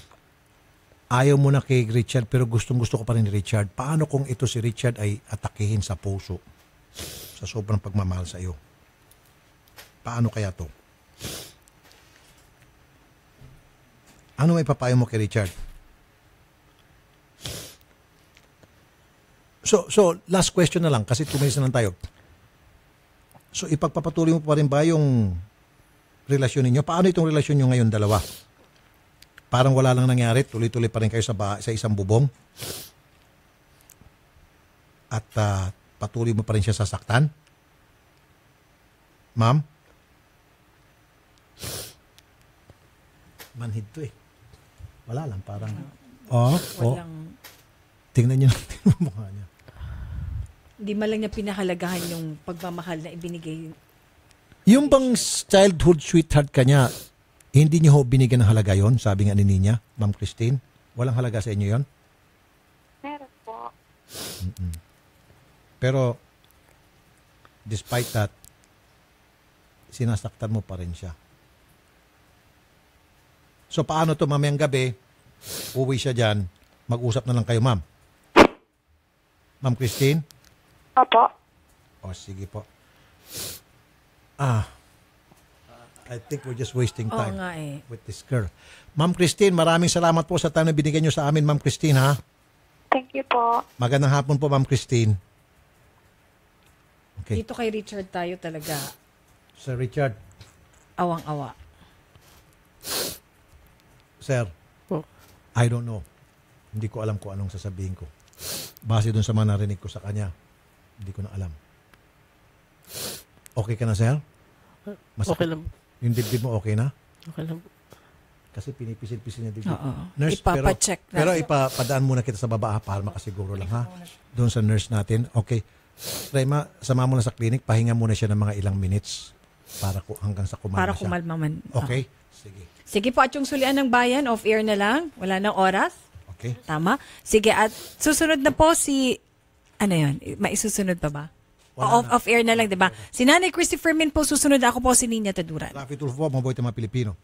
Ayaw mo na kay Richard pero gustong-gusto ko pa rin ni Richard. Paano kung ito si Richard ay atakihin sa puso sa sobrang pagmamahal sa iyo? Paano kaya to? Ano may papayo mo kay Richard? So last question na lang kasi 2 minutes na lang tayo. So ipagpapatuloy mo pa rin ba yung relasyon ninyo? Paano itong relasyon nyo ngayon dalawa? Parang wala lang nangyari, tuloy-tuloy pa rin kayo sa isang bubong? At patuloy mo pa rin siya sasaktan? Ma'am? Manhid to eh. Wala lang, parang... Tingnan niyo yung mukha niya. Hindi man lang niya pinahalagahan yung pagmamahal na ibinigay. Yung bang childhood sweetheart ka niya, hindi niyo ho binigyan ng halaga yon? Sabi nga ni Ninya, Ma'am Christine. Walang halaga sa inyo yon? Meron po. Pero, despite that, sinasaktan mo pa rin siya. So, paano to mamayang gabi, uwi siya dyan, mag-usap na lang kayo, ma'am. Ma'am Christine? Opo. O, sige po. I think we're just wasting time with this girl. Ma'am Christine, maraming salamat po sa time na binigyan nyo sa amin, Ma'am Christine, ha? Thank you po. Magandang hapon po, Ma'am Christine. Okay. Dito kay Richard tayo talaga. Sir Richard. Awang-awa. Sir, I don't know. Hindi ko alam kung anong sasabihin ko. Base dun sa mga narinig ko sa kanya, hindi ko na alam. Okay ka na, sir? Okay lang. Yung dibdib mo okay na? Okay lang. Kasi pinipisil-pisil niya dibdib. Oo. Nurse, Ipapacheck na. pero ipapadaan muna kita sa baba para makasiguro lang, ha? Doon sa nurse natin. Okay. Rema, sama mo na sa clinic, pahinga muna siya ng mga ilang minutes para hanggang sa kumalma Para siya. kumalma man. Okay? Sige. Sige po, at yung sulian ng bayan, off-air na lang. Wala nang oras. Okay. Tama. Sige, at susunod na po si... Ano yun? Maisusunod pa ba? Off-air na lang, di ba? Si Nanay Christopher Min po susunod. Ako po si Ninya Taduran. Rafi Tulfo, mabuhay mga Pilipino.